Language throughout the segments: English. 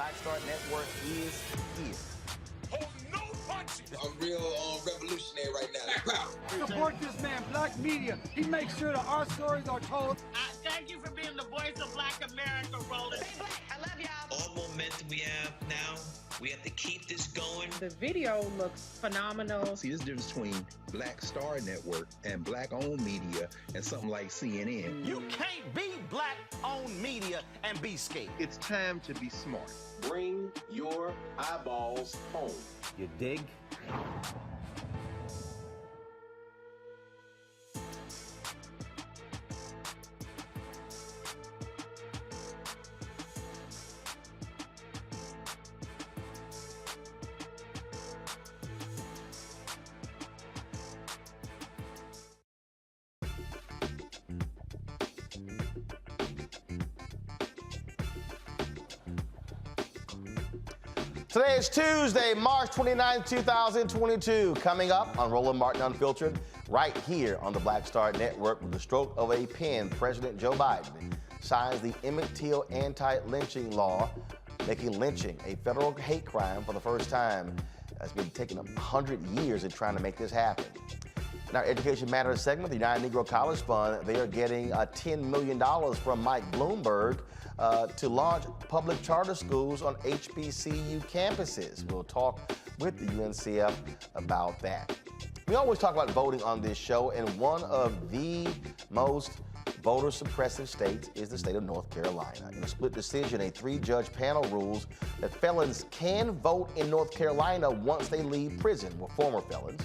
Black Star Network is here. Hold no punches! I'm real revolutionary right now. Support this man, Black Media. He makes sure that our stories are told. Thank you for being the voice of Black America, Roland. Stay black. I love y'all. All momentum we have now, we have to keep this going. The video looks phenomenal. See, this difference between Black Star Network and black-owned media and something like CNN. You can't be black-owned media and be scared. It's time to be smart. Bring your eyeballs home. You dig? Today is Tuesday, March 29, 2022. Coming up on Roland Martin Unfiltered, right here on the Black Star Network, with the stroke of a pen, President Joe Biden signs the Emmett Till Anti-Lynching Law, making lynching a federal hate crime for the first time. It's been taking 100 years in trying to make this happen. In our Education Matters segment, the United Negro College Fund, they are getting $10 million from Mike Bloomberg to launch public charter schools on HBCU campuses. We'll talk with the UNCF about that. We always talk about voting on this show, and one of the most voter suppressive states is the state of North Carolina. In a split decision, a 3-judge panel rules that felons can vote in North Carolina once they leave prison, well, former felons.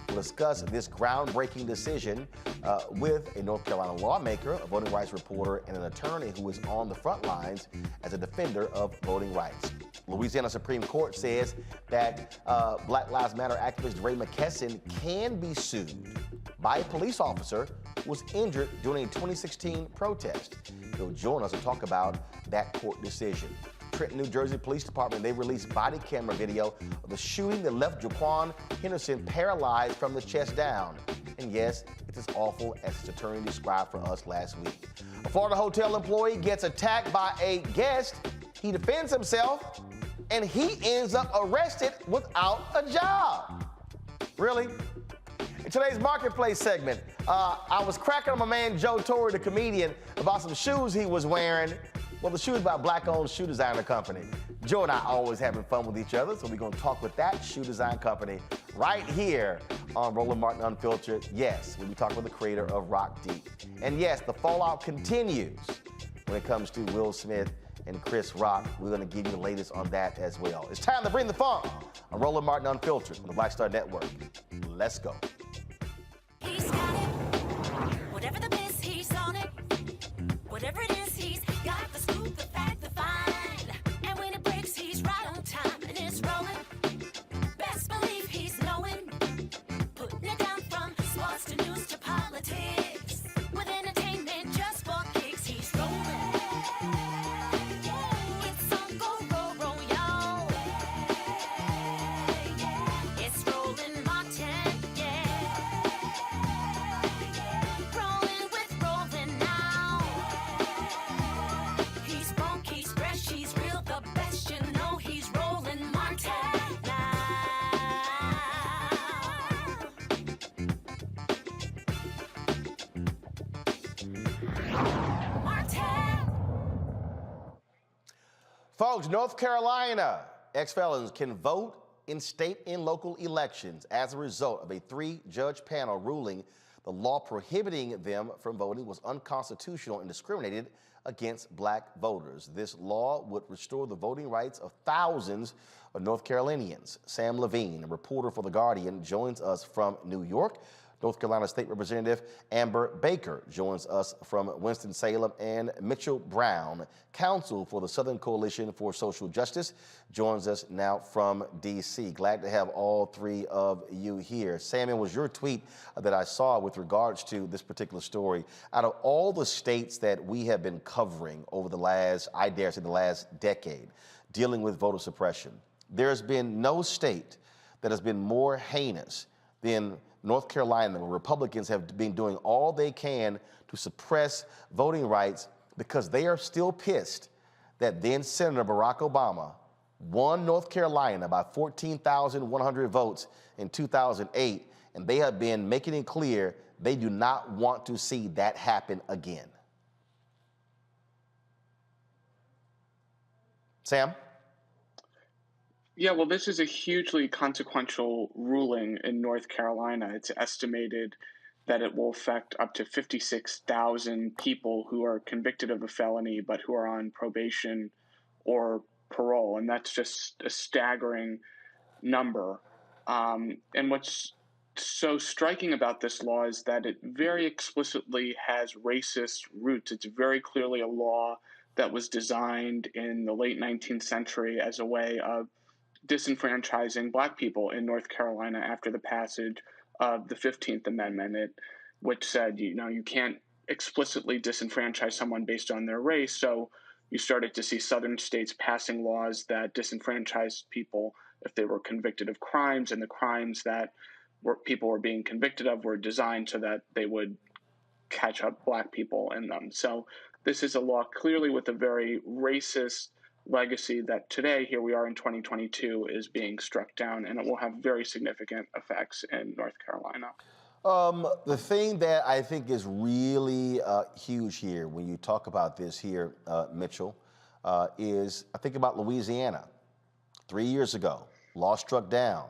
We'll discuss this groundbreaking decision with a North Carolina lawmaker, a voting rights reporter, and an attorney who is on the front lines as a defender of voting rights. Louisiana Supreme Court says that Black Lives Matter activist Ray McKesson can be sued by a police officer who was injured during a 2016 protest. He'll join us to talk about that court decision. Trenton, New Jersey Police Department, they released body camera video of the shooting that left Jaquan Henderson paralyzed from the chest down. And yes, it's as awful as his attorney described for us last week. A Florida hotel employee gets attacked by a guest. He defends himself, and he ends up arrested without a job. Really? In today's Marketplace segment, I was cracking on my man Joe Torre, the comedian, about some shoes he was wearing. Well, the shoes by a black-owned shoe designer company. Joe and I always having fun with each other, so we're going to talk with that shoe design company right here on Roland Martin Unfiltered. Yes, we'll be talking with the creator of Rock Deep. And yes, the fallout continues when it comes to Will Smith and Chris Rock. We're going to give you the latest on that as well. It's time to bring the funk on Roland Martin Unfiltered on the Black Star Network. Let's go. He's got it. Whatever the biz, he's on it. Whatever it is, he's got the scoop, the fact, the find. And when it breaks, he's right on time and it's rolling. Best believe he's knowing. Putting it down from sports to news to politics. With entertainment just for kicks, he's rolling. It's on go, y'all. It's Roland Martin, yeah. Rolling with Roland now. He's funk, he's fresh, he's real, the best, you know he's Roland Martin now. Martin. Folks, North Carolina ex-felons can vote in state and local elections as a result of a 3-judge panel ruling the law prohibiting them from voting was unconstitutional and discriminated against black voters. This law would restore the voting rights of thousands of North Carolinians. Sam Levine, a reporter for The Guardian, joins us from New York. North Carolina State Representative Amber Baker joins us from Winston-Salem, and Mitchell Brown, counsel for the Southern Coalition for Social Justice, joins us now from D.C. Glad to have all three of you here. Sam, it was your tweet that I saw with regards to this particular story. Out of all the states that we have been covering over the last, I dare say the last decade, dealing with voter suppression, there's been no state that has been more heinous than North Carolina, where Republicans have been doing all they can to suppress voting rights because they are still pissed that then Senator Barack Obama won North Carolina by 14,100 votes in 2008, and they have been making it clear they do not want to see that happen again. Sam? Yeah, well, this is a hugely consequential ruling in North Carolina. It's estimated that it will affect up to 56,000 people who are convicted of a felony but who are on probation or parole. And that's just a staggering number. And what's so striking about this law is that it very explicitly has racist roots. It's very clearly a law that was designed in the late 19th century as a way of disenfranchising Black people in North Carolina after the passage of the 15th Amendment, which said, you can't explicitly disenfranchise someone based on their race. So you started to see southern states passing laws that disenfranchised people if they were convicted of crimes, and the crimes that people were being convicted of were designed so that they would catch up Black people in them. So this is a law clearly with a very racist legacy that today, here we are in 2022, is being struck down, and it will have very significant effects in North Carolina. The thing that I think is really huge here when you talk about this here, Mitchell, is I think about Louisiana. 3 years ago, law struck down.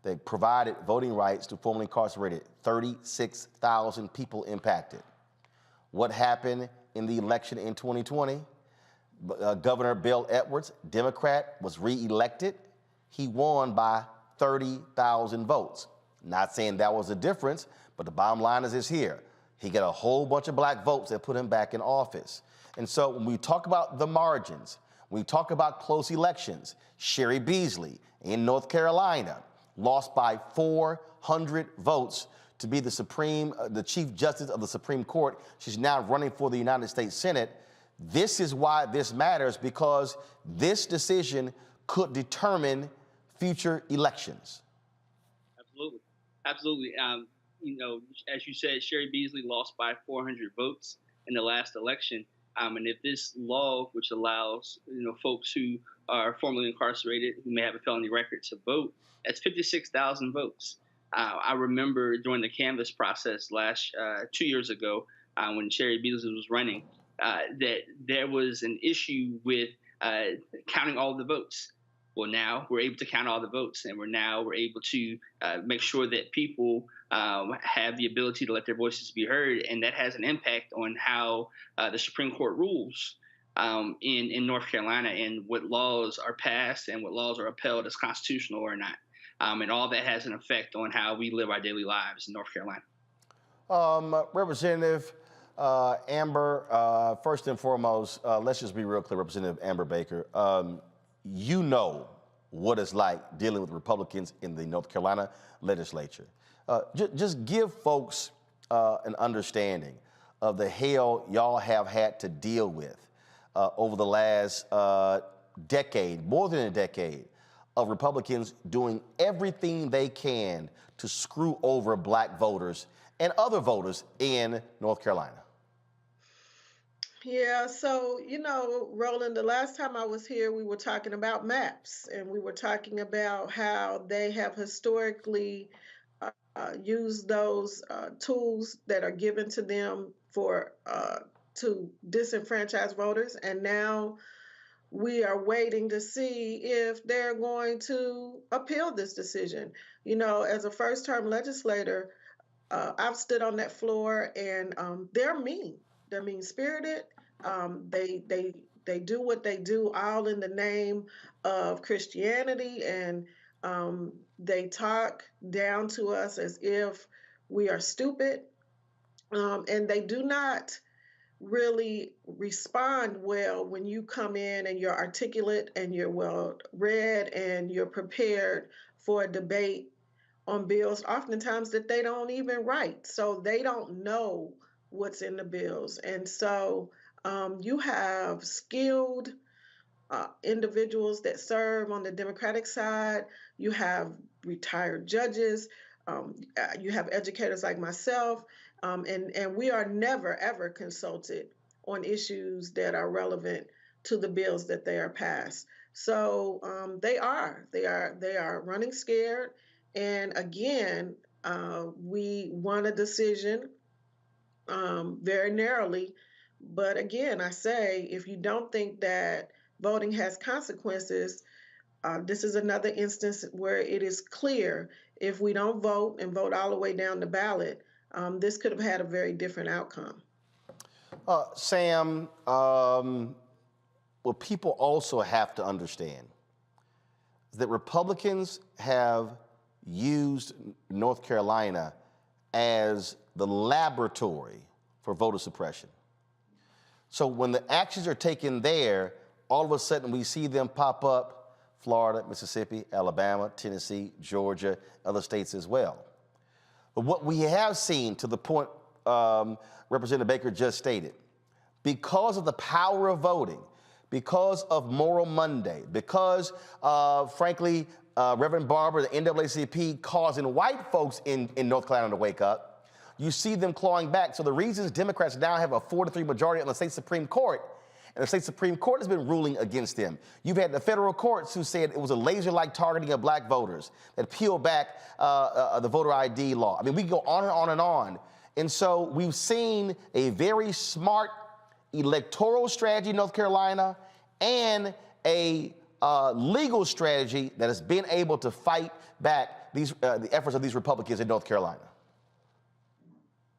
They provided voting rights to formerly incarcerated 36,000 people impacted. What happened in the election in 2020? Governor Bill Edwards, Democrat, was reelected. He won by 30,000 votes. Not saying that was the difference, but the bottom line is here. He got a whole bunch of Black votes that put him back in office. And so when we talk about the margins, we talk about close elections. Sherry Beasley in North Carolina lost by 400 votes to be the Chief Justice of the Supreme Court. She's now running for the United States Senate. This is why this matters, because this decision could determine future elections. Absolutely. As you said, Sherry Beasley lost by 400 votes in the last election. And if this law, which allows folks who are formerly incarcerated who may have a felony record to vote, that's 56,000 votes. I remember during the canvass process 2 years ago, when Sherry Beasley was running, that there was an issue with counting all the votes. Well, now we're able to count all the votes, and we're able to make sure that people have the ability to let their voices be heard, and that has an impact on how the Supreme Court rules in North Carolina, and what laws are passed and what laws are upheld as constitutional or not. And all that has an effect on how we live our daily lives in North Carolina. Representative Amber, first and foremost, let's just be real clear, Representative Amber Baker. You know what it's like dealing with Republicans in the North Carolina legislature. Just give folks an understanding of the hell y'all have had to deal with over the last decade, more than a decade, of Republicans doing everything they can to screw over Black voters and other voters in North Carolina. Yeah, so, Roland, the last time I was here, we were talking about maps, and we were talking about how they have historically used those tools that are given to them to disenfranchise voters, and now we are waiting to see if they're going to appeal this decision. As a first-term legislator, I've stood on that floor, and they're mean. They're mean-spirited. They do what they do all in the name of Christianity, and they talk down to us as if we are stupid, and they do not really respond well when you come in and you're articulate and you're well read and you're prepared for a debate on bills, oftentimes that they don't even write. So they don't know what's in the bills. And so you have skilled individuals that serve on the Democratic side. You have retired judges. You have educators like myself. And we are never, ever consulted on issues that are relevant to the bills that they are passed. So they are running scared. And again, we won a decision very narrowly. But again, I say, if you don't think that voting has consequences, this is another instance where it is clear if we don't vote and vote all the way down the ballot, this could have had a very different outcome. Sam, what people also have to understand is that Republicans have used North Carolina as the laboratory for voter suppression. So when the actions are taken there, all of a sudden we see them pop up Florida, Mississippi, Alabama, Tennessee, Georgia, other states as well. But what we have seen, to the point Representative Baker just stated, because of the power of voting, because of Moral Monday, because, frankly, Reverend Barber, the NAACP, causing white folks in North Carolina to wake up, you see them clawing back. So the reasons Democrats now have a 4-3 majority on the state Supreme Court, and the state Supreme Court has been ruling against them. You've had the federal courts who said it was a laser-like targeting of black voters that peeled back the voter ID law. I mean, we can go on and on and on. And so we've seen a very smart electoral strategy in North Carolina and a legal strategy that has been able to fight back these the efforts of these Republicans in North Carolina.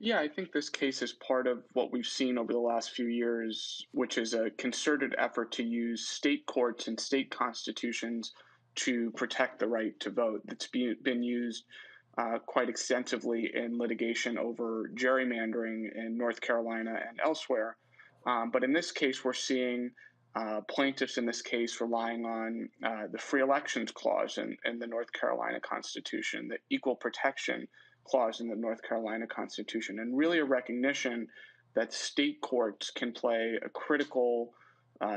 Yeah, I think this case is part of what we've seen over the last few years, which is a concerted effort to use state courts and state constitutions to protect the right to vote. That's been used quite extensively in litigation over gerrymandering in North Carolina and elsewhere. But in this case, we're seeing plaintiffs in this case relying on the free elections clause in the North Carolina Constitution, the equal protection clause in the North Carolina Constitution, and really a recognition that state courts can play a critical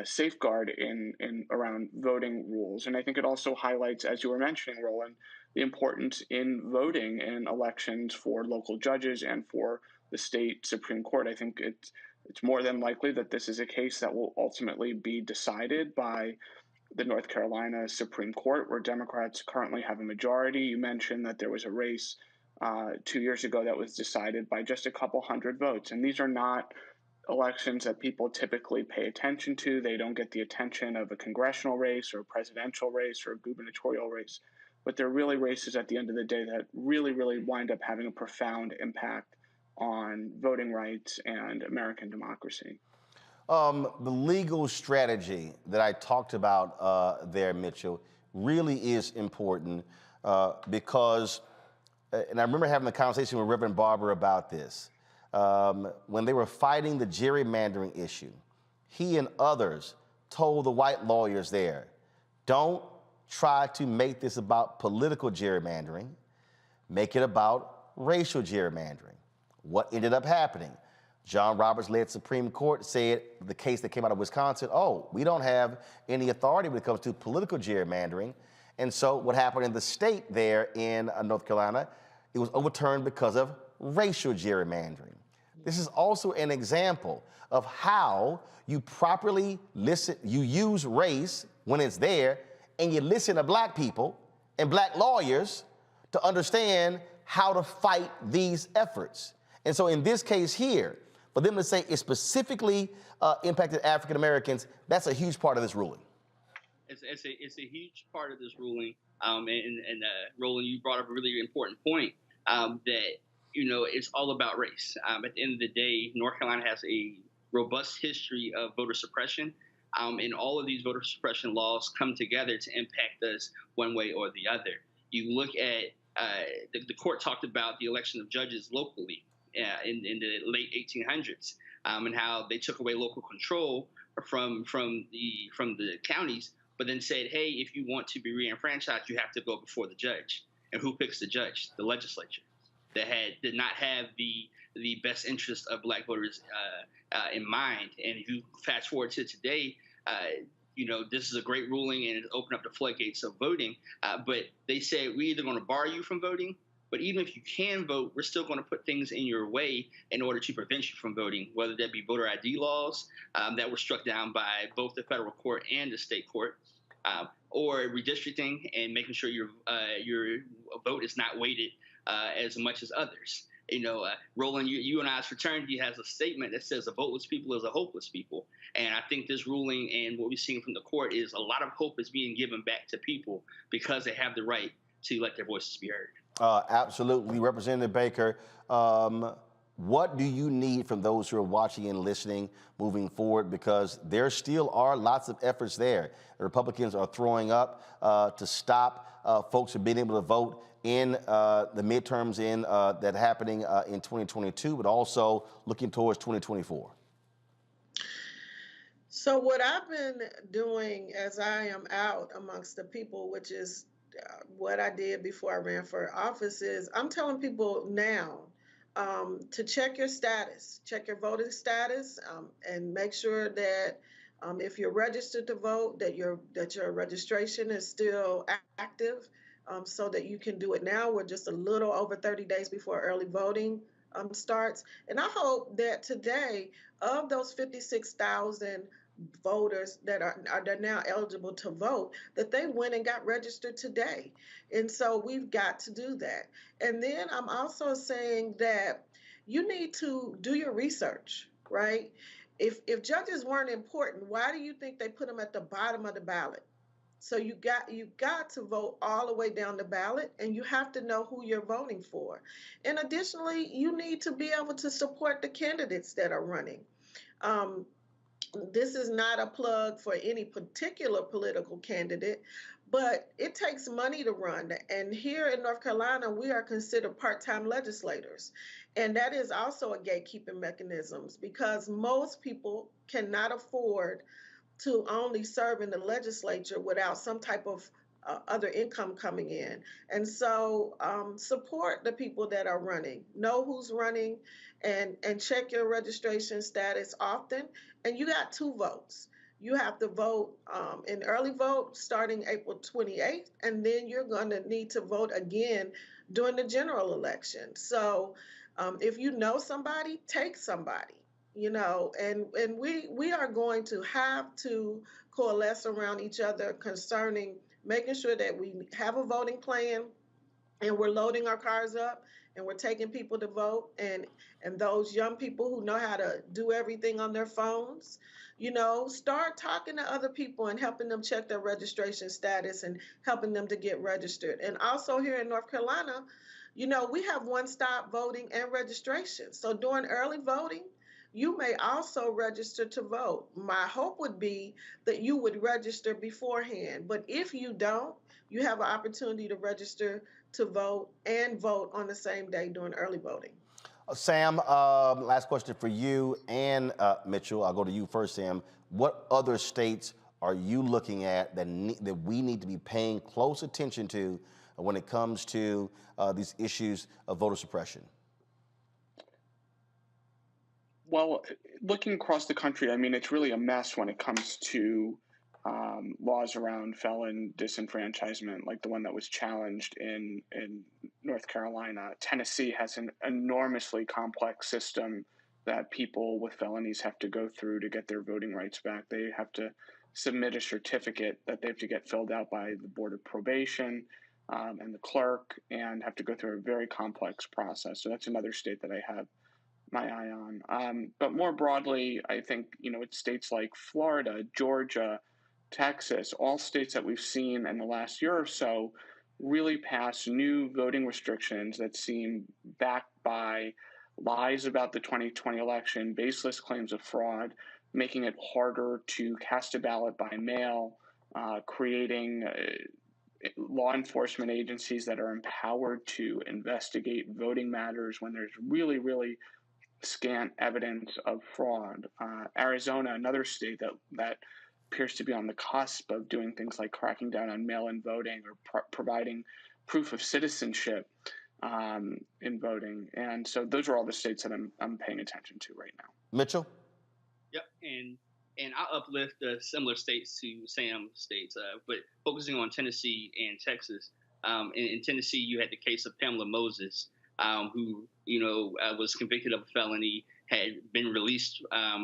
safeguard in around voting rules. And I think it also highlights, as you were mentioning, Roland, the importance in voting in elections for local judges and for the state Supreme Court. I think it's more than likely that this is a case that will ultimately be decided by the North Carolina Supreme Court, where Democrats currently have a majority. You mentioned that there was a race 2 years ago that was decided by just a couple hundred votes. And these are not elections that people typically pay attention to. They don't get the attention of a congressional race or a presidential race or a gubernatorial race. But they're really races at the end of the day that really, really wind up having a profound impact on voting rights and American democracy. The legal strategy that I talked about there, Mitchell, really is important because, and I remember having a conversation with Reverend Barber about this, when they were fighting the gerrymandering issue, he and others told the white lawyers there, don't try to make this about political gerrymandering, make it about racial gerrymandering. What ended up happening? John Roberts-led Supreme Court said the case that came out of Wisconsin, oh, we don't have any authority when it comes to political gerrymandering. And so what happened in the state there in North Carolina, it was overturned because of racial gerrymandering. This is also an example of how you properly listen, you use race when it's there, and you listen to black people and black lawyers to understand how to fight these efforts. And so in this case here, for them to say it specifically impacted African Americans, that's a huge part of this ruling. It's a huge part of this ruling. And Roland, you brought up a really important point that, you know, it's all about race. At the end of the day, North Carolina has a robust history of voter suppression. And all of these voter suppression laws come together to impact us one way or the other. You look at the court talked about the election of judges locally in the late 1800s and how they took away local control from the counties, but then said, hey, if you want to be reenfranchised, you have to go before the judge. And who picks the judge? The legislature. That did not have the best interest of black voters in mind. And if you fast forward to today, you know, this is a great ruling and it opened up the floodgates of voting. But they said we're either going to bar you from voting, but even if you can vote, we're still going to put things in your way in order to prevent you from voting, whether that be voter ID laws that were struck down by both the federal court and the state court, or redistricting and making sure your vote is not weighted as much as others. Roland, UNI's fraternity has a statement that says a voteless people is a hopeless people. And I think this ruling and what we're seeing from the court is a lot of hope is being given back to people because they have the right to let their voices be heard. Absolutely. Representative Baker, what do you need from those who are watching and listening moving forward? Because there still are lots of efforts there. The Republicans are throwing up to stop folks from being able to vote in the midterms that happening in 2022, but also looking towards 2024. So what I've been doing as I am out amongst the people, which is what I did before I ran for office, is I'm telling people now to check your status, check your voting status, and make sure that if you're registered to vote, that your registration is still active, so that you can do it now. We're just a little over 30 days before early voting starts, and I hope that today, of those 56,000 voters that are now eligible to vote, that they went and got registered today. And so we've got to do that. And then I'm also saying that you need to do your research, right? If judges weren't important, why do you think they put them at the bottom of the ballot? So you got to vote all the way down the ballot, and you have to know who you're voting for. And additionally, you need to be able to support the candidates that are running. This is not a plug for any particular political candidate, but it takes money to run. And here in North Carolina, we are considered part-time legislators. And that is also a gatekeeping mechanism, because most people cannot afford to only serve in the legislature without some type of other income coming in. And so support the people that are running, know who's running, and check your registration status often. And you got 2 votes. You have to vote in early vote starting April 28th, and then you're going to need to vote again during the general election. So if you know somebody, take somebody. And we are going to have to coalesce around each other concerning making sure that we have a voting plan, and we're loading our cars up, and we're taking people to vote, and those young people who know how to do everything on their phones, start talking to other people and helping them check their registration status and helping them to get registered. And also here in North Carolina, we have one-stop voting and registration. So during early voting, you may also register to vote. My hope would be that you would register beforehand. But if you don't, you have an opportunity to register to vote and vote on the same day during early voting. Sam, last question for you and Mitchell. I'll go to you first, Sam. What other states are you looking at that we need to be paying close attention to when it comes to these issues of voter suppression? Well, looking across the country, I mean, it's really a mess when it comes to laws around felon disenfranchisement, like the one that was challenged in North Carolina. Tennessee has an enormously complex system that people with felonies have to go through to get their voting rights back. They have to submit a certificate that they have to get filled out by the Board of Probation and the clerk, and have to go through a very complex process. So that's another state that I have my eye on. But more broadly, I think, it's states like Florida, Georgia, Texas, all states that we've seen in the last year or so really pass new voting restrictions that seem backed by lies about the 2020 election, baseless claims of fraud, making it harder to cast a ballot by mail, creating law enforcement agencies that are empowered to investigate voting matters when there's really, really scant evidence of fraud. Arizona, another state that appears to be on the cusp of doing things like cracking down on mail-in voting or providing proof of citizenship in voting. And so those are all the states that I'm paying attention to right now. Mitchell? Yep, and I'll uplift similar states to Sam's states, but focusing on Tennessee and Texas. In Tennessee, you had the case of Pamela Moses, who was convicted of a felony, had been released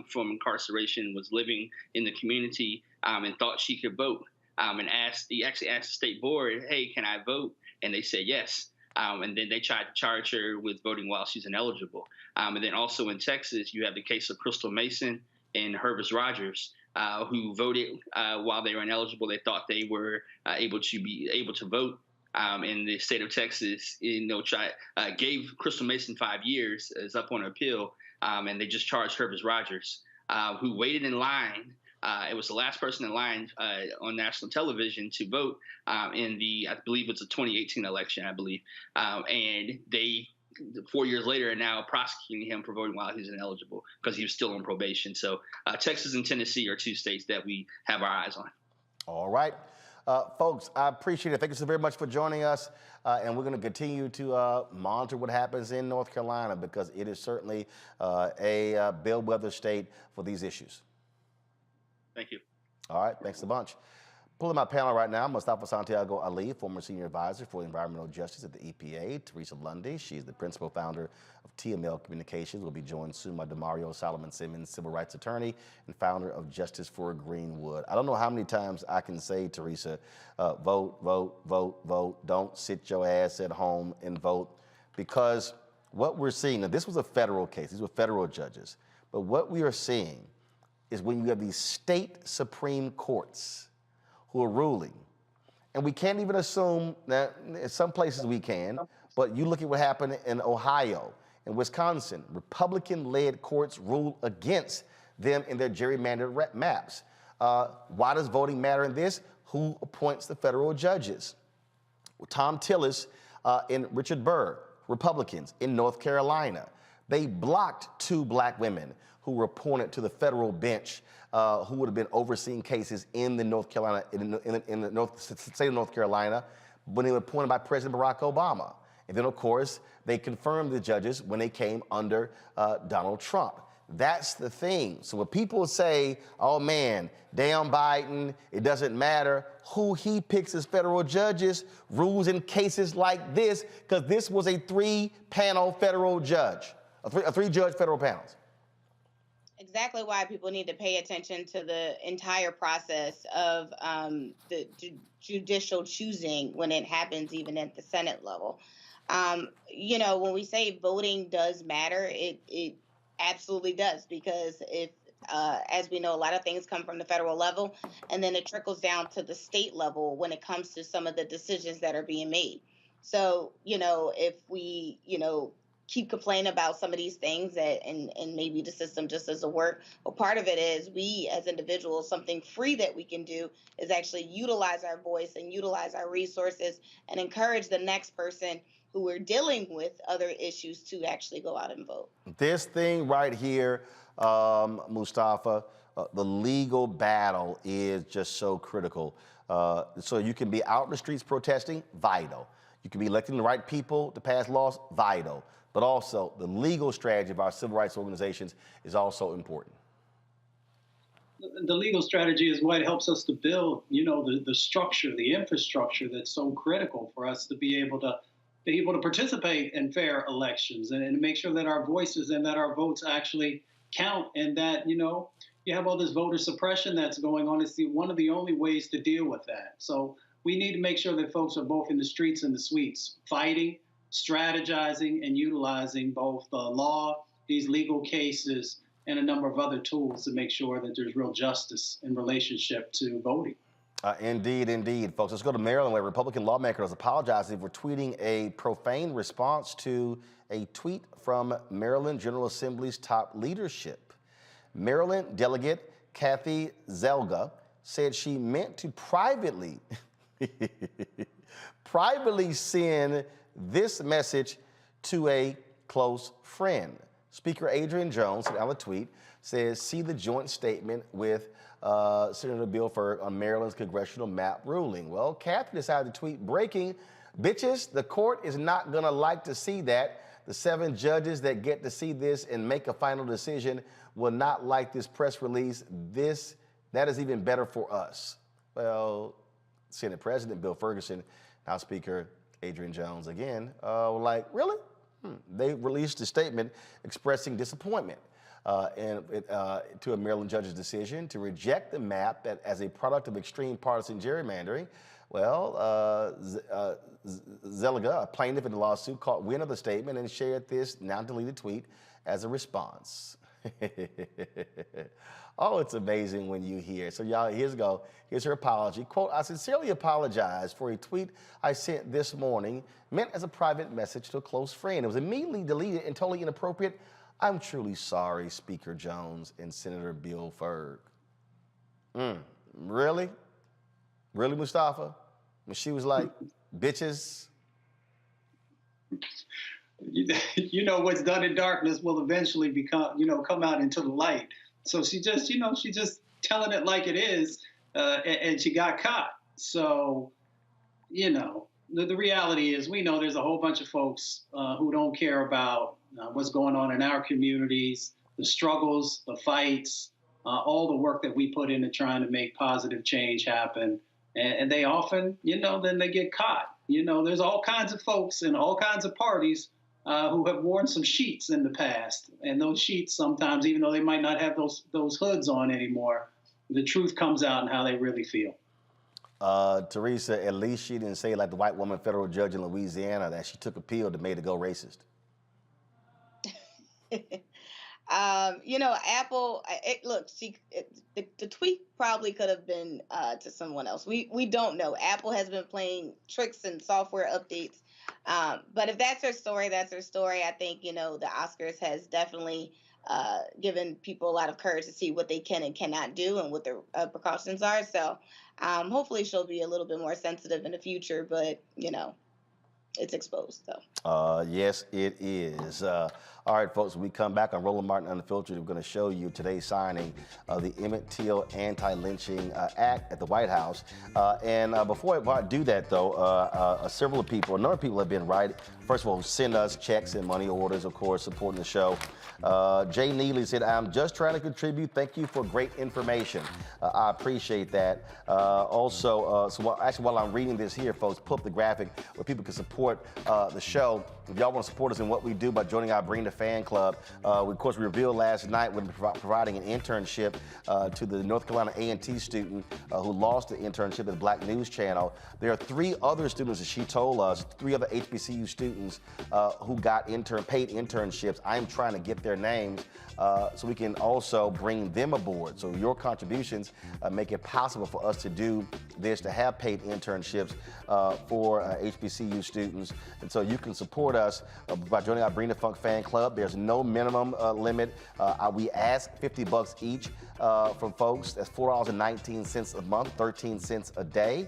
from incarceration, was living in the community, and thought she could vote. and he actually asked the state board, hey, can I vote? And they said yes. And then they tried to charge her with voting while she's ineligible. And then also in Texas, you have the case of Crystal Mason and Hervis Rogers, who voted while they were ineligible. They thought they were able to vote. In the state of Texas, gave Crystal Mason 5 years, is up on appeal, and they just charged Hervis Rogers, who waited in line. It was the last person in line on national television to vote in I believe it's a 2018 election, I believe. And they, 4 years later, are now prosecuting him for voting while he's ineligible because he was still on probation. So Texas and Tennessee are two states that we have our eyes on. All right. Folks, I appreciate it. Thank you so very much for joining us. And we're going to continue to monitor what happens in North Carolina because it is certainly a bellwether state for these issues. Thank you. All right. Thanks a bunch. Pulling my panel right now, Mustafa Santiago Ali, former senior advisor for environmental justice at the EPA. Teresa Lundy, she's the principal founder of TML Communications. Will be joined soon by Demario Solomon Simmons, civil rights attorney and founder of Justice for Greenwood. I don't know how many times I can say, Teresa, vote, vote, vote, vote. Don't sit your ass at home and vote, because what we're seeing, now this was a federal case, these were federal judges, but what we are seeing is when you have these state Supreme Courts who are ruling. And we can't even assume that in some places we can, but you look at what happened in Ohio and Wisconsin. Republican-led courts rule against them in their gerrymandered maps. Why does voting matter in this? Who appoints the federal judges? Well, Tom Tillis and Richard Burr, Republicans in North Carolina. They blocked 2 black women who were appointed to the federal bench who would have been overseeing cases in the North Carolina, in the state of North Carolina, when they were appointed by President Barack Obama. And then, of course, they confirmed the judges when they came under Donald Trump. That's the thing. So when people say, oh man, damn Biden, it doesn't matter who he picks as federal judges, rules in cases like this, because this was a 3-panel federal judge, a 3-judge federal panels. Exactly why people need to pay attention to the entire process of the judicial choosing when it happens, even at the Senate level. When we say voting does matter, it absolutely does, because if, as we know, a lot of things come from the federal level, and then it trickles down to the state level when it comes to some of the decisions that are being made. So, if we, keep complaining about some of these things and maybe the system just doesn't work. Well, part of it is we as individuals, something free that we can do is actually utilize our voice and utilize our resources and encourage the next person who we're dealing with other issues to actually go out and vote. This thing right here, Mustafa, the legal battle is just so critical. So you can be out in the streets protesting, vital. You can be electing the right people to pass laws, vital. But also the legal strategy of our civil rights organizations is also important. The legal strategy is what helps us to build, the structure, the infrastructure that's so critical for us to be able to participate in fair elections and make sure that our voices and that our votes actually count, and that, you have all this voter suppression that's going on. It's one of the only ways to deal with that. So we need to make sure that folks are both in the streets and the suites, fighting, strategizing, and utilizing both the law, these legal cases, and a number of other tools to make sure that there's real justice in relationship to voting. Indeed, folks. Let's go to Maryland, where Republican lawmakers apologizing for tweeting a profane response to a tweet from Maryland General Assembly's top leadership. Maryland Delegate Kathy Zelga said she meant to privately send this message to a close friend. Speaker Adrian Jones, in a tweet, says, see the joint statement with Senator Bill Ferg on Maryland's congressional map ruling. Well, Kathy decided to tweet, breaking, bitches, the court is not gonna like to see that. The 7 judges that get to see this and make a final decision will not like this press release. That is even better for us. Well, Senate President Bill Ferguson, House Speaker Adrian Jones again, were like, really? They released a statement expressing disappointment. to a Maryland judge's decision to reject the map as a product of extreme partisan gerrymandering. Well, Zeliga, a plaintiff in the lawsuit, caught wind of the statement and shared this now deleted tweet as a response. Oh, it's amazing when you hear. So y'all, here's her apology. Quote, I sincerely apologize for a tweet I sent this morning meant as a private message to a close friend. It was immediately deleted and totally inappropriate. I'm truly sorry, Speaker Jones and Senator Bill Ferg. Really? Really, Mustafa? When she was like, bitches? You know, what's done in darkness will eventually come out into the light. So she's just telling it like it is, and she got caught. So, the reality is we know there's a whole bunch of folks who don't care about what's going on in our communities, the struggles, the fights, all the work that we put into trying to make positive change happen. And they often, then they get caught. There's all kinds of folks and all kinds of parties who have worn some sheets in the past. And those sheets sometimes, even though they might not have those hoods on anymore, the truth comes out in how they really feel. Teresa, at least she didn't say like the white woman federal judge in Louisiana that she took a pill that made it go racist. Apple, the tweet probably could have been to someone else. We don't know. Apple has been playing tricks and software updates. But if that's her story, that's her story. I think, the Oscars has definitely given people a lot of courage to see what they can and cannot do and what their precautions are. So hopefully she'll be a little bit more sensitive in the future, but, it's exposed, though. Yes, it is. All right, folks, when we come back on Roland Martin Unfiltered, we're going to show you today's signing of the Emmett Till Anti-Lynching Act at the White House. And before I do that, though, several people, a number of people have been writing. First of all, send us checks and money orders, of course, supporting the show. Jay Neely said, I'm just trying to contribute. Thank you for great information. I appreciate that. While I'm reading this here, folks, put up the graphic where people can support the show. If y'all want to support us in what we do by joining our Bring the Fan Club, of course, we revealed last night we're providing an internship to the North Carolina A&T student who lost the internship at the Black News Channel. There are 3 other students, as she told us, 3 other HBCU students who got paid internships. I'm trying to get their names so we can also bring them aboard. So your contributions make it possible for us to do this, to have paid internships for HBCU students. And so you can support us by joining our Bring the Funk fan club. There's no minimum limit. We ask $50 each from folks. That's $4.19 a month, 13 cents a day.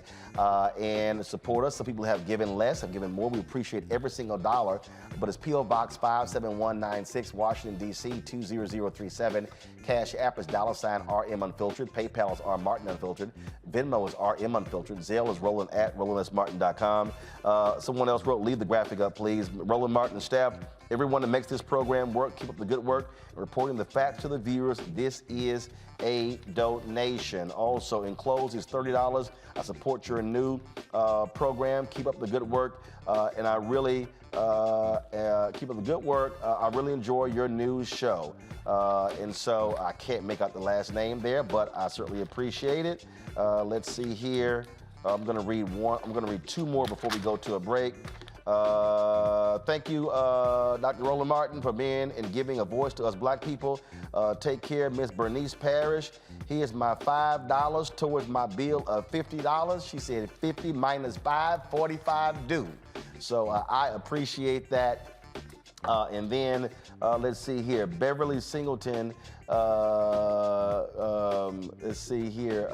And support us. Some people have given less, have given more. We appreciate every single dollar. But it's P.O. Box 57196, Washington, D.C. 20037. Cash App is $RM Unfiltered. PayPal is R Martin Unfiltered. Venmo is RM Unfiltered. Zelle is Roland at RolandSMartin.com. Someone else wrote, leave the graphic up, please. Roland Martin and staff, everyone that makes this program work, keep up the good work. Reporting the facts to the viewers, this is a donation. Also, enclosed is $30. I support your new program. Keep up the good work. And I really keep up the good work. I really enjoy your news show. And so I can't make out the last name there, but I certainly appreciate it. Let's see here. I'm going to read 2 more before we go to a break. Thank you, Dr. Roland Martin, for being and giving a voice to us black people. Take care, Miss Bernice Parrish. Here's my $5 towards my bill of $50. She said 50 minus 5, 45 due. So I appreciate that. And then let's see here, Beverly Singleton. Let's see here.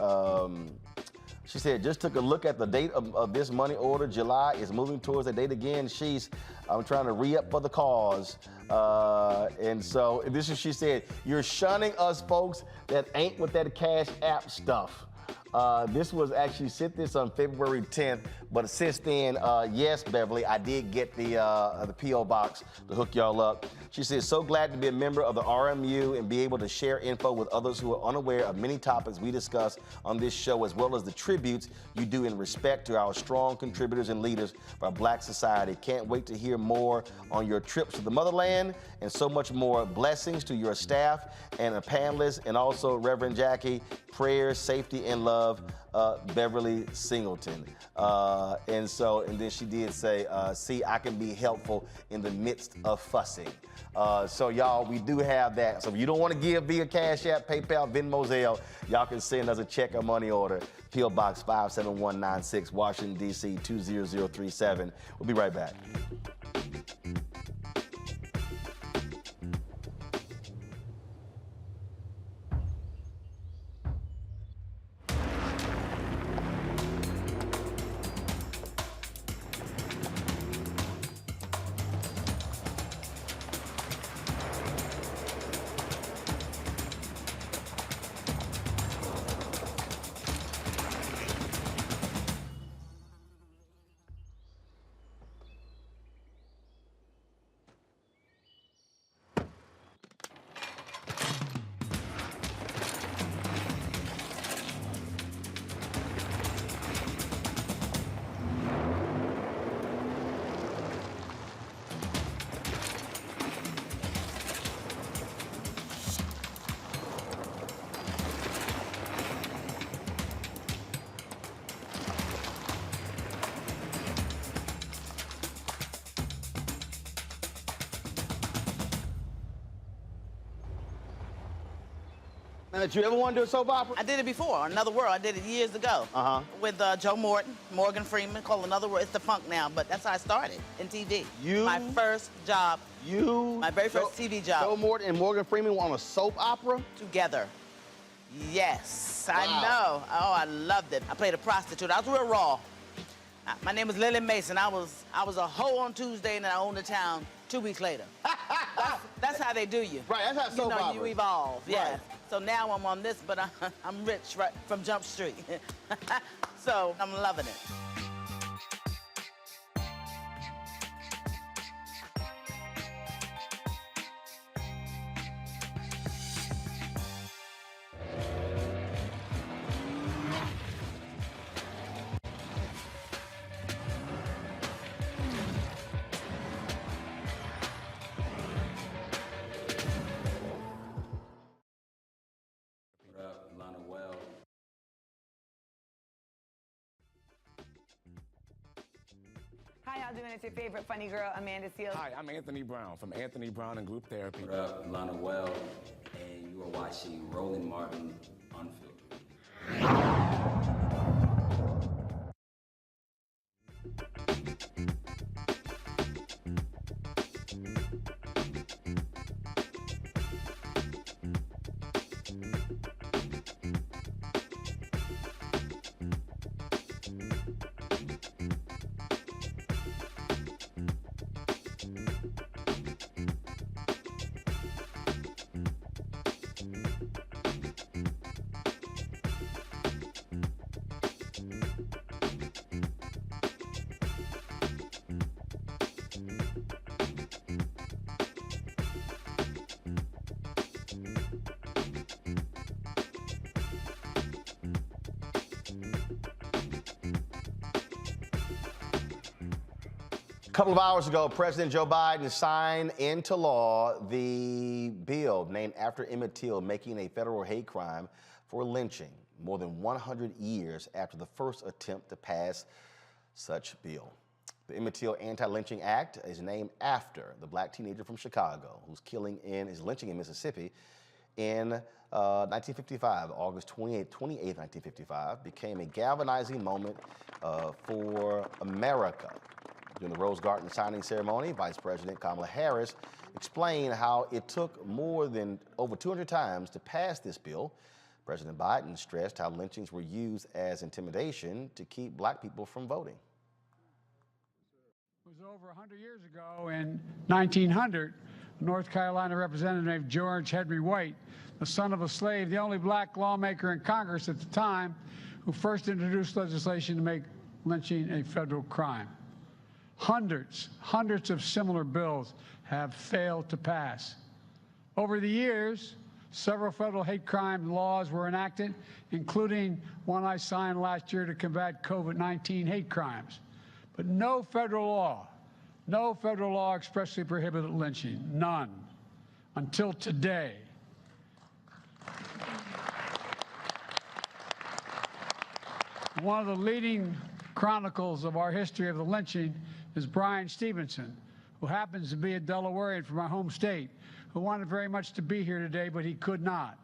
She said, just took a look at the date of this money order. July is moving towards that date again. I'm trying to re-up for the cause. And so she said, you're shunning us folks that ain't with that Cash App stuff. This was actually sent this on February 10th But since then, yes, Beverly, I did get the P.O. box to hook y'all up. She says, so glad to be a member of the RMU and be able to share info with others who are unaware of many topics we discuss on this show, as well as the tributes you do in respect to our strong contributors and leaders of our Black society. Can't wait to hear more on your trips to the motherland and so much more. Blessings to your staff and the panelists, and also Reverend Jackie. Prayers, safety, and love, Beverly Singleton. And then she did say, see, I can be helpful in the midst of fussing. So y'all, we do have that. So if you don't want to give via Cash App, PayPal, Venmo, Zelle, y'all can send us a check or money order. P.O. Box 57196, Washington, D.C. 20037. We'll be right back. Now, did you ever want to do a soap opera? I did it before, Another World. I did it years ago. With Joe Morgan Freeman, called Another World. It's the funk now, but that's how I started in TV. My first job. My very first TV job. Joe Morton and Morgan Freeman were on a soap opera? Together. Yes, wow. I know. Oh, I loved it. I played a prostitute. I was real raw. My name was Lily Mason. I was a hoe on Tuesday, and I owned the town 2 weeks later. That's how they do you. Right, that's how soap opera. You evolve, yeah. Right. So now I'm on this, but I'm rich right from Jump Street. So I'm loving it. Hi, y'all doing? It's your favorite funny girl, Amanda Seals. Hi, I'm Anthony Brown from Anthony Brown and Group Therapy. What up, Lana Well, and you are watching Roland Martin Unfiltered. A couple of hours ago, President Joe Biden signed into law the bill named after Emmett Till, making a federal hate crime for lynching, more than 100 years after the first attempt to pass such bill. The Emmett Till Anti-Lynching Act is named after the black teenager from Chicago whose his lynching in Mississippi in 1955, August 28, 1955, became a galvanizing moment for America. During the Rose Garden signing ceremony, Vice President Kamala Harris explained how it took over 200 times to pass this bill. President Biden stressed how lynchings were used as intimidation to keep black people from voting. It was over 100 years ago in 1900, North Carolina Representative George Henry White, the son of a slave, the only black lawmaker in Congress at the time, who first introduced legislation to make lynching a federal crime. Hundreds of similar bills have failed to pass. Over the years, several federal hate crime laws were enacted, including one I signed last year to combat COVID-19 hate crimes. But no federal law expressly prohibited lynching, none, until today. One of the leading chronicles of our history of the lynching is Brian Stevenson, who happens to be a Delawarean from my home state, who wanted very much to be here today, but he could not.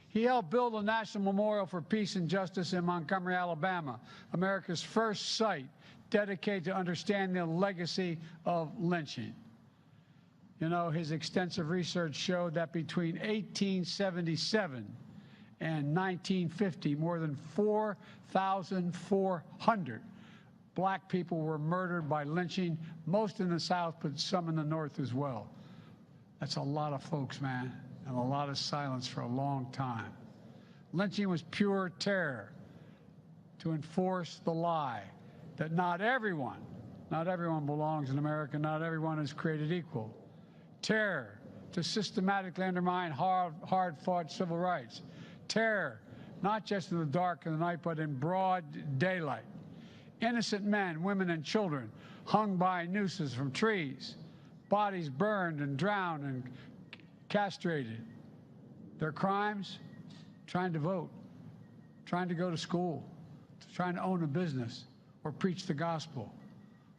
He helped build a National Memorial for Peace and Justice in Montgomery, Alabama, America's first site dedicated to understanding the legacy of lynching. You know, his extensive research showed that between 1877 and 1950, more than 4,400 black people were murdered by lynching, most in the South, but some in the North as well. That's a lot of folks, man, and a lot of silence for a long time. Lynching was pure terror to enforce the lie that not everyone belongs in America, not everyone is created equal. Terror to systematically undermine hard-fought civil rights. Terror, not just in the dark of the night, but in broad daylight. Innocent men, women, and children hung by nooses from trees, bodies burned and drowned and castrated. Their crimes? Trying to vote, trying to go to school, trying to own a business or preach the gospel.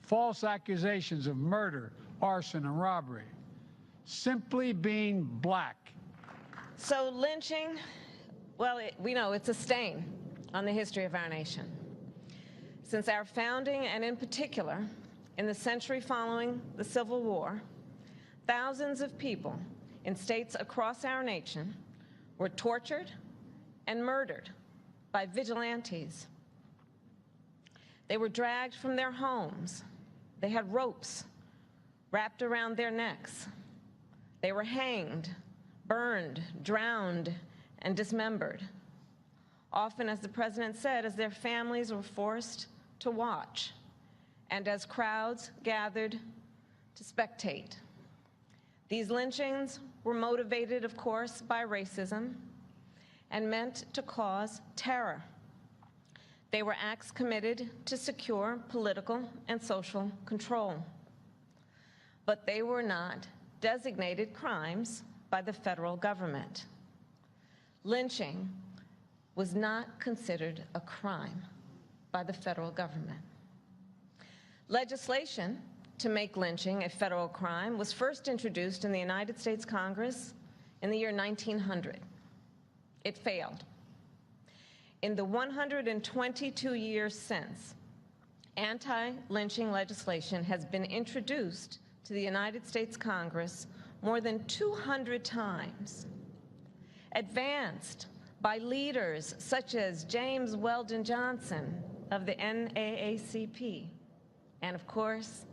False accusations of murder, arson, and robbery. Simply being black. So lynching, well, we know it's a stain on the history of our nation. Since our founding, and in particular, in the century following the Civil War, thousands of people in states across our nation were tortured and murdered by vigilantes. They were dragged from their homes. They had ropes wrapped around their necks. They were hanged, burned, drowned, and dismembered. Often, as the president said, as their families were forced to watch, and as crowds gathered to spectate. These lynchings were motivated, of course, by racism and meant to cause terror. They were acts committed to secure political and social control. But they were not designated crimes by the federal government. Lynching was not considered a crime by the federal government. Legislation to make lynching a federal crime was first introduced in the United States Congress in the year 1900. It failed. In the 122 years since, anti-lynching legislation has been introduced to the United States Congress more than 200 times, advanced by leaders such as James Weldon Johnson of the NAACP, and of course,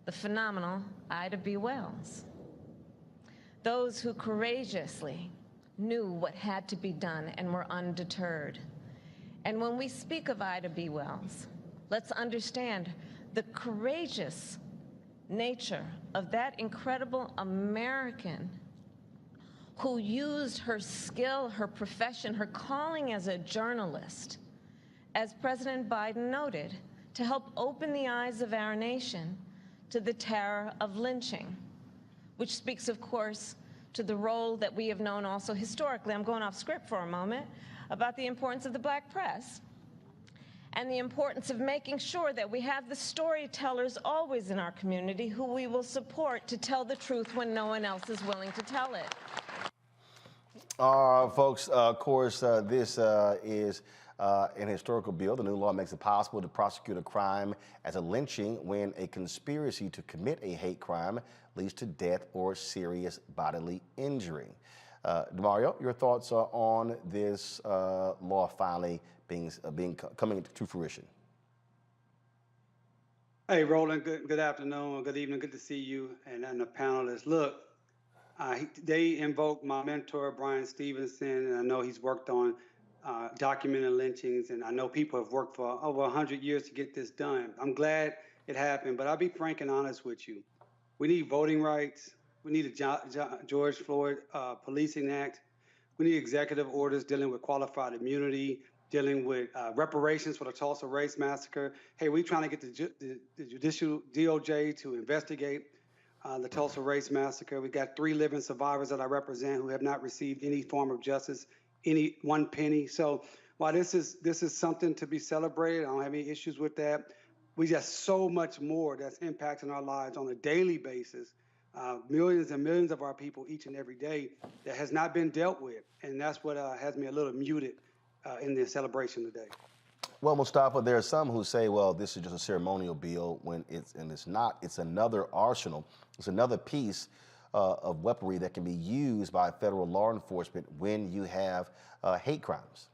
the phenomenal Ida B. Wells. Those who courageously knew what had to be done and were undeterred. And when we speak of Ida B. Wells, let's understand the courageous nature of that incredible American who used her skill, her profession, her calling as a journalist, as President Biden noted, to help open the eyes of our nation to the terror of lynching, which speaks, of course, to the role that we have known also historically. I'm going off script for a moment, about the importance of the black press and the importance of making sure that we have the storytellers always in our community who we will support to tell the truth when no one else is willing to tell it. Folks, of course, this is an historical bill. The new law makes it possible to prosecute a crime as a lynching when a conspiracy to commit a hate crime leads to death or serious bodily injury. DeMario, your thoughts on this law finally coming to fruition? Hey, Roland, good afternoon, good evening, good to see you and the panelists. Look, they invoked my mentor, Brian Stevenson, and I know he's worked on documenting lynchings, and I know people have worked for over 100 years to get this done. I'm glad it happened, but I'll be frank and honest with you. We need voting rights. We need a George Floyd Policing Act. We need executive orders dealing with qualified immunity, dealing with reparations for the Tulsa Race Massacre. Hey, we're trying to get the judicial DOJ to investigate the Tulsa Race Massacre. We got 3 living survivors that I represent who have not received any form of justice, any one penny. So while this is something to be celebrated, I don't have any issues with that. We got so much more that's impacting our lives on a daily basis. Millions and millions of our people each and every day that has not been dealt with. And that's what has me a little muted in the celebration today. Well, Mustafa, there are some who say, well, this is just a ceremonial bill when it's not. It's another arsenal. It's another piece of weaponry that can be used by federal law enforcement when you have hate crimes.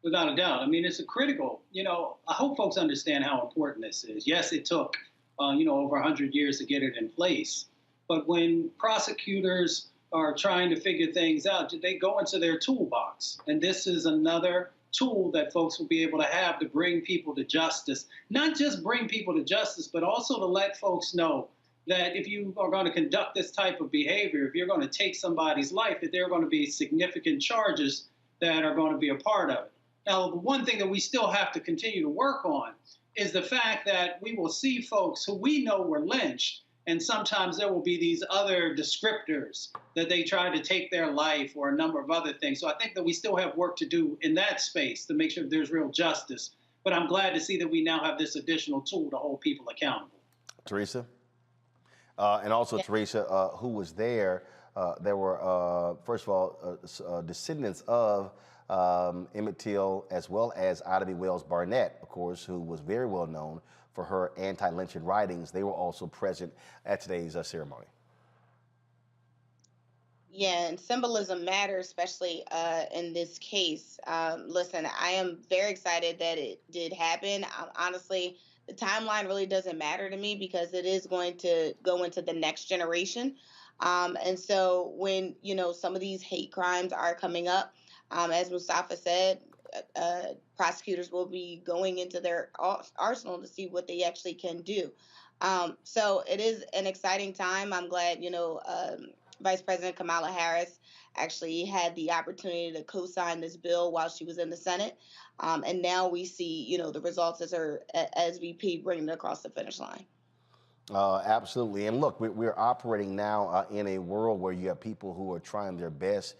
Without a doubt. I mean, it's a critical, I hope folks understand how important this is. Yes, it took, over 100 years to get it in place. But when prosecutors are trying to figure things out, they go into their toolbox. And this is another tool that folks will be able to have to bring people to justice. Not just bring people to justice, but also to let folks know that if you are going to conduct this type of behavior, if you're going to take somebody's life, that there are going to be significant charges that are going to be a part of it. Now, the one thing that we still have to continue to work on is the fact that we will see folks who we know were lynched, and sometimes there will be these other descriptors that they try to take their life or a number of other things. So I think that we still have work to do in that space to make sure that there's real justice. But I'm glad to see that we now have this additional tool to hold people accountable. Teresa? And also, yeah. Teresa, who was there? There were, first of all, descendants of Emmett Till, as well as Ida B. Wells Barnett, of course, who was very well known for her anti-lynching writings. They were also present at today's ceremony. Yeah, and symbolism matters, especially in this case. Listen, I am very excited that it did happen. Honestly, the timeline really doesn't matter to me because it is going to go into the next generation. And so when, some of these hate crimes are coming up, as Mustafa said, prosecutors will be going into their arsenal to see what they actually can do. So it is an exciting time. I'm glad, Vice President Kamala Harris actually had the opportunity to co-sign this bill while she was in the Senate. And now we see, the results as VP bringing it across the finish line. Absolutely. And look, we're operating now in a world where you have people who are trying their best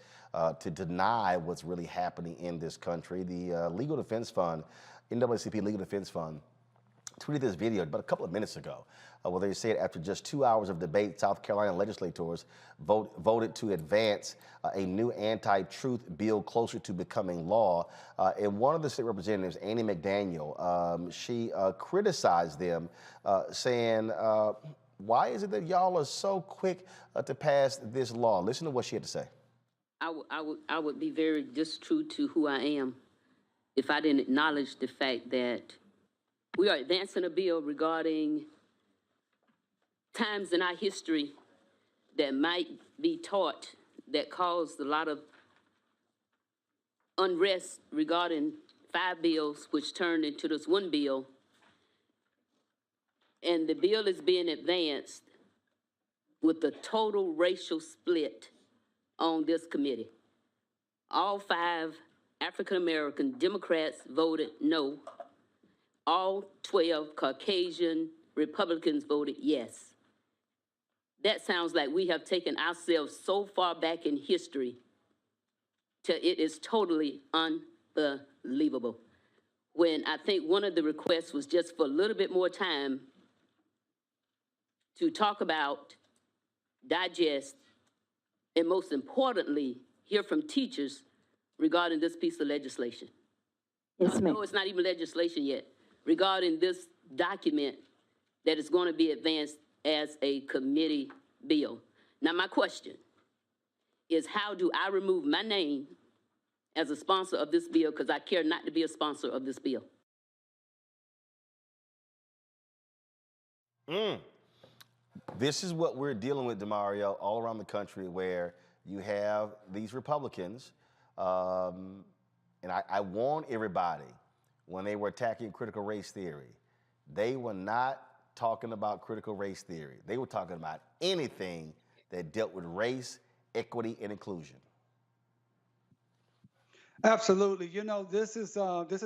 to deny what's really happening in this country. The Legal Defense Fund, NAACP Legal Defense Fund, tweeted this video about a couple of minutes ago where they said after just 2 hours of debate, South Carolina legislators voted to advance a new anti-truth bill closer to becoming law. And one of the state representatives, Annie McDaniel, she criticized them, saying, why is it that y'all are so quick to pass this law? Listen to what she had to say. I would be very distrue to who I am if I didn't acknowledge the fact that we are advancing a bill regarding times in our history that might be taught that caused a lot of unrest regarding 5 bills, which turned into this one bill. And the bill is being advanced with the total racial split on this committee. All 5 African-American Democrats voted no. All 12 Caucasian Republicans voted yes. That sounds like we have taken ourselves so far back in history till it is totally unbelievable. When I think one of the requests was just for a little bit more time to talk about, digest, and most importantly, hear from teachers regarding this piece of legislation. Yes, ma'am. No, it's not even legislation yet. Regarding this document that is going to be advanced as a committee bill. Now, my question is, how do I remove my name as a sponsor of this bill because I care not to be a sponsor of this bill? This is what we're dealing with, DeMario, all around the country, where you have these Republicans And I warned everybody when they were attacking critical race theory, they were not talking about critical race theory. They were talking about anything that dealt with race, equity, and inclusion. Absolutely. You know, this is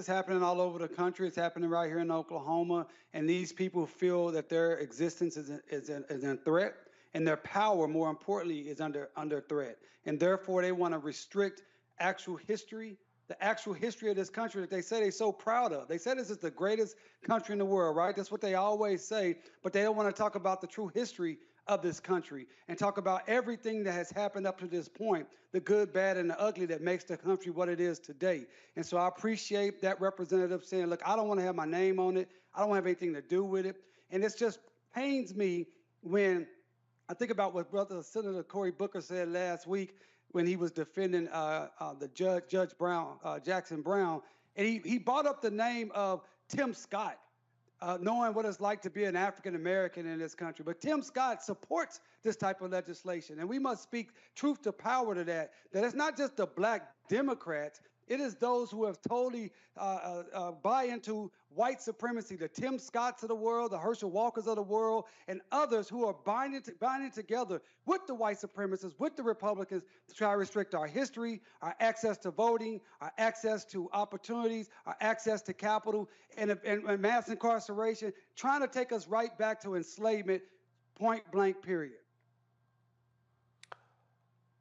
happening all over the country. It's happening right here in Oklahoma, and these people feel that their existence is in threat, and their power, more importantly, is under threat, and therefore they want to restrict actual history, the actual history of this country that they say they're so proud of. They say this is the greatest country in the world, right? That's what they always say, but they don't want to talk about the true history of this country and talk about everything that has happened up to this point, the good, bad, and the ugly that makes the country what it is today. And so I appreciate that representative saying, look, I don't want to have my name on it. I don't have anything to do with it. And it just pains me when I think about what Brother Senator Cory Booker said last week when he was defending the Judge Brown, Jackson Brown, and he brought up the name of Tim Scott, knowing what it's like to be an African American in this country. But Tim Scott supports this type of legislation, and we must speak truth to power to that it's not just the Black Democrats, it is those who have totally buy into white supremacy, the Tim Scotts of the world, the Herschel Walkers of the world, and others who are binding together with the white supremacists, with the Republicans, to try to restrict our history, our access to voting, our access to opportunities, our access to capital, and mass incarceration, trying to take us right back to enslavement, point blank, period.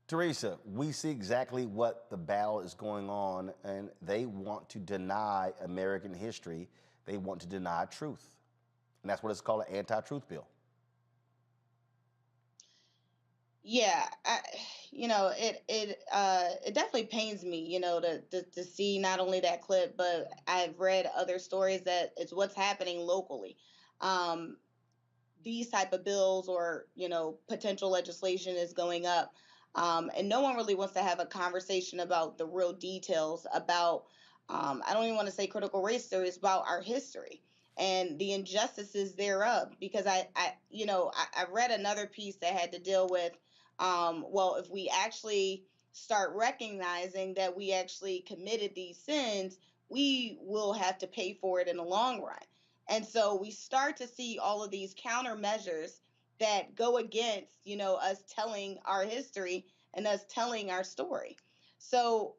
Teresa, we see exactly what the battle is going on, and they want to deny American history. They want to deny truth. And that's what it's called, an anti-truth bill. Yeah, it definitely pains me, to see not only that clip, but I've read other stories that it's what's happening locally. These type of bills or, potential legislation is going up. And no one really wants to have a conversation about the real details about, I don't even want to say critical race theory, it's about our history and the injustices thereof. Because I read another piece that had to deal with, if we actually start recognizing that we actually committed these sins, we will have to pay for it in the long run. And so we start to see all of these countermeasures that go against, us telling our history and us telling our story. So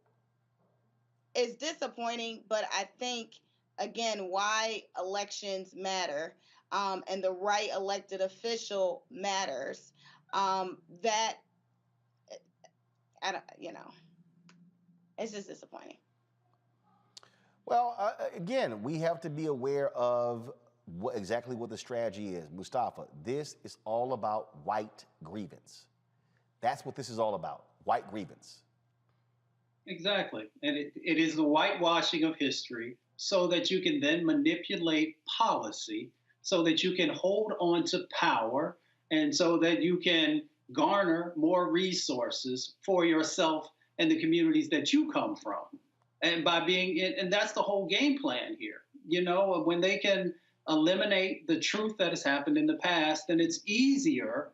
it's disappointing, but I think, again, why elections matter and the right elected official matters, that, it's just disappointing. Well, again, we have to be aware of exactly what the strategy is. Mustafa, this is all about white grievance. That's what this is all about, white grievance. Exactly. And it is the whitewashing of history so that you can then manipulate policy, so that you can hold on to power, and so that you can garner more resources for yourself and the communities that you come from. And and that's the whole game plan here. When they can eliminate the truth that has happened in the past, then it's easier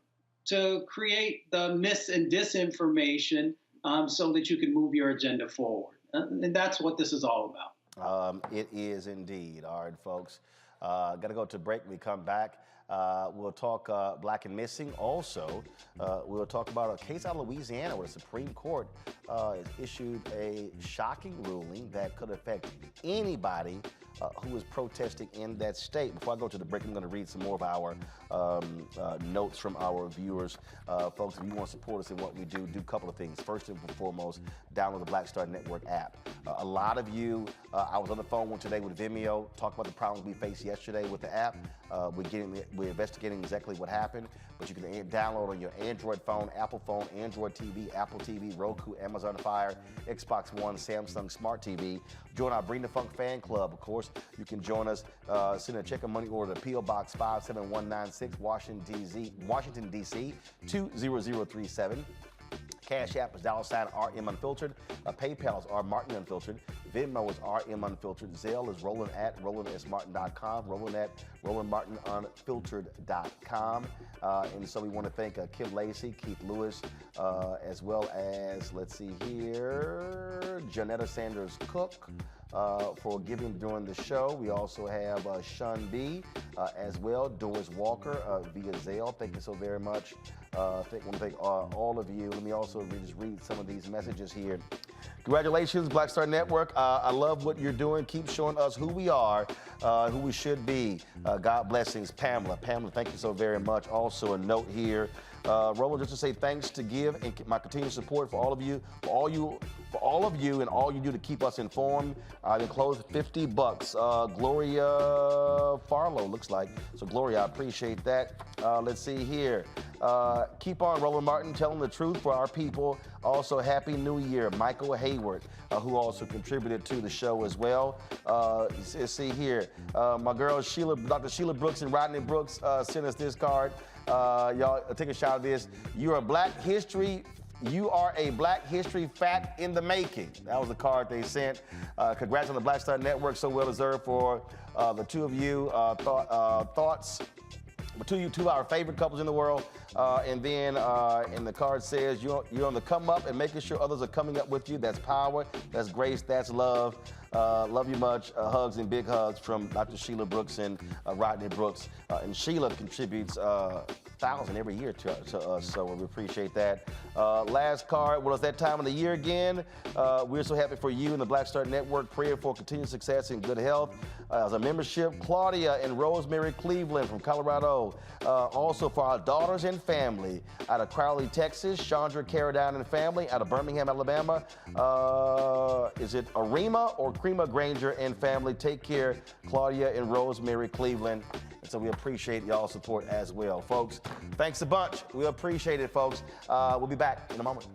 to create the mis and disinformation so that you can move your agenda forward. And that's what this is all about. It is indeed. All right, folks. Got to go to break. When we come back, we'll talk Black and Missing. Also, we'll talk about a case out of Louisiana where the Supreme Court has issued a shocking ruling that could affect anybody who is protesting in that state. Before I go to the break, I'm going to read some more of our notes from our viewers. Folks, if you want to support us in what we do a couple of things. First and foremost, download the Black Star Network app. A lot of you, I was on the phone today with Vimeo, talking about the problems we faced yesterday with the app. We're investigating exactly what happened, but you can download on your Android phone, Apple phone, Android TV, Apple TV, Roku, Amazon Fire, Xbox One, Samsung Smart TV. Join our Bring the Funk fan club, of course. You can join us, send a check or money order to P.O. Box 57196, Washington, D.C. 20037. Cash App is $RM Unfiltered. PayPal is R Martin Unfiltered. Venmo is RM Unfiltered. Zelle is roland@rolandsmartin.com. roland@rolandmartinunfiltered.com. And so we want to thank Kim Lacey, Keith Lewis, as well as, let's see here, Janetta Sanders Cook, for giving during the show. We also have Sean B. As well, Doris Walker via Zelle. Thank you so very much. I want to thank all of you. Let me also just read some of these messages here. Congratulations, Black Star Network. I love what you're doing. Keep showing us who we are, who we should be. God blessings, Pamela. Pamela, thank you so very much. Also, a note here, Roland, just to say thanks to give and my continued support for all of you, and all you do to keep us informed. I've enclosed $50. Gloria Farlow looks like. So Gloria, I appreciate that. Let's see here. Keep on, Roland Martin, telling the truth for our people. Also, Happy New Year, Michael Hayward, who also contributed to the show as well. Let's see here. My girl Dr. Sheila Brooks and Rodney Brooks sent us this card. Y'all take a shot of this. You are a Black History fact in the making. That was the card they sent. Congrats on the Black Star Network, so well deserved for the two of you. Thoughts. Two of our favorite couples in the world. And then the card says you're on the come up and making sure others are coming up with you. That's power, that's grace, that's love. Love you much. Hugs and big hugs from Dr. Sheila Brooks and Rodney Brooks. And Sheila contributes $1,000 every year to us, so we appreciate that. Last card, well, it's that time of the year again. We're so happy for you and the Black Star Network. Praying for continued success and good health. As a membership, Claudia and Rosemary Cleveland from Colorado. Also for our daughters and family out of Crowley, Texas. Chandra Carradine and family out of Birmingham, Alabama. Is it Arima or Crema Granger and family? Take care, Claudia and Rosemary Cleveland. And so we appreciate y'all's support as well. Folks, thanks a bunch. We appreciate it, folks. We'll be back in a moment.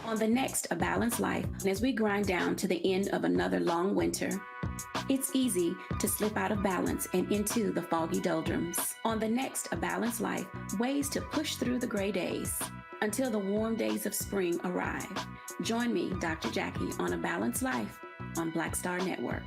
On the next A Balanced Life, as we grind down to the end of another long winter, it's easy to slip out of balance and into the foggy doldrums. On the next A Balanced Life, ways to push through the gray days until the warm days of spring arrive. Join me, Dr. Jackie, on A Balanced Life on Black Star Network.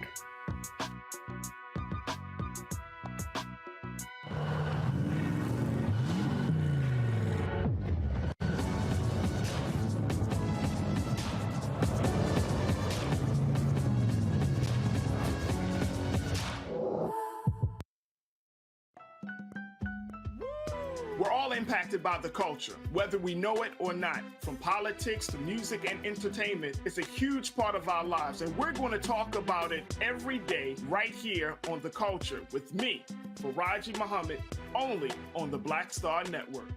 We're all impacted by the culture, whether we know it or not. From politics to music and entertainment, it's a huge part of our lives, and we're going to talk about it every day right here on The Culture with me, Faraji Muhammad, only on the Black Star Network.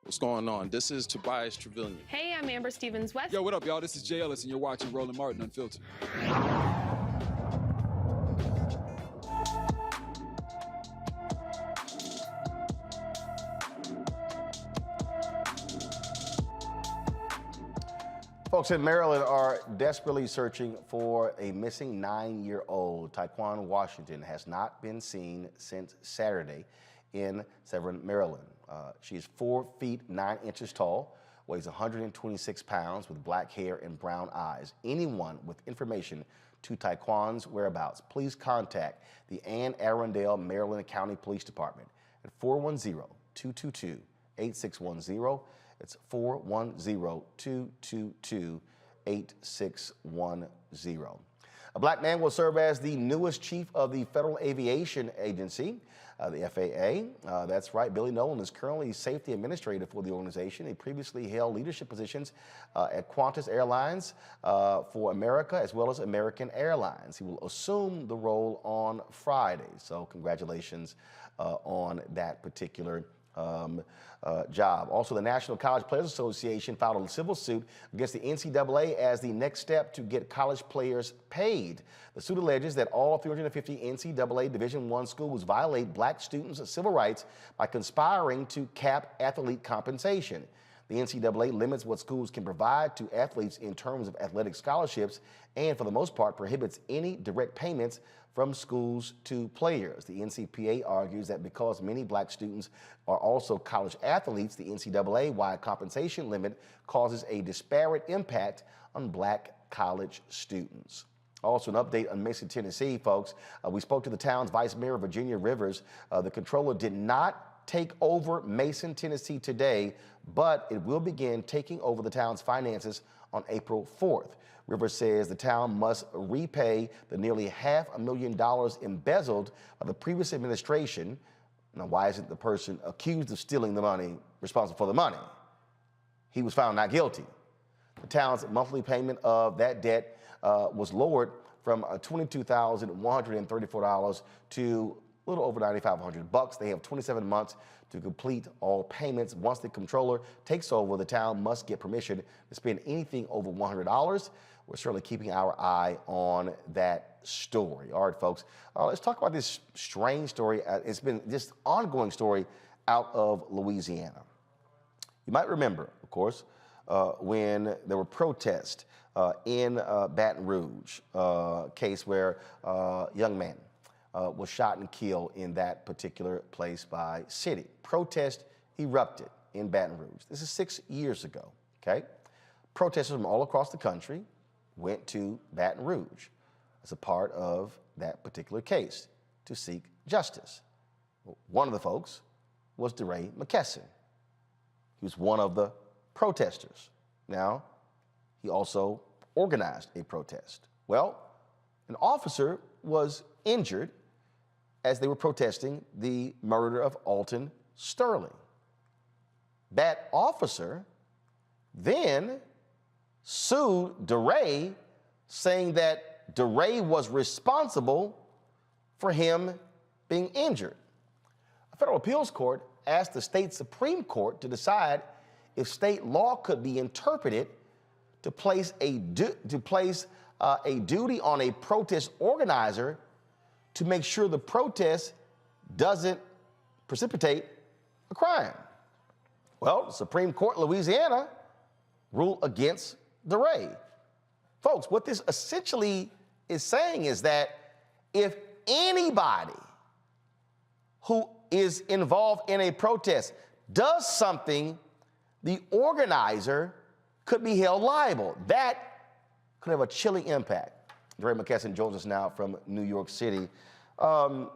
What's going on? This is Tobias Trevelyan. Hey, I'm Amber Stevens-West. Yo, what up, y'all? This is Jay Ellis, and you're watching Roland Martin Unfiltered. Folks in Maryland are desperately searching for a missing 9-year-old. Taekwon Washington has not been seen since Saturday in Severn, Maryland. She's 4 feet 9 inches tall, weighs 126 pounds with black hair and brown eyes. Anyone with information to Taekwon's whereabouts, please contact the Anne Arundel, Maryland County Police Department at 410-222-8610. It's 410-222-8610. A black man will serve as the newest chief of the Federal Aviation Agency, the FAA. That's right, Billy Nolan is currently safety administrator for the organization. He previously held leadership positions at Qantas Airlines for America, as well as American Airlines. He will assume the role on Friday. So congratulations on that particular job. Also, the National College Players Association filed a civil suit against the NCAA as the next step to get college players paid. The suit alleges that all 350 NCAA Division I schools violate black students' civil rights by conspiring to cap athlete compensation. The NCAA limits what schools can provide to athletes in terms of athletic scholarships and, for the most part, prohibits any direct payments from schools to players. The NCPA argues that because many black students are also college athletes, the NCAA-wide compensation limit causes a disparate impact on black college students. Also, an update on Mason, Tennessee, folks. We spoke to the town's Vice Mayor, Virginia Rivers. The controller did not take over Mason, Tennessee today, but it will begin taking over the town's finances on April 4th. Rivers says the town must repay the nearly $500,000 embezzled by the previous administration. Now, why isn't the person accused of stealing the money responsible for the money? He was found not guilty. The town's monthly payment of that debt was lowered from $22,134 to a little over $9,500. They have 27 months to complete all payments. Once the controller takes over, the town must get permission to spend anything over $100. We're certainly keeping our eye on that story. All right, folks, let's talk about this strange story. It's been this ongoing story out of Louisiana. You might remember, of course, when there were protests in Baton Rouge, case where a young man was shot and killed in that particular place by city. Protest erupted in Baton Rouge. This is 6 years ago, okay? Protesters from all across the country went to Baton Rouge as a part of that particular case to seek justice. One of the folks was DeRay McKesson. He was one of the protesters. Now, he also organized a protest. Well, an officer was injured as they were protesting the murder of Alton Sterling. That officer then sued DeRay, saying that DeRay was responsible for him being injured. A federal appeals court asked the state Supreme Court to decide if state law could be interpreted to place a duty on a protest organizer to make sure the protest doesn't precipitate a crime. Well, the Supreme Court in Louisiana ruled against DeRay. Folks, what this essentially is saying is that if anybody who is involved in a protest does something, the organizer could be held liable. That could have a chilling impact. DeRay McKesson joins us now from New York City. DeRay,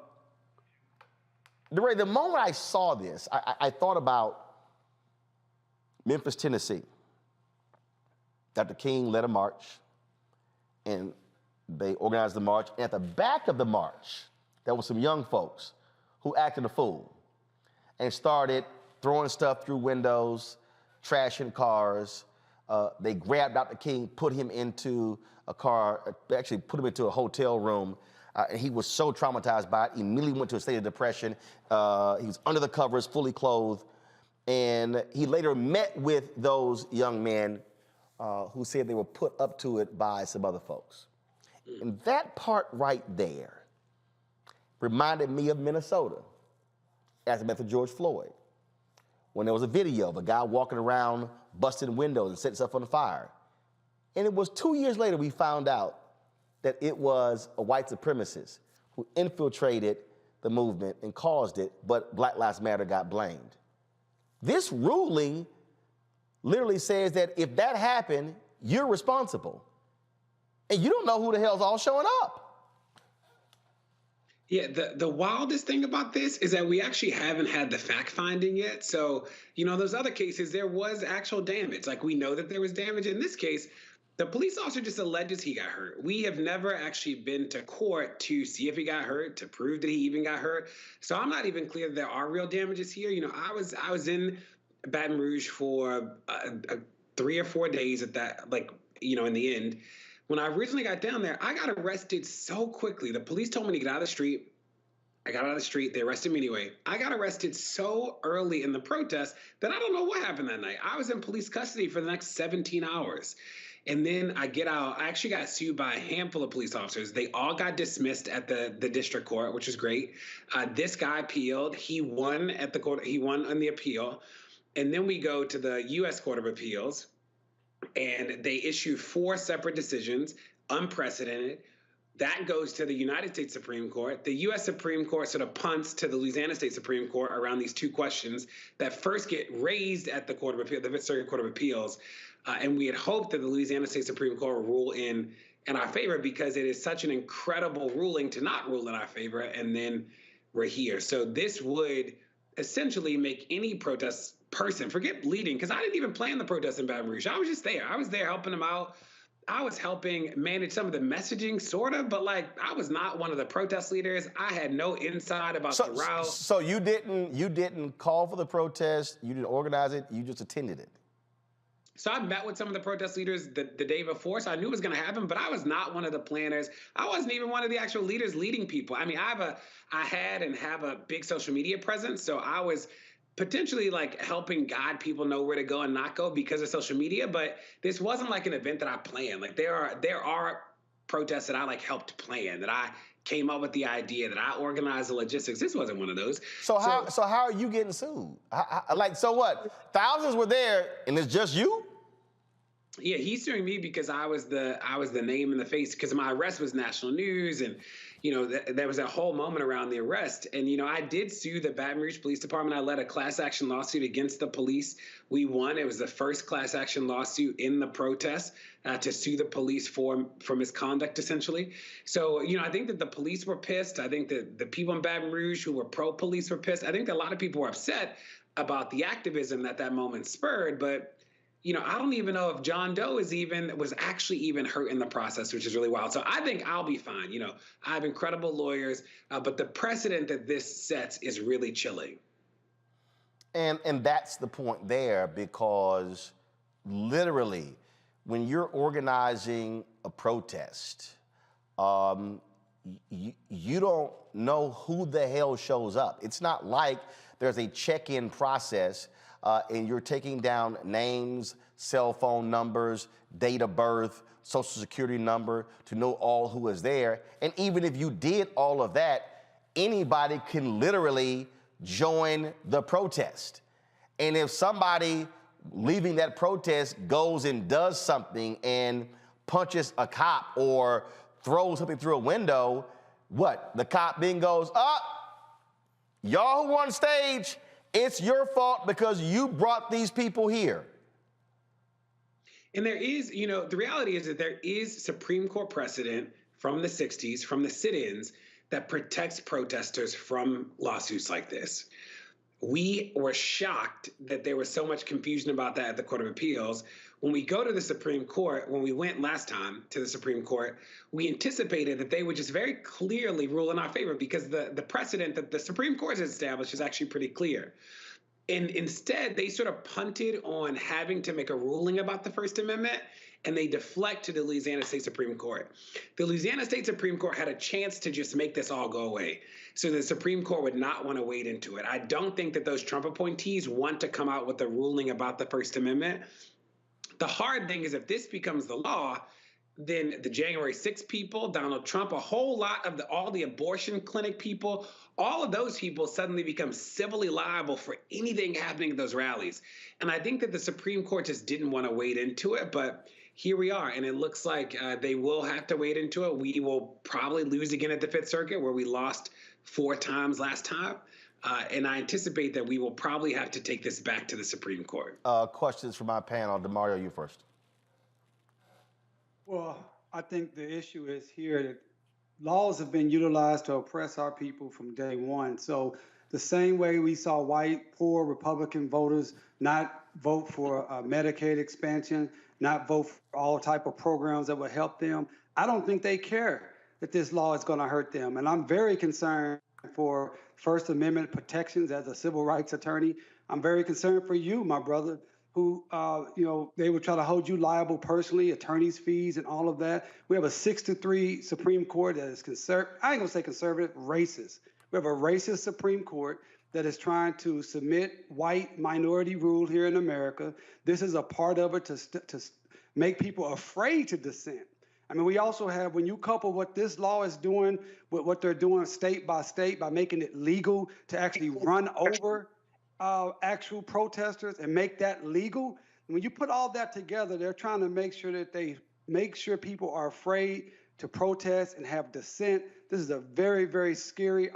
the moment I saw this, I thought about Memphis, Tennessee. Dr. King led a march, and they organized the march. And at the back of the march, there were some young folks who acted a fool and started throwing stuff through windows, trashing cars. They grabbed Dr. King, put him into a car, actually put him into a hotel room. And he was so traumatized by it, he immediately went to a state of depression. He was under the covers, fully clothed. And he later met with those young men who said they were put up to it by some other folks. And that part right there reminded me of Minnesota, as I met with George Floyd, when there was a video of a guy walking around busting windows and setting stuff on fire. And it was 2 years later we found out that it was a white supremacist who infiltrated the movement and caused it, but Black Lives Matter got blamed. This ruling literally says that if that happened, you're responsible. And you don't know who the hell's all showing up. Yeah, the wildest thing about this is that we actually haven't had the fact finding yet. So, those other cases, there was actual damage. Like, we know that there was damage. In this case, the police officer just alleges he got hurt. We have never actually been to court to see if he got hurt, to prove that he even got hurt. So I'm not even clear that there are real damages here. I was in Baton Rouge for 3 or 4 days at that, in the end. When I originally got down there, I got arrested so quickly. The police told me to get out of the street. I got out of the street. They arrested me anyway. I got arrested so early in the protest that I don't know what happened that night. I was in police custody for the next 17 hours. And then I get out. I actually got sued by a handful of police officers. They all got dismissed at the district court, which was great. This guy appealed. He won at the court. He won on the appeal. And then we go to the U.S. Court of Appeals, and they issue 4 separate decisions, unprecedented. That goes to the United States Supreme Court. The U.S. Supreme Court sort of punts to the Louisiana State Supreme Court around these 2 questions that first get raised at the Court of Appeal, the Fifth Circuit Court of Appeals. And we had hoped that the Louisiana State Supreme Court would rule in our favor, because it is such an incredible ruling to not rule in our favor, and then we're here. So this would essentially make any protest person, forget leading, because I didn't even plan the protest in Baton Rouge. I was just there. I was there helping them out. I was helping manage some of the messaging, sort of, but I was not one of the protest leaders. I had no insight about the route. So you didn't call for the protest, you didn't organize it, you just attended it. So I met with some of the protest leaders the day before, so I knew it was going to happen, but I was not one of the planners. I wasn't even one of the actual leaders leading people. I mean, I had and have a big social media presence, so I was potentially helping guide people know where to go and not go because of social media, but this wasn't an event that I planned. There are protests that I helped plan, that I came up with the idea, that I organized the logistics. This wasn't one of those. So how are you getting sued? So what? Thousands were there, and it's just you? Yeah, he's suing me because I was the name in the face, because my arrest was national news, and there was a whole moment around the arrest. And I did sue the Baton Rouge Police Department. I led a class action lawsuit against the police. We won. It was the first class action lawsuit in the protest to sue the police for misconduct, essentially. So I think that the police were pissed. I think that the people in Baton Rouge who were pro-police were pissed. I think that a lot of people were upset about the activism that moment spurred, but I don't even know if John Doe was actually even hurt in the process, which is really wild. So I think I'll be fine. I have incredible lawyers, but the precedent that this sets is really chilling. And that's the point there, because literally, when you're organizing a protest, you don't know who the hell shows up. It's not like there's a check-in process and you're taking down names, cell phone numbers, date of birth, social security number to know all who is there. And even if you did all of that, anybody can literally join the protest. And if somebody leaving that protest goes and does something and punches a cop or throws something through a window, what? The cop then goes, y'all who were on stage, it's your fault because you brought these people here. And there is, the reality is that there is Supreme Court precedent from the 60s, from the sit-ins, that protects protesters from lawsuits like this. We were shocked that there was so much confusion about that at the Court of Appeals. When we go to the Supreme Court, when we went last time to the Supreme Court, we anticipated that they would just very clearly rule in our favor, because the precedent that the Supreme Court has established is actually pretty clear. And instead, they sort of punted on having to make a ruling about the First Amendment, and they deflect to the Louisiana State Supreme Court. The Louisiana State Supreme Court had a chance to just make this all go away. So the Supreme Court would not want to wade into it. I don't think that those Trump appointees want to come out with a ruling about the First Amendment. The hard thing is, if this becomes the law, then the January 6th people, Donald Trump, a whole lot of all the abortion clinic people, all of those people suddenly become civilly liable for anything happening at those rallies. And I think that the Supreme Court just didn't want to wade into it, but here we are. And it looks like they will have to wade into it. We will probably lose again at the Fifth Circuit, where we lost 4 times last time. And I anticipate that we will probably have to take this back to the Supreme Court. Questions from my panel. DeMario, you first. Well, I think the issue is here that laws have been utilized to oppress our people from day one. So the same way we saw white, poor Republican voters not vote for Medicaid expansion, not vote for all type of programs that would help them, I don't think they care that this law is going to hurt them. And I'm very concerned for First Amendment protections as a civil rights attorney. I'm very concerned for you, my brother, who, they would try to hold you liable personally, attorney's fees and all of that. We have a 6-3 Supreme Court that is I ain't gonna say conservative, racist. We have a racist Supreme Court that is trying to submit white minority rule here in America. This is a part of it to make people afraid to dissent. I mean, we also have, when you couple what this law is doing with what they're doing state by state by making it legal to actually run over actual protesters and make that legal. When you put all that together, they're trying to make sure that they make sure people are afraid to protest and have dissent. This is a very, very scary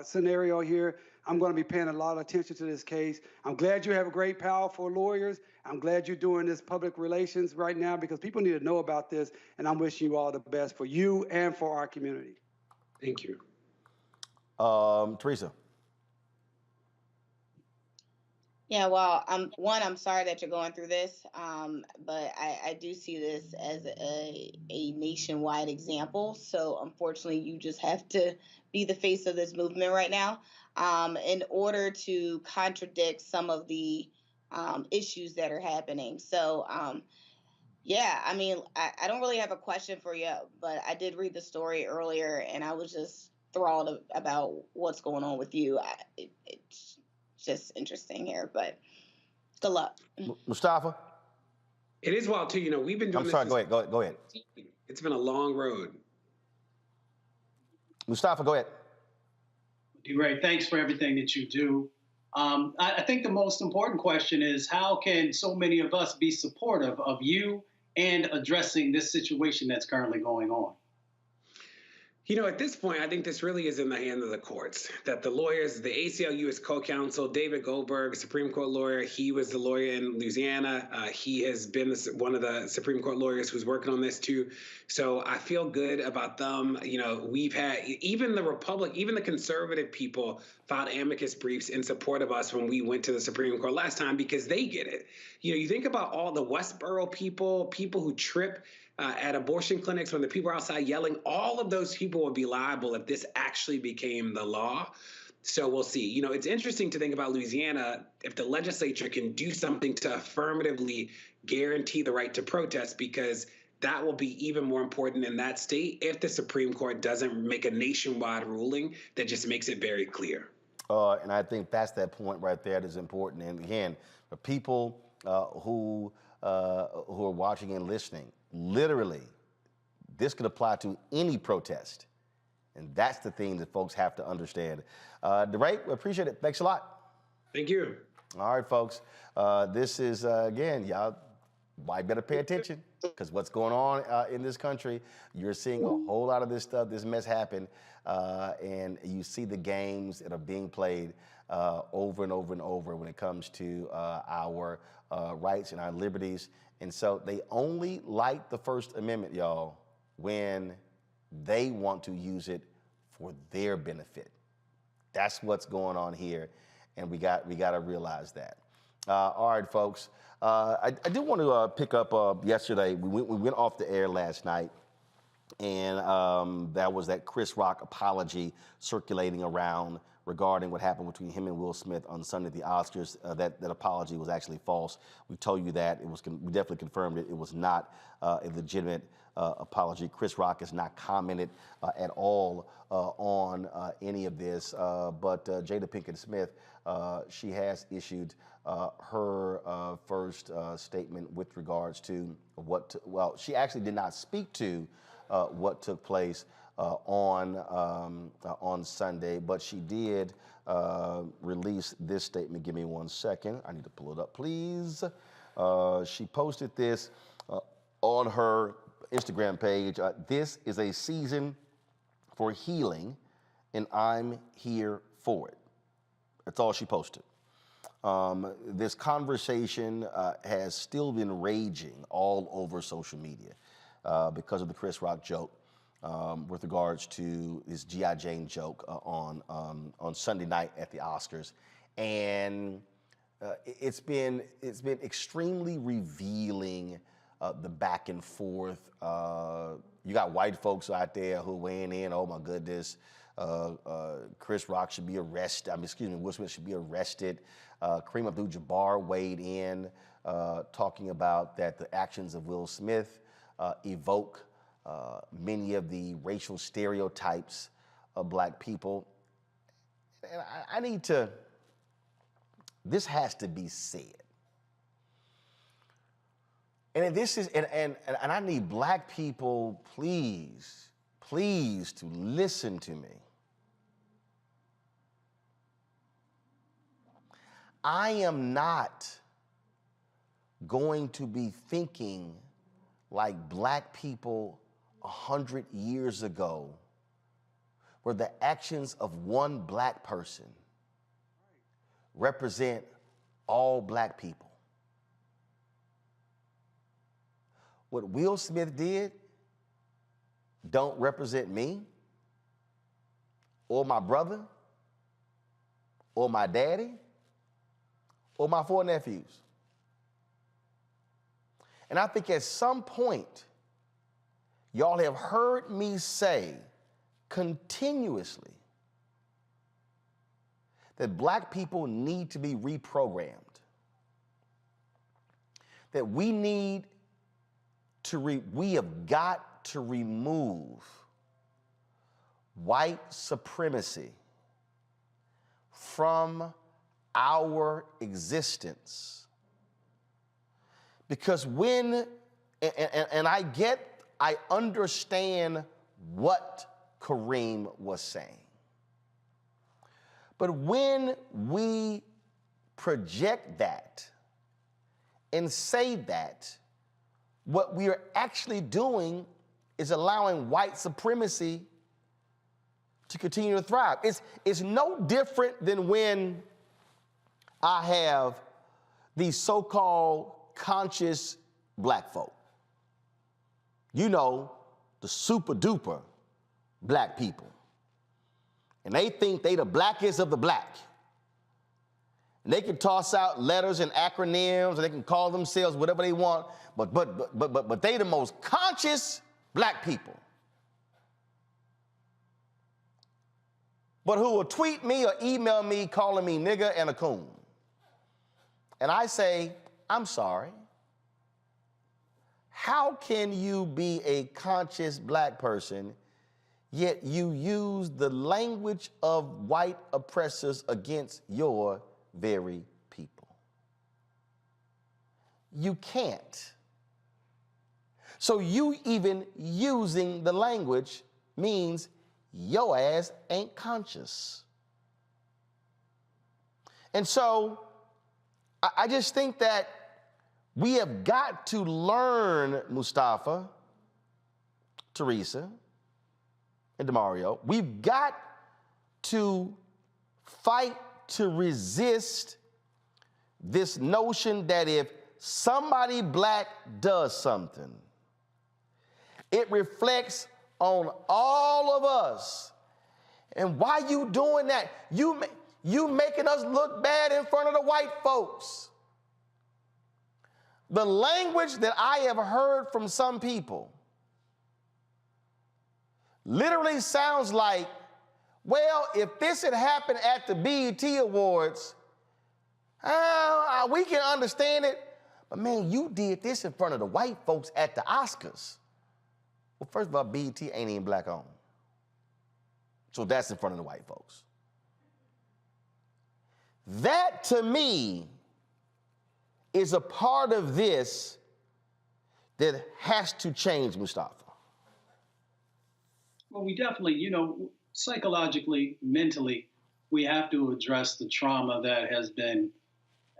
scenario here. I'm going to be paying a lot of attention to this case. I'm glad you have great, powerful lawyers. I'm glad you're doing this public relations right now because people need to know about this, and I'm wishing you all the best for you and for our community. Thank you. Teresa. Yeah, well, I'm sorry that you're going through this, but I do see this as a nationwide example. So unfortunately, you just have to be the face of this movement right now in order to contradict some of the issues that are happening. So, yeah, I mean, I don't really have a question for you, but I did read the story earlier, and I was just enthralled about what's going on with you. It's just interesting here, but good luck. Mustafa? It is wild, too. You know, we've been doing I'm sorry, go ahead. It's been a long road. Mustafa, go ahead. Ray, thanks for everything that you do. I think the most important question is how can so many of us be supportive of you and addressing this situation that's currently going on? You know, at this point, I think this really is in the hands of the courts, that the lawyers, the ACLU is co-counsel, David Goldberg, Supreme Court lawyer, he was the lawyer in Louisiana. He has been one of the Supreme Court lawyers who's working on this too. So I feel good about them. You know, we've had, even the conservative people filed amicus briefs in support of us when we went to the Supreme Court last time because they get it. You know, you think about all the Westboro people who trip at abortion clinics when the people are outside yelling, all of those people would be liable if this actually became the law. So we'll see. You know, it's interesting to think about Louisiana, if the legislature can do something to affirmatively guarantee the right to protest, because that will be even more important in that state if the Supreme Court doesn't make a nationwide ruling that just makes it very clear. And I think that's that point right there that is important. And again, for people who are watching and listening, literally, this could apply to any protest. And that's the thing that folks have to understand. DeRay, we appreciate it. Thanks a lot. Thank you. All right, folks. This is, again, y'all might better pay attention because what's going on in this country, you're seeing a whole lot of this stuff, this mess happen, and you see the games that are being played over and over and over when it comes to our rights and our liberties. And so they only like the First Amendment, y'all, when they want to use it for their benefit. That's what's going on here, and we got to realize that. All right, folks. I do want to pick up yesterday. We went off the air last night, and that was that Chris Rock apology circulating around regarding what happened between him and Will Smith on Sunday at the Oscars. That apology was actually false. We told you that. We definitely confirmed it. It was not a legitimate apology. Chris Rock has not commented at all on any of this. But Jada Pinkett Smith, she has issued her first statement with regards to well, she actually did not speak to what took place on Sunday, but she did release this statement. Give me 1 second. I need to pull it up, please. She posted this on her Instagram page. This is a season for healing, and I'm here for it. That's all she posted. This conversation has still been raging all over social media because of the Chris Rock joke with regards to this G.I. Jane joke on Sunday night at the Oscars. And it's been extremely revealing, the back and forth. You got white folks out there who weighing in, oh my goodness, Chris Rock should be arrested. Will Smith should be arrested. Kareem Abdul-Jabbar weighed in, talking about that the actions of Will Smith evoke many of the racial stereotypes of black people. And I need to, this has to be said. And this is, and I need black people, please, to listen to me. I am not going to be thinking like black people 100 years ago where the actions of one black person represent all black people. What Will Smith did don't represent me or my brother or my daddy or my 4 nephews. And I think at some point, y'all have heard me say continuously that black people need to be reprogrammed, that we need to, we have got to remove white supremacy from our existence. Because when, and I understand what Kareem was saying. But when we project that and say that, what we are actually doing is allowing white supremacy to continue to thrive. It's no different than when I have these so-called conscious black folk. You know, the super duper black people. And they think they the blackest of the black. And they can toss out letters and acronyms, and they can call themselves whatever they want, but they the most conscious black people. But who will tweet me or email me calling me nigger and a coon. And I say, I'm sorry. How can you be a conscious black person, yet you use the language of white oppressors against your very people? You can't. So you even using the language means your ass ain't conscious. And so I just think that we have got to learn, Mustafa, Teresa, and DeMario, we've got to fight to resist this notion that if somebody black does something, it reflects on all of us. And why you doing that? You making us look bad in front of the white folks. The language that I have heard from some people literally sounds like, well, if this had happened at the BET Awards, we can understand it. But man, you did this in front of the white folks at the Oscars. Well, first of all, BET ain't even black owned. So that's in front of the white folks. That, to me, is a part of this that has to change, Mustafa. Well, we definitely, psychologically, mentally, we have to address the trauma that has been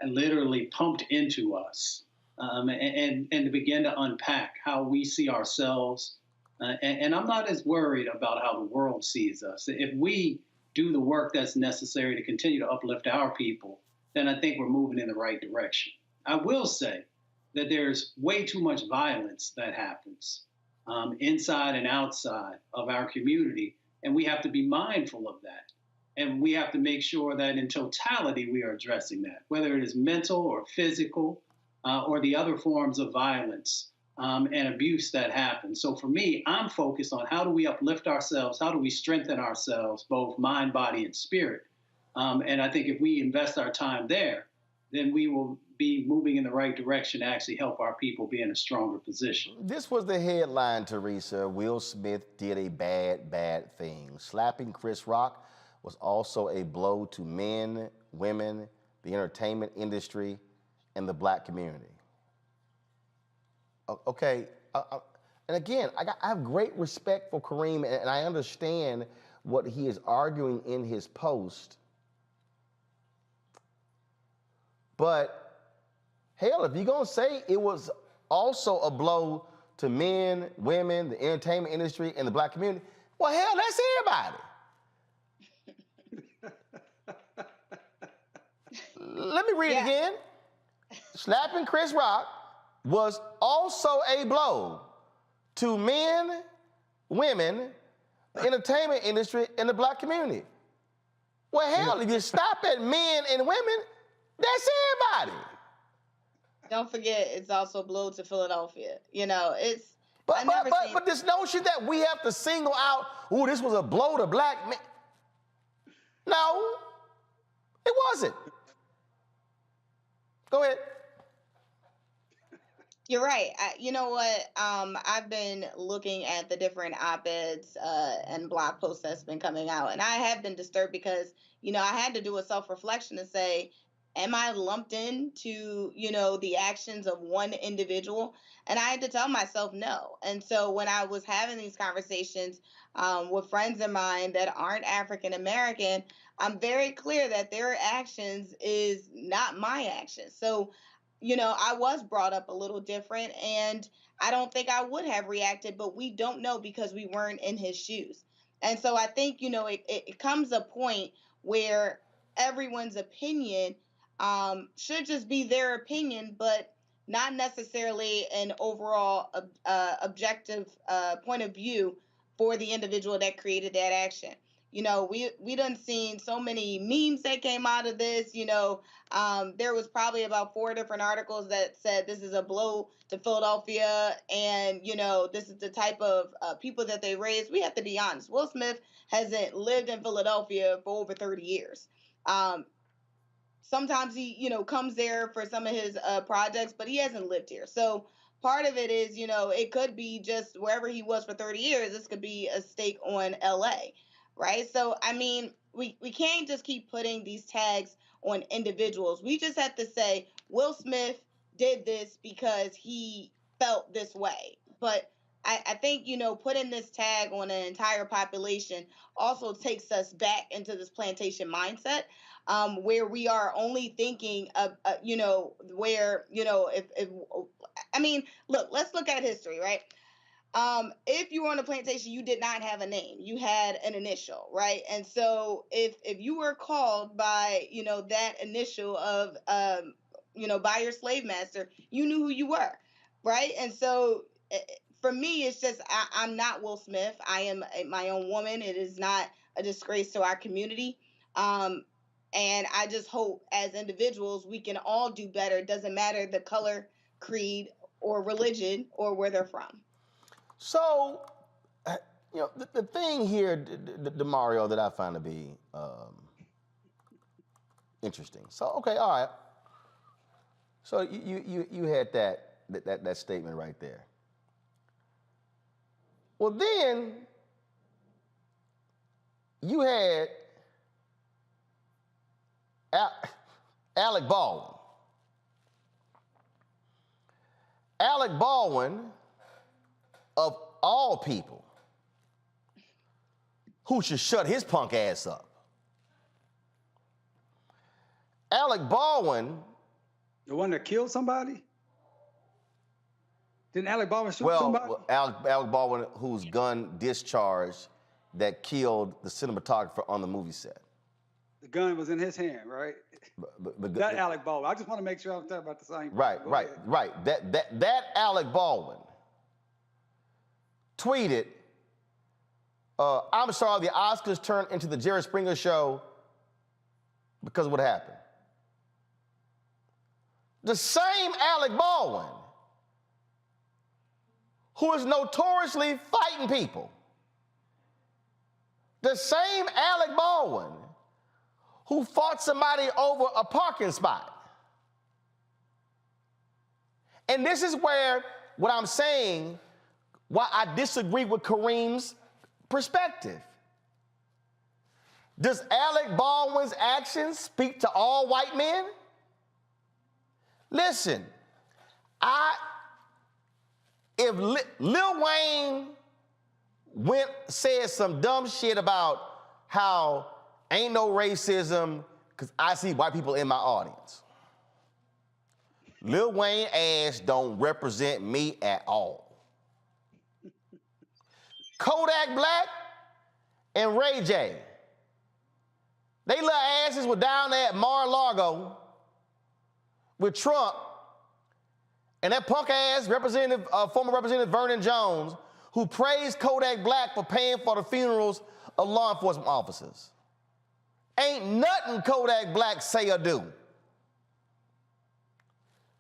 literally pumped into us, and to begin to unpack how we see ourselves. And I'm not as worried about how the world sees us. If we do the work that's necessary to continue to uplift our people, then I think we're moving in the right direction. I will say that there's way too much violence that happens inside and outside of our community, and we have to be mindful of that. And we have to make sure that in totality we are addressing that, whether it is mental or physical or the other forms of violence and abuse that happen. So for me, I'm focused on how do we uplift ourselves, how do we strengthen ourselves, both mind, body, and spirit. And I think if we invest our time there, then we will be moving in the right direction to actually help our people be in a stronger position. This was the headline, Teresa. Will Smith did a bad thing. Slapping Chris Rock was also a blow to men, women, the entertainment industry, and the black community. Okay, and again, I have great respect for Kareem, and I understand what he is arguing in his post. But hell, if you're gonna say it was also a blow to men, women, the entertainment industry, and the black community, well, hell, that's everybody. Let me read it again. Slapping Chris Rock was also a blow to men, women, the entertainment industry, and the black community. Well, hell, if you stop at men and women, that's everybody. Don't forget, it's also a blow to Philadelphia. You know, it's. But this notion that we have to single out, ooh, this was a blow to black men. No, it wasn't. Go ahead. You're right. You know what? I've been looking at the different op-eds and blog posts that's been coming out, and I have been disturbed because, you know, I had to do a self-reflection to say, am I lumped into, you know, the actions of one individual? And I had to tell myself no. And so when I was having these conversations with friends of mine that aren't African American, I'm very clear that their actions is not my actions. So, you know, I was brought up a little different, and I don't think I would have reacted, but we don't know because we weren't in his shoes. And so I think, you know, it comes a point where everyone's opinion should just be their opinion, but not necessarily an overall objective point of view for the individual that created that action. You know, we done seen so many memes that came out of this. You know, there was probably about 4 different articles that said this is a blow to Philadelphia, and, you know, this is the type of people that they raised. We have to be honest. Will Smith hasn't lived in Philadelphia for over 30 years. Sometimes he, you know, comes there for some of his projects, but he hasn't lived here. So part of it is, you know, it could be just wherever he was for 30 years. This could be a stake on LA, right? So, I mean, we can't just keep putting these tags on individuals. We just have to say, Will Smith did this because he felt this way. But I think, you know, putting this tag on an entire population also takes us back into this plantation mindset. Where we are only thinking of, you know, where, you know, if I mean, look, let's look at history, right? If you were on a plantation, you did not have a name. You had an initial, right? And so if you were called by, you know, that initial of, you know, by your slave master, you knew who you were, right? And so for me, it's just, I'm not Will Smith. I am my own woman. It is not a disgrace to our community. And I just hope as individuals, we can all do better. It doesn't matter the color, creed, or religion, or where they're from. So, you know, the thing here, DeMario, that I find to be interesting. So, okay, all right. So you had that statement right there. Well, then you had Alec Baldwin. Alec Baldwin, of all people, who should shut his punk ass up. Alec Baldwin. The one that killed somebody? Didn't Alec Baldwin shoot somebody? Well, Alec Baldwin, whose gun discharged that killed the cinematographer on the movie set. The gun was in his hand, right? But That Alec Baldwin. I just want to make sure I'm talking about the same. Right. That Alec Baldwin tweeted, I'm sorry, the Oscars turned into the Jerry Springer show because of what happened. The same Alec Baldwin who is notoriously fighting people. The same Alec Baldwin who fought somebody over a parking spot. And this is where what I'm saying, why I disagree with Kareem's perspective. Does Alec Baldwin's actions speak to all white men? Listen, if Lil Wayne said some dumb shit about how ain't no racism because I see white people in my audience, Lil Wayne ass don't represent me at all. Kodak Black and Ray J, they little asses were down there at Mar-a-Lago with Trump and that punk ass former Representative Vernon Jones, who praised Kodak Black for paying for the funerals of law enforcement officers. Ain't nothing Kodak Black say or do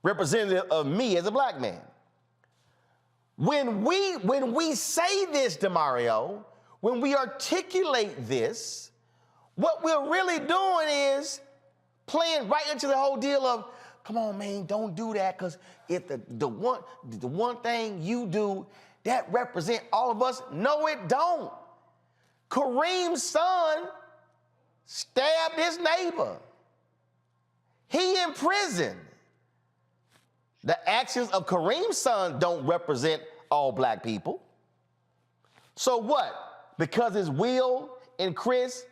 representative of me as a black man. When we say this, DeMario, when we articulate this, what we're really doing is playing right into the whole deal of, come on, man, don't do that, because if the one thing you do, that represent all of us. No, it don't. Kareem's son stabbed his neighbor. He in prison. The actions of Kareem's son don't represent all black people. So what? Because it's Will and Chris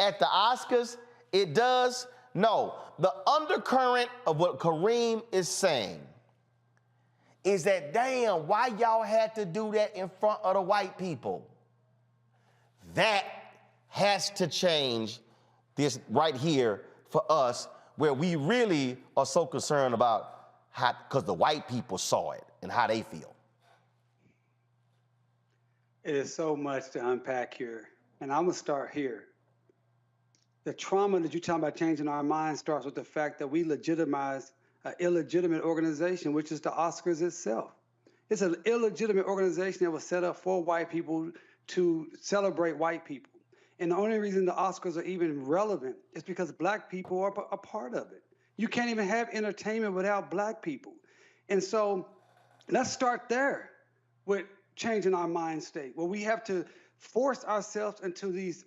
at the Oscars, it does? No. The undercurrent of what Kareem is saying is that, damn, why y'all had to do that in front of the white people? That has to change this right here for us, where we really are so concerned about how, because the white people saw it and how they feel. It is so much to unpack here, and I'm gonna start here. The trauma that you're talking about changing our minds starts with the fact that we legitimize an illegitimate organization, which is the Oscars itself. It's an illegitimate organization that was set up for white people to celebrate white people. And the only reason the Oscars are even relevant is because black people are a part of it. You can't even have entertainment without black people. And so let's start there with changing our mind state, where we have to force ourselves into these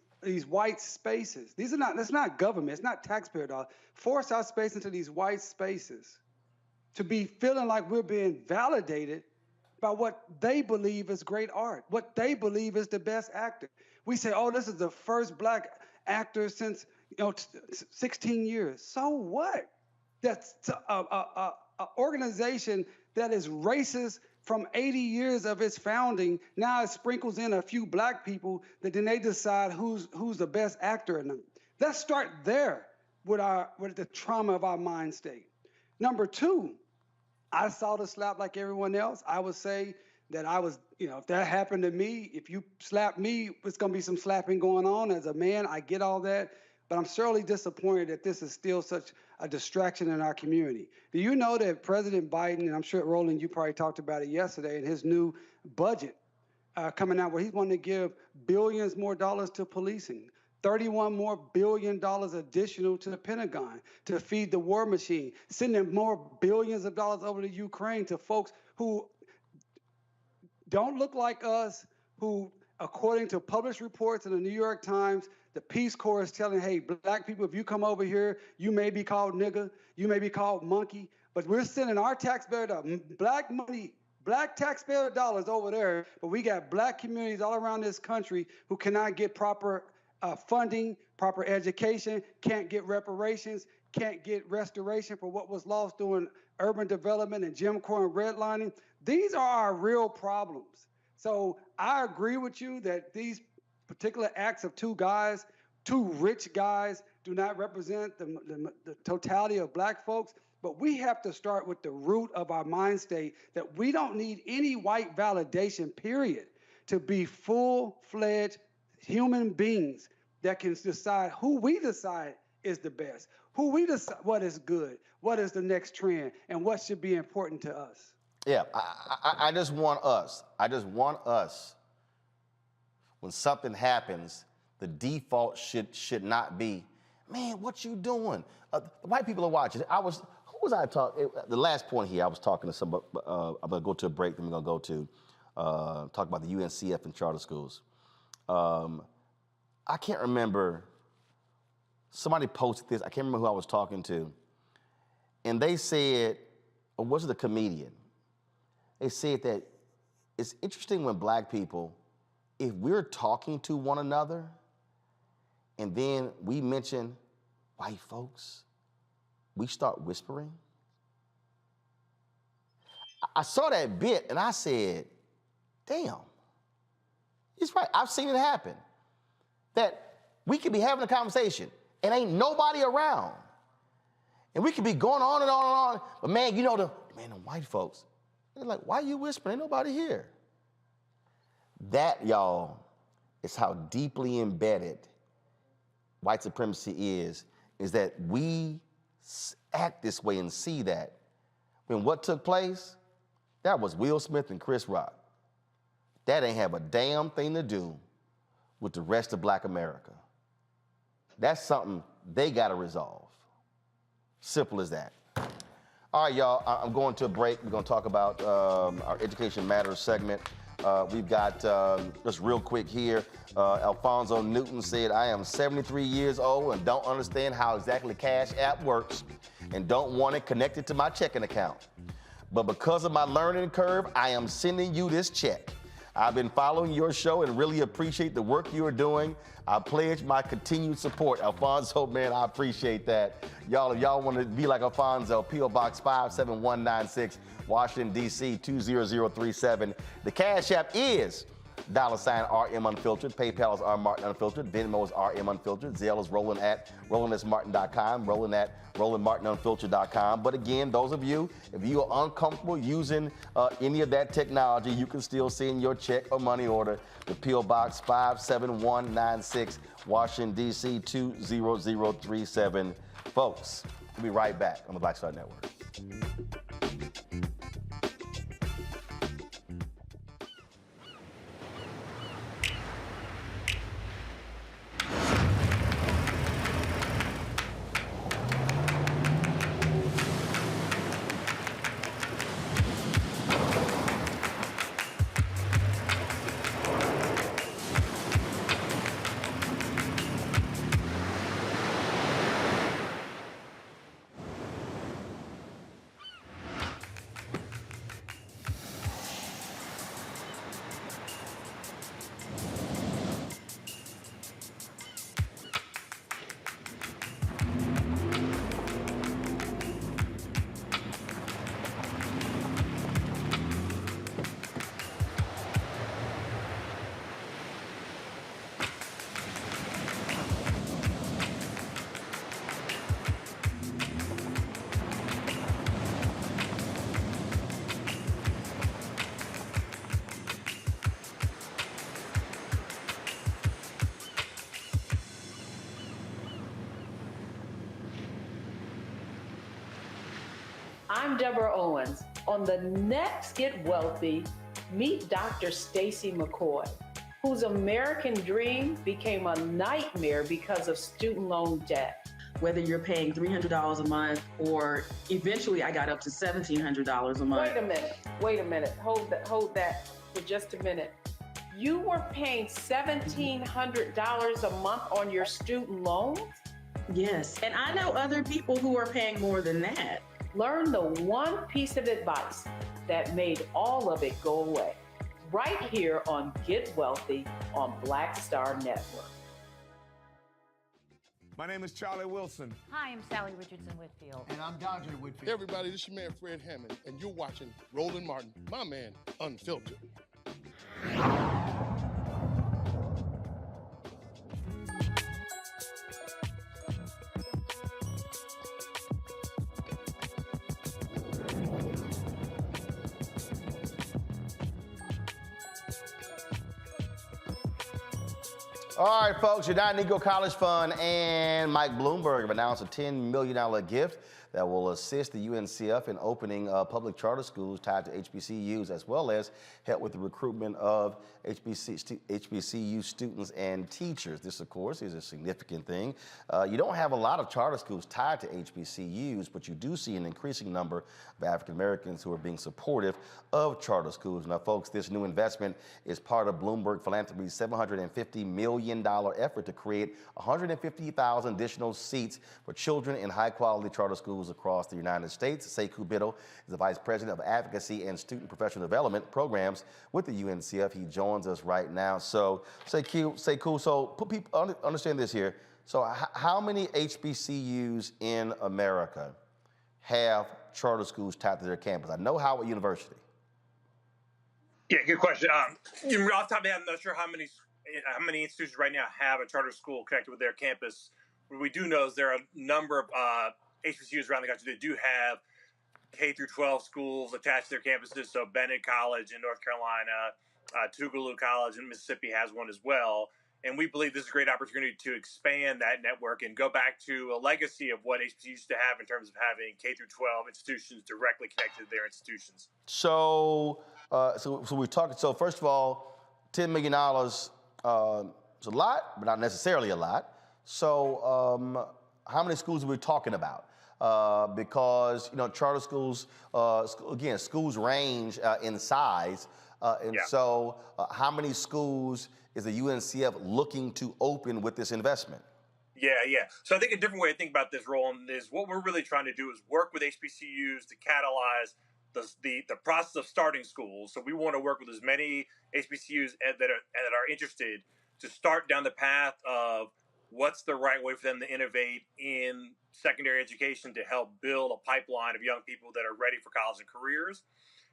white spaces. That's not government, it's not taxpayer dollars. Force our space into these white spaces to be feeling like we're being validated by what they believe is great art, what they believe is the best actor. We say, oh, this is the first black actor since 16 years. So what? That's an organization that is racist from 80 years of its founding. Now it sprinkles in a few black people that then they decide who's the best actor or not. Let's start there with the trauma of our mind state. Number two, I saw the slap like everyone else. I would say that I was, if that happened to me, if you slap me, it's gonna be some slapping going on. As a man, I get all that, but I'm certainly disappointed that this is still such a distraction in our community. Do you know that President Biden, and I'm sure, Roland, you probably talked about it yesterday, in his new budget coming out, where he's wanting to give billions more dollars to policing, $31 billion more additional to the Pentagon to feed the war machine, sending more billions of dollars over to Ukraine to folks who don't look like us, who, according to published reports in the New York Times, the Peace Corps is telling, hey, black people, if you come over here, you may be called nigger, you may be called monkey, but we're sending our taxpayer dollars, black money, black taxpayer dollars over there, but we got black communities all around this country who cannot get proper funding, proper education, can't get reparations, can't get restoration for what was lost during urban development and Jim Crow and redlining. These are our real problems. So I agree with you that these particular acts of two rich guys do not represent the totality of black folks. But we have to start with the root of our mind state that we don't need any white validation, period, to be full-fledged human beings that can decide who we decide is the best, who we decide what is good, what is the next trend, and what should be important to us. Yeah, I just want us, when something happens, the default should not be, man, what you doing? White people are watching. Who was I talking? The last point here, I was talking to somebody. I'm gonna go to a break. Then we're gonna go to talk about the UNCF and charter schools. I can't remember. Somebody posted this. I can't remember who I was talking to, and they said, or was it a comedian? They said that it's interesting when black people, if we're talking to one another, and then we mention white folks, we start whispering. I saw that bit and I said, damn, he's right. I've seen it happen. That we could be having a conversation and ain't nobody around. And we could be going on and on and on. But man, the white folks, they're like, why are you whispering? Ain't nobody here. That, y'all, is how deeply embedded white supremacy is that we act this way and see that. When what took place, that was Will Smith and Chris Rock. That ain't have a damn thing to do with the rest of black America. That's something they gotta resolve. Simple as that. All right, y'all, I'm going to a break. We're gonna talk about our Education Matters segment. We've got, just real quick here, Alfonso Newton said, I am 73 years old and don't understand how exactly Cash App works and don't want it connected to my checking account. But because of my learning curve, I am sending you this check. I've been following your show and really appreciate the work you are doing. I pledge my continued support. Alfonso, man, I appreciate that. Y'all, if y'all want to be like Alfonso, P.O. Box 57196, Washington, D.C. 20037. The Cash App is $RM Unfiltered. PayPal is R Martin Unfiltered. Venmo is RM Unfiltered. Zelle is Roland at RolandSMartin.com. Roland at RolandMartinUnfiltered.com. But again, those of you, if you are uncomfortable using any of that technology, you can still send your check or money order to P.O. Box 57196, Washington, D.C. 20037. Folks, we'll be right back on the Black Star Network. I'm Deborah Owens. On the next Get Wealthy, meet Dr. Stacy McCoy, whose American dream became a nightmare because of student loan debt. Whether you're paying $300 a month or eventually I got up to $1,700 a month. Wait a minute. Hold that for just a minute. You were paying $1,700 a month on your student loans? Yes, and I know other people who are paying more than that. Learn the one piece of advice that made all of it go away. Right here on Get Wealthy on Black Star Network. My name is Charlie Wilson. Hi, I'm Sally Richardson Whitfield. And I'm Dodger Whitfield. Hey everybody, this is your man Fred Hammond, and you're watching Roland Martin, my man, Unfiltered. All right, folks, United Negro College Fund and Mike Bloomberg have announced a $10 million gift that will assist the UNCF in opening public charter schools tied to HBCUs, as well as help with the recruitment of HBCU students and teachers. This, of course, is a significant thing. You don't have a lot of charter schools tied to HBCUs, but you do see an increasing number of African Americans who are being supportive of charter schools. Now, folks, this new investment is part of Bloomberg Philanthropies' $750 million effort to create 150,000 additional seats for children in high-quality charter schools across the United States. Sekou Bittle is the Vice President of Advocacy and Student Professional Development Programs with the UNCF. He joins us right now. So, Sekou, so put people understand this here. So, how many HBCUs in America have charter schools tied to their campus? I know Howard University. Yeah, good question. Off the top of my head, I'm not sure how many institutions right now have a charter school connected with their campus. What we do know is there are a number of HBCUs around the country that do have K through 12 schools attached to their campuses. So Bennett College in North Carolina, Tougaloo College in Mississippi has one as well. And we believe this is a great opportunity to expand that network and go back to a legacy of what HBCUs used to have in terms of having K through 12 institutions directly connected to their institutions. So, so we're talking. So first of all, $10 million is a lot, but not necessarily a lot. So, how many schools are we talking about? Because charter schools, again, schools range in size, so how many schools is the UNCF looking to open with this investment? Yeah. So I think a different way to think about this, Roland, is what we're really trying to do is work with HBCUs to catalyze the process of starting schools. So we want to work with as many HBCUs that are interested to start down the path of what's the right way for them to innovate in secondary education to help build a pipeline of young people that are ready for college and careers.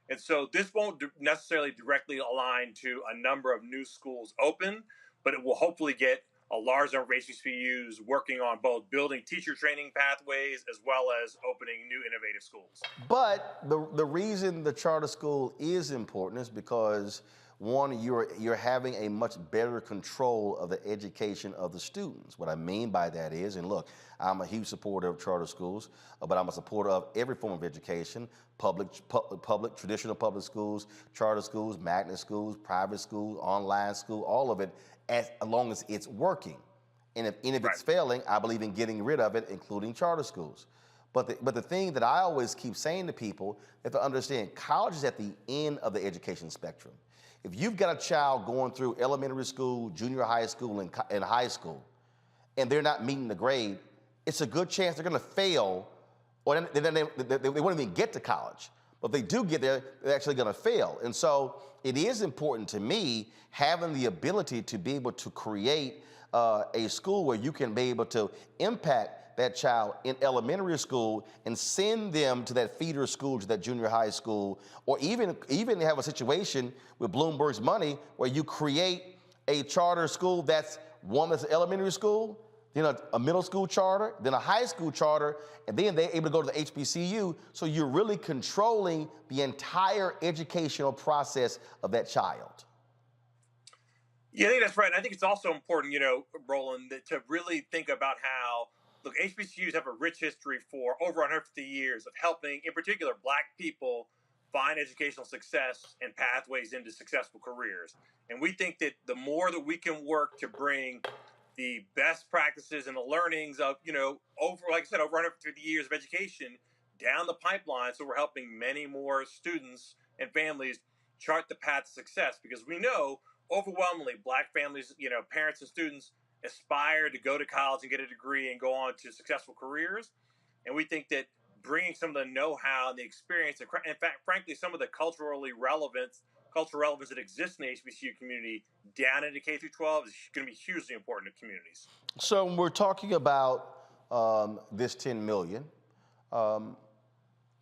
And so this won't necessarily directly align to a number of new schools open, but it will hopefully get a large number of HBCUs working on both building teacher training pathways as well as opening new innovative schools. But the reason the charter school is important is because, one, you're having a much better control of the education of the students. What I mean by that is, and look, I'm a huge supporter of charter schools, but I'm a supporter of every form of education: public, traditional public schools, charter schools, magnet schools, private schools, online school, all of it, as long as it's working. And if it's failing, I believe in getting rid of it, including charter schools. But the thing that I always keep saying to people, if they understand, college is at the end of the education spectrum. If you've got a child going through elementary school, junior high school, and high school, and they're not meeting the grade, it's a good chance they're going to fail, or they won't even get to college. But if they do get there, they're actually going to fail. And so it is important to me having the ability to be able to create a school where you can be able to impact that child in elementary school and send them to that feeder school, to that junior high school, or even have a situation with Bloomberg's money where you create a charter school that's an elementary school, then a middle school charter, then a high school charter, and then they're able to go to the HBCU. So you're really controlling the entire educational process of that child. Yeah, I think that's right. And I think it's also important, Roland, to really think about how, look, HBCUs have a rich history for over 150 years of helping, in particular, Black people find educational success and pathways into successful careers. And we think that the more that we can work to bring the best practices and the learnings of, over 150 years of education down the pipeline, so we're helping many more students and families chart the path to success. Because we know overwhelmingly Black families, parents and students aspire to go to college and get a degree and go on to successful careers. And we think that bringing some of the know-how and the experience, and in fact, frankly, some of the cultural relevance that exists in the HBCU community down into K through 12 is going to be hugely important to communities. So when we're talking about this $10 million,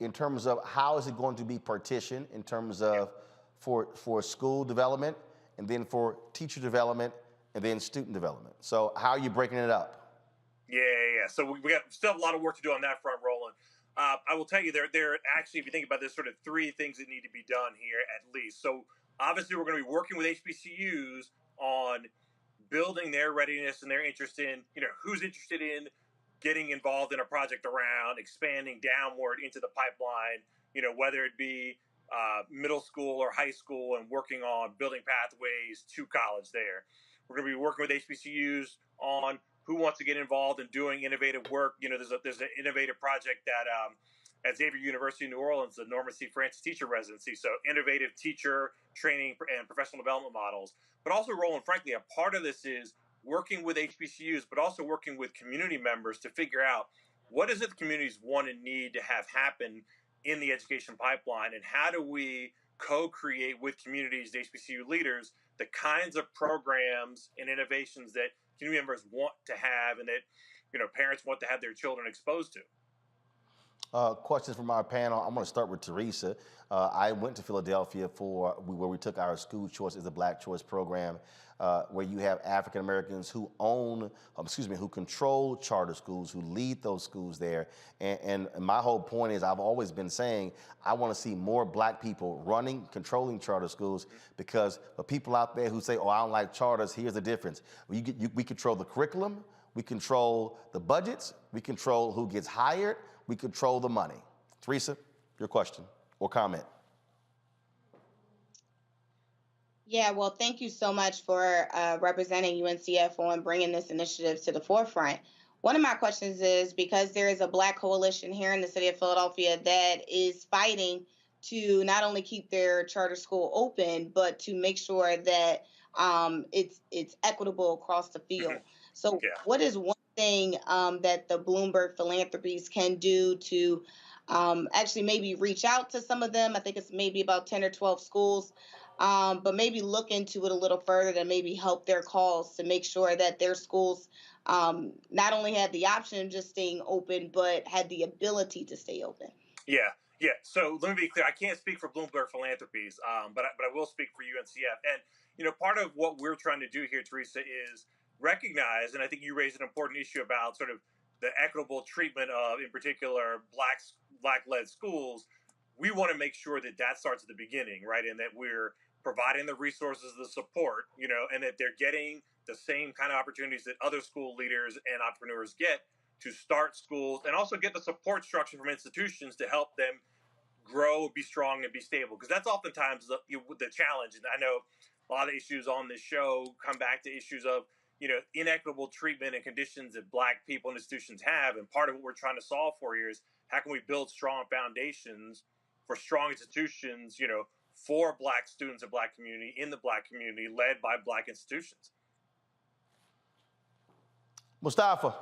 in terms of how is it going to be partitioned in terms of for school development, and then for teacher development, and then student development. So how are you breaking it up? Yeah. So we still have a lot of work to do on that front, Roland. I will tell you, there actually, if you think about this, sort of three things that need to be done here at least. So obviously, we're going to be working with HBCUs on building their readiness and their interest in, who's interested in getting involved in a project around expanding downward into the pipeline, whether it be middle school or high school, and working on building pathways to college there. We're going to be working with HBCUs on who wants to get involved in doing innovative work. There's an innovative project that at Xavier University in New Orleans, the Norman C. Francis Teacher Residency. So innovative teacher training and professional development models. But also, Roland, frankly, a part of this is working with HBCUs, but also working with community members to figure out what is it the communities want and need to have happen in the education pipeline, and how do we co-create with communities, the HBCU leaders, the kinds of programs and innovations that community members want to have and that parents want to have their children exposed to. Questions from our panel. I'm going to start with Teresa. I went to Philadelphia where we took our school choice as a Black Choice program, where you have African Americans who who control charter schools, who lead those schools there. And my whole point is, I've always been saying, I want to see more Black people controlling charter schools, because for people out there who say, oh, I don't like charters, here's the difference. We control the curriculum, we control the budgets, we control who gets hired, we control the money. Teresa, your question or comment. Yeah, well, thank you so much for representing UNCF on bringing this initiative to the forefront. One of my questions is, because there is a Black coalition here in the city of Philadelphia that is fighting to not only keep their charter school open, but to make sure that it's equitable across the field. So what is one thing that the Bloomberg Philanthropies can do to actually maybe reach out to some of them? I think it's maybe about 10 or 12 schools, but maybe look into it a little further to maybe help their cause to make sure that their schools not only had the option of just staying open, but had the ability to stay open. Yeah. So let me be clear. I can't speak for Bloomberg Philanthropies, but I will speak for UNCF. And part of what we're trying to do here, Teresa, is recognize, and I think you raised an important issue about sort of the equitable treatment of, in particular, Black-led schools. We want to make sure that starts at the beginning, right? And that we're providing the resources, the support, and that they're getting the same kind of opportunities that other school leaders and entrepreneurs get to start schools, and also get the support structure from institutions to help them grow, be strong, and be stable. Because that's oftentimes the challenge. And I know a lot of issues on this show come back to issues of inequitable treatment and conditions that Black people and institutions have. And part of what we're trying to solve for here is, how can we build strong foundations for strong institutions, for Black students and Black community, in the Black community, led by Black institutions. Mustafa.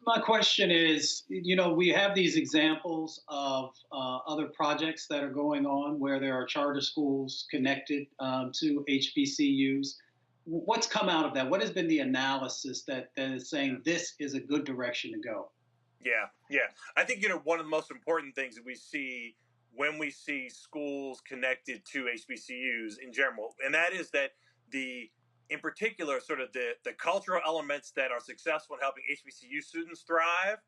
My question is, we have these examples of other projects that are going on where there are charter schools connected to HBCUs. What's come out of that? What has been the analysis that is saying this is a good direction to go? Yeah. I think, one of the most important things that we see when we see schools connected to HBCUs in general, and that is that in particular, sort of the cultural elements that are successful in helping HBCU students thrive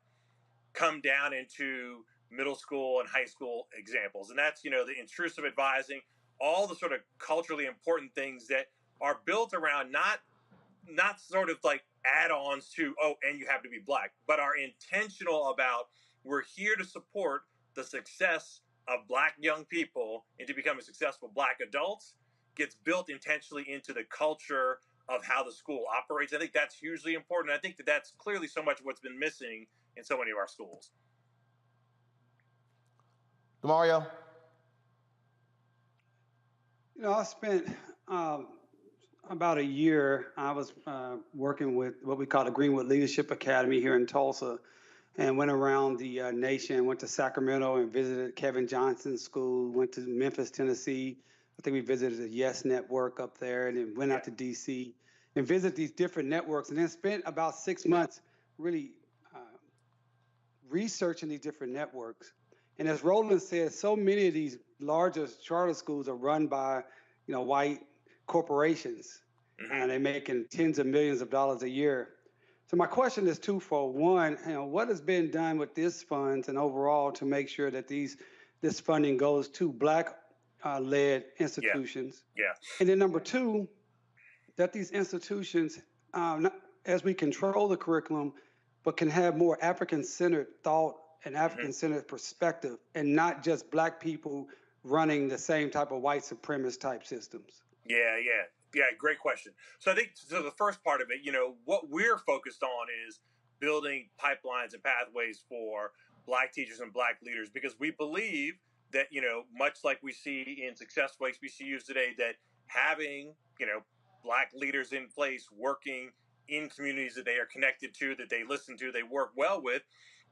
come down into middle school and high school examples. And that's, the intrusive advising, all the sort of culturally important things that are built around not sort of like add-ons to, and you have to be Black, but are intentional about, we're here to support the success of Black young people into becoming successful Black adults, gets built intentionally into the culture of how the school operates. I think that's hugely important. I think that's clearly so much of what's been missing in so many of our schools. DeMario? I spent about a year. I was working with what we call the Greenwood Leadership Academy here in Tulsa, and went around the nation, went to Sacramento and visited Kevin Johnson's school, went to Memphis, Tennessee. I think we visited the Yes Network up there, and then went out to D.C. and visited these different networks, and then spent about 6 months really researching these different networks. And as Roland said, so many of these larger charter schools are run by, white corporations, and they're making tens of millions of dollars a year. So my question is twofold. One, what has been done with these funds and overall to make sure that this funding goes to Black led institutions? Yeah. And then number two, that these institutions, as we control the curriculum, but can have more African-centered thought and African-centered perspective, and not just Black people running the same type of white supremacist type systems? Yeah, great question. So I think, so the first part of it, what we're focused on is building pipelines and pathways for Black teachers and Black leaders, because we believe that, much like we see in successful HBCUs today, that having, Black leaders in place working in communities that they are connected to, that they listen to, they work well with,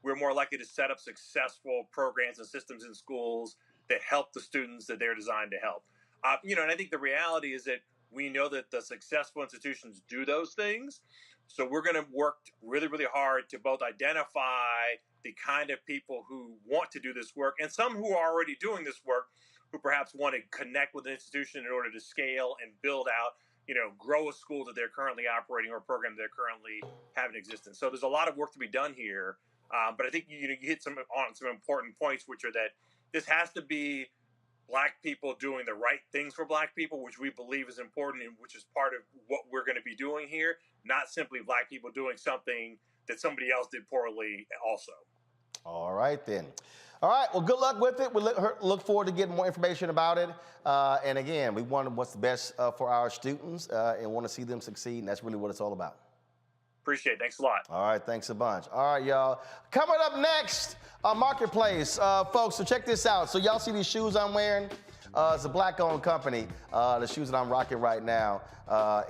we're more likely to set up successful programs and systems in schools that help the students that they're designed to help. And I think the reality is that we know that the successful institutions do those things. So we're going to work really, really hard to both identify the kind of people who want to do this work and some who are already doing this work, who perhaps want to connect with an institution in order to scale and build out, grow a school that they're currently operating or a program they're currently have in existence. So there's a lot of work to be done here. But I think you hit some important points, which are that this has to be Black people doing the right things for Black people, which we believe is important and which is part of what we're going to be doing here, not simply Black people doing something that somebody else did poorly also. All right, then. All right, well, good luck with it. We look forward to getting more information about it. And again, we want what's the best for our students and want to see them succeed, and that's really what it's all about. Appreciate it. Thanks a lot. All right, thanks a bunch. All right, y'all. Coming up next, Marketplace. Folks, so check this out. So y'all see these shoes I'm wearing? It's a Black-owned company, the shoes that I'm rocking right now.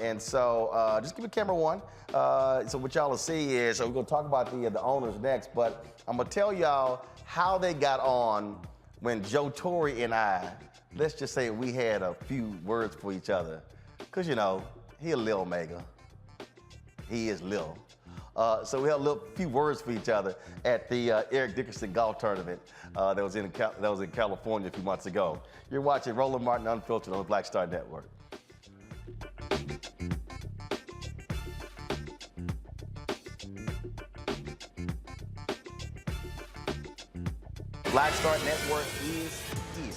And so just give me camera one. So what y'all will see is, so we're going to talk about the owners next, but I'm going to tell y'all how they got on when Joe Torre and I, let's just say we had a few words for each other. Because, he a Lil Mega. He is Lil. So we had a few words for each other at the Eric Dickerson golf tournament that was in California a few months ago. You're watching Roland Martin Unfiltered on the Black Star Network. Black Star Network is here.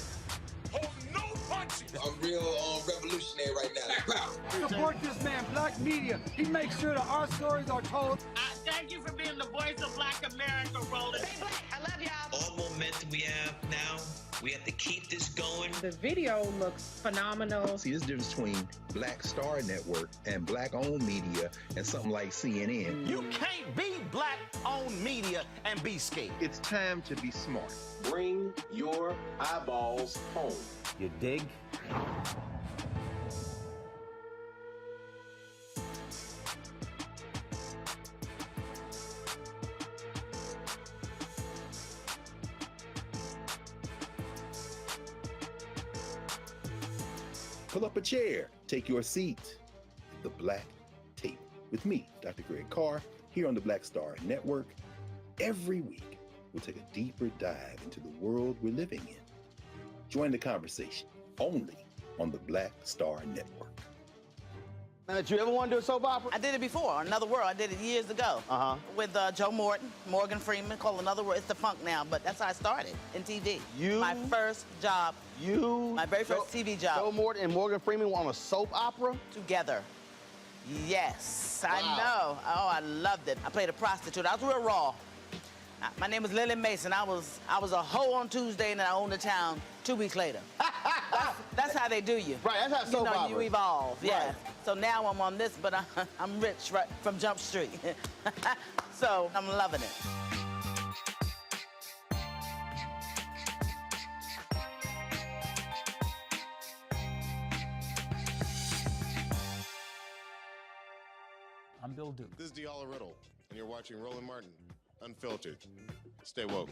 I'm real revolutionary right now. Support this man, Black media. He makes sure that our stories are told. Thank you for being the voice of Black America, Roland. Stay Black. I love y'all. All momentum we have now, we have to keep this going. The video looks phenomenal. See, there's a difference between Black Star Network and Black-owned media and something like CNN. You can't be Black-owned media and be scared. It's time to be smart. Bring your eyeballs home. You dig? Pull up a chair, take your seat. The Black Tape with me, Dr. Greg Carr, here on the Black Star Network. Every week, we'll take a deeper dive into the world we're living in. Join the conversation only on the Black Star Network. Now, did you ever want to do a soap opera? I did it before, Another World. I did it years ago with Joe Morgan Freeman, called Another World. It's defunct now, but that's how I started in TV. My first job. My very first TV job. Joe Morton and Morgan Freeman were on a soap opera? Together. Yes, wow. I know. Oh, I loved it. I played a prostitute. I was real raw. My name was Lily Mason. I was a hoe on Tuesday, and then I owned the town 2 weeks later. That's how they do you. Right, that's how soap opera. You evolve, yeah. Right. So now I'm on this, but I'm rich right from Jump Street. So I'm loving it. I'm Bill Duke. This is Diala Riddle, and you're watching Roland Martin Unfiltered. Stay woke.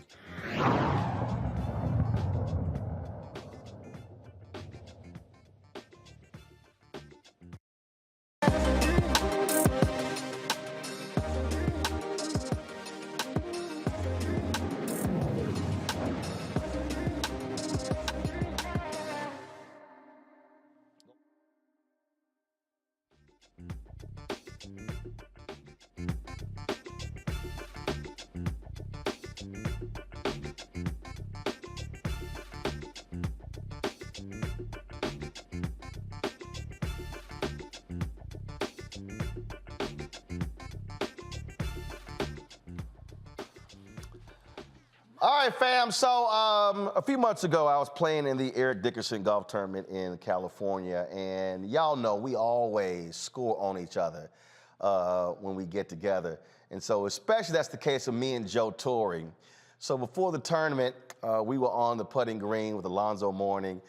right, fam. So a few months ago, I was playing in the Eric Dickerson golf tournament in California, and y'all know we always score on each other when we get together. And so especially that's the case of me and Joe Torre. So before the tournament, we were on the putting green with Alonzo Mourning.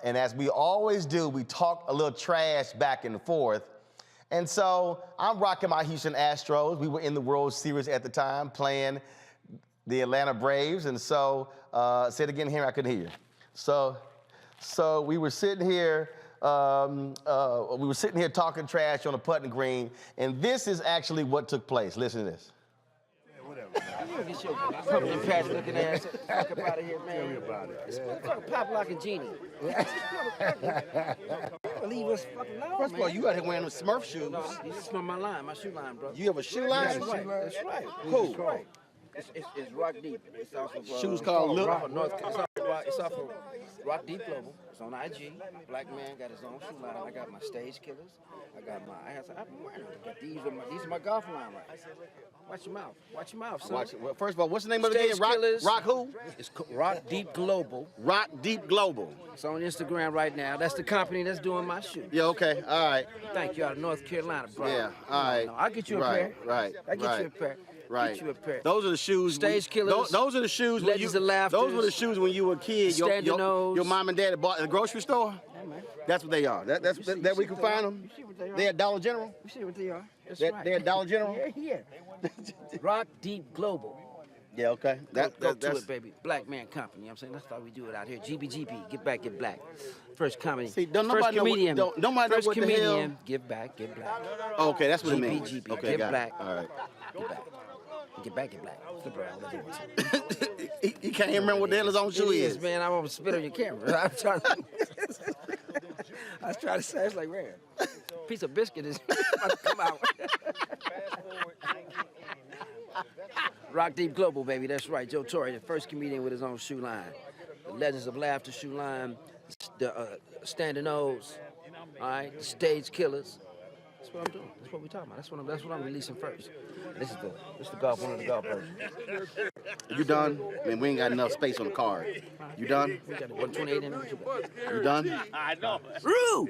And as we always do, we talk a little trash back and forth. And so I'm rocking my Houston Astros. We were in the World Series at the time playing the Atlanta Braves. And so, say it again here, I couldn't hear you. So we were sitting here, talking trash on the putting green. And this is actually what took place. Listen to this. You get your pumpkin patch looking ass fuck up out of here, man. Tell me about it. Fucking Pop Lock and Genie. Leave us fucking alone, First of all, you out here wearing Smurf shoes. No, this is my line, my shoe line, bro. You have a shoe line? That's right. That's right. Cool. Right. It's Rock Deep. It's off of shoes called Lil. It's off of Rock Deep Global. It's on IG. Black man got his own shoe line. I got my Stage Killers. I've been wearing them. These are my golf line right. Watch your mouth. Watch your mouth, son. Well, first of all, what's the name of it again? Rock who? It's Rock Deep Global. Rock Deep Global. It's on Instagram right now. That's the company that's doing my shoe. Yeah, okay. All right. Thank you, out of North Carolina, bro. Yeah, all right. I'll get you a pair. Right. I'll get you a pair. Right. Get you a pair. Those are the shoes. Stage Killers. Those are the shoes. Legends of Laughter. Those were the shoes when you were a kid. Your mom and dad bought in the grocery store. Yeah, man. That's what they are. That we can find them. You see what they are? They're at Dollar General. You see what they are? That's right. They're at Dollar General. Yeah. Rock Deep Global. Yeah, okay. Go to it, baby. Black Man Company. You know what I'm saying? That's how we do it out here. GBGB. Get back, get black. First comedy. See, first comedian. First comedian. Give back, get black. Okay, that's what it means. GBGB. Okay, get black. All right. Get back. Get back, get black. Flip around. He can't even remember what the hell his own shoe is. Man, I want to spit on your camera. I was trying to say, it's like rare. Piece of biscuit is about to come out. Rock Deep Global, baby. That's right. Joe Torre, the first comedian with his own shoe line. The Legends of Laughter shoe line. The Standing O's. All right. The Stage Killers. That's what I'm doing. That's what we're talking about. That's what I'm releasing first. This is the golf, one of the golf versions. You done? Man, we ain't got enough space on the card. You done? We got 128 in it. You done? I know. Roo!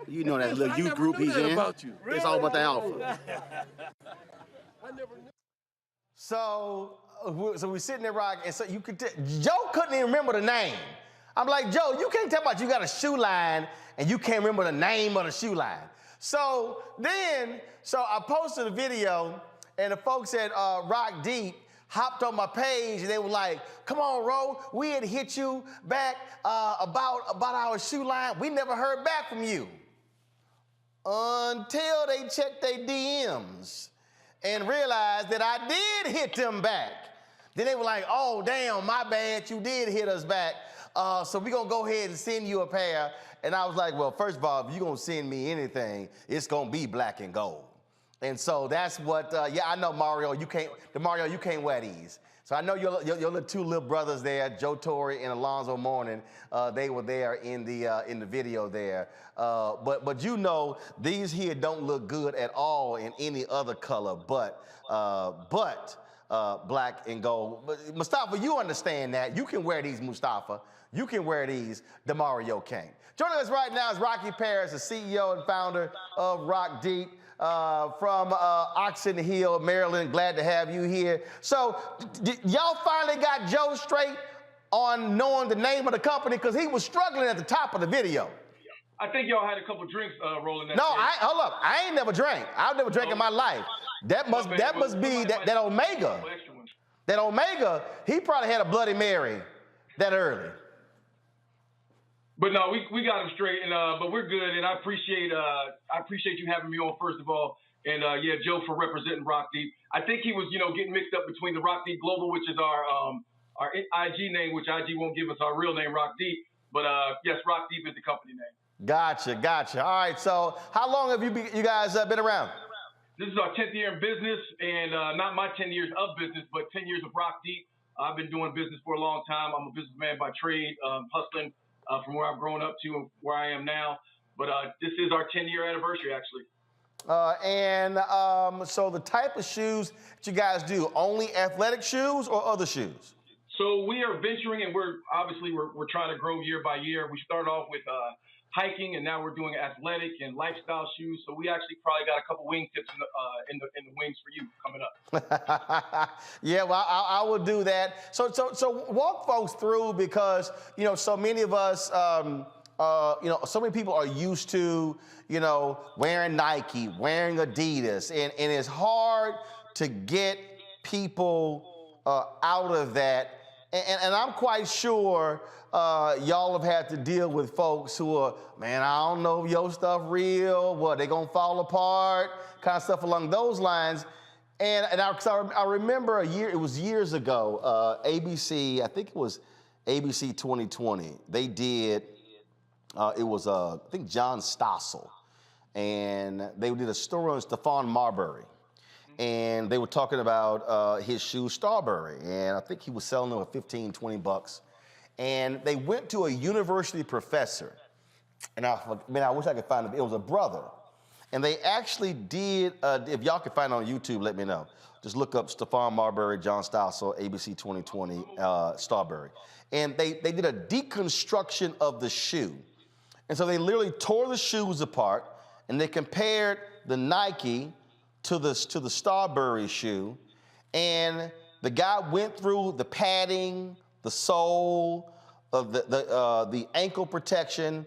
You know that little youth group he's in. It's all about the alpha. So we're sitting there rocking, and so you could Joe couldn't even remember the name. I'm like, Joe, you can't tell about you got a shoe line and you can't remember the name of the shoe line. So I posted a video, and the folks at Rock Deep hopped on my page, and they were like, "Come on, Ro, we had hit you back about our shoe line. We never heard back from you." Until they checked their DMs and realized that I did hit them back. Then they were like, "Oh, damn, my bad, you did hit us back. So we're gonna go ahead and send you a pair." And I was like, well, first of all, if you're gonna send me anything, it's gonna be black and gold. And so that's what, I know, Mario, you can't wear these. So I know your two little brothers there, Joe Torre and Alonzo Mourning, they were there in the video there. But you know, these here don't look good at all in any other color but black and gold. But Mustafa, you understand that. You can wear these, Mustafa. You can wear these, DeMario King. Joining us right now is Rocky Paris, the CEO and founder of Rock Deep from Oxon Hill, Maryland. Glad to have you here. So y'all finally got Joe straight on knowing the name of the company, because he was struggling at the top of the video. I think y'all had a couple drinks rolling that. No, hold up. I ain't never drank. I've never drank in my life. That must be that Omega. That Omega, he probably had a Bloody Mary that early. But no, we got him straight, and but we're good, and I appreciate you having me on, first of all, and Joe, for representing Rock Deep. I think he was getting mixed up between the Rock Deep Global, which is our IG name, which IG won't give us our real name, Rock Deep, but yes, Rock Deep is the company name. Gotcha. All right, so how long have you guys been around? This is our 10th year in business, and not my 10 years of business, but 10 years of Rock Deep. I've been doing business for a long time. I'm a businessman by trade, hustling from where I've grown up to where I am now. But this is our 10-year anniversary, actually. So the type of shoes that you guys do, only athletic shoes or other shoes? So we are venturing, and we're trying to grow year by year. We started off with hiking, and now we're doing athletic and lifestyle shoes. So we actually probably got a couple wingtips in the wings for you coming up. Yeah, well, I will do that. So walk folks through, because so many of us, so many people are used to wearing Nike, wearing Adidas, and it's hard to get people out of that. And I'm quite sure y'all have had to deal with folks who are, man, I don't know if your stuff real, what, they gonna fall apart, kind of stuff along those lines. And I remember it was years ago, ABC, I think it was ABC 2020, they did, it was, I think John Stossel, and they did a story on Stephon Marbury. And they were talking about his shoe, Starbury, and I think he was selling them for $15, $20. And they went to a university professor, and I wish I could find it. It was a brother, and they actually did. If y'all can find it on YouTube, let me know. Just look up Stephon Marbury, John Stossel, ABC 2020, Starbury, and they did a deconstruction of the shoe, and so they literally tore the shoes apart, and they compared the Nike to the Starbury shoe, and the guy went through the padding, the sole, of the ankle protection,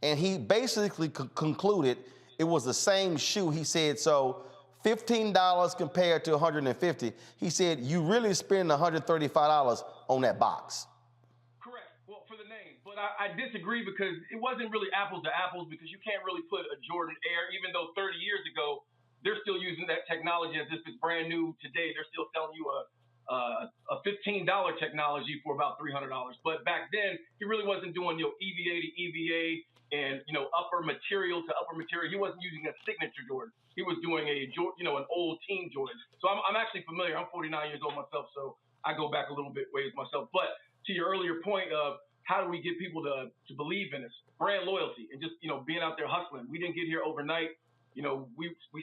and he basically concluded it was the same shoe. He said, so $15 compared to $150. He said, you really spend $135 on that box. Correct. Well, for the name, but I disagree, because it wasn't really apples to apples, because you can't really put a Jordan Air, even though 30 years ago they're still using that technology as if it's brand new today. They're still selling you a $15 technology for about $300. But back then, he really wasn't doing EVA to EVA and upper material to upper material. He wasn't using a signature Jordan. He was doing an old team Jordan. So I'm actually familiar. I'm 49 years old myself, so I go back a little bit ways myself. But to your earlier point of how do we get people to believe in us, brand loyalty, and just being out there hustling. We didn't get here overnight. We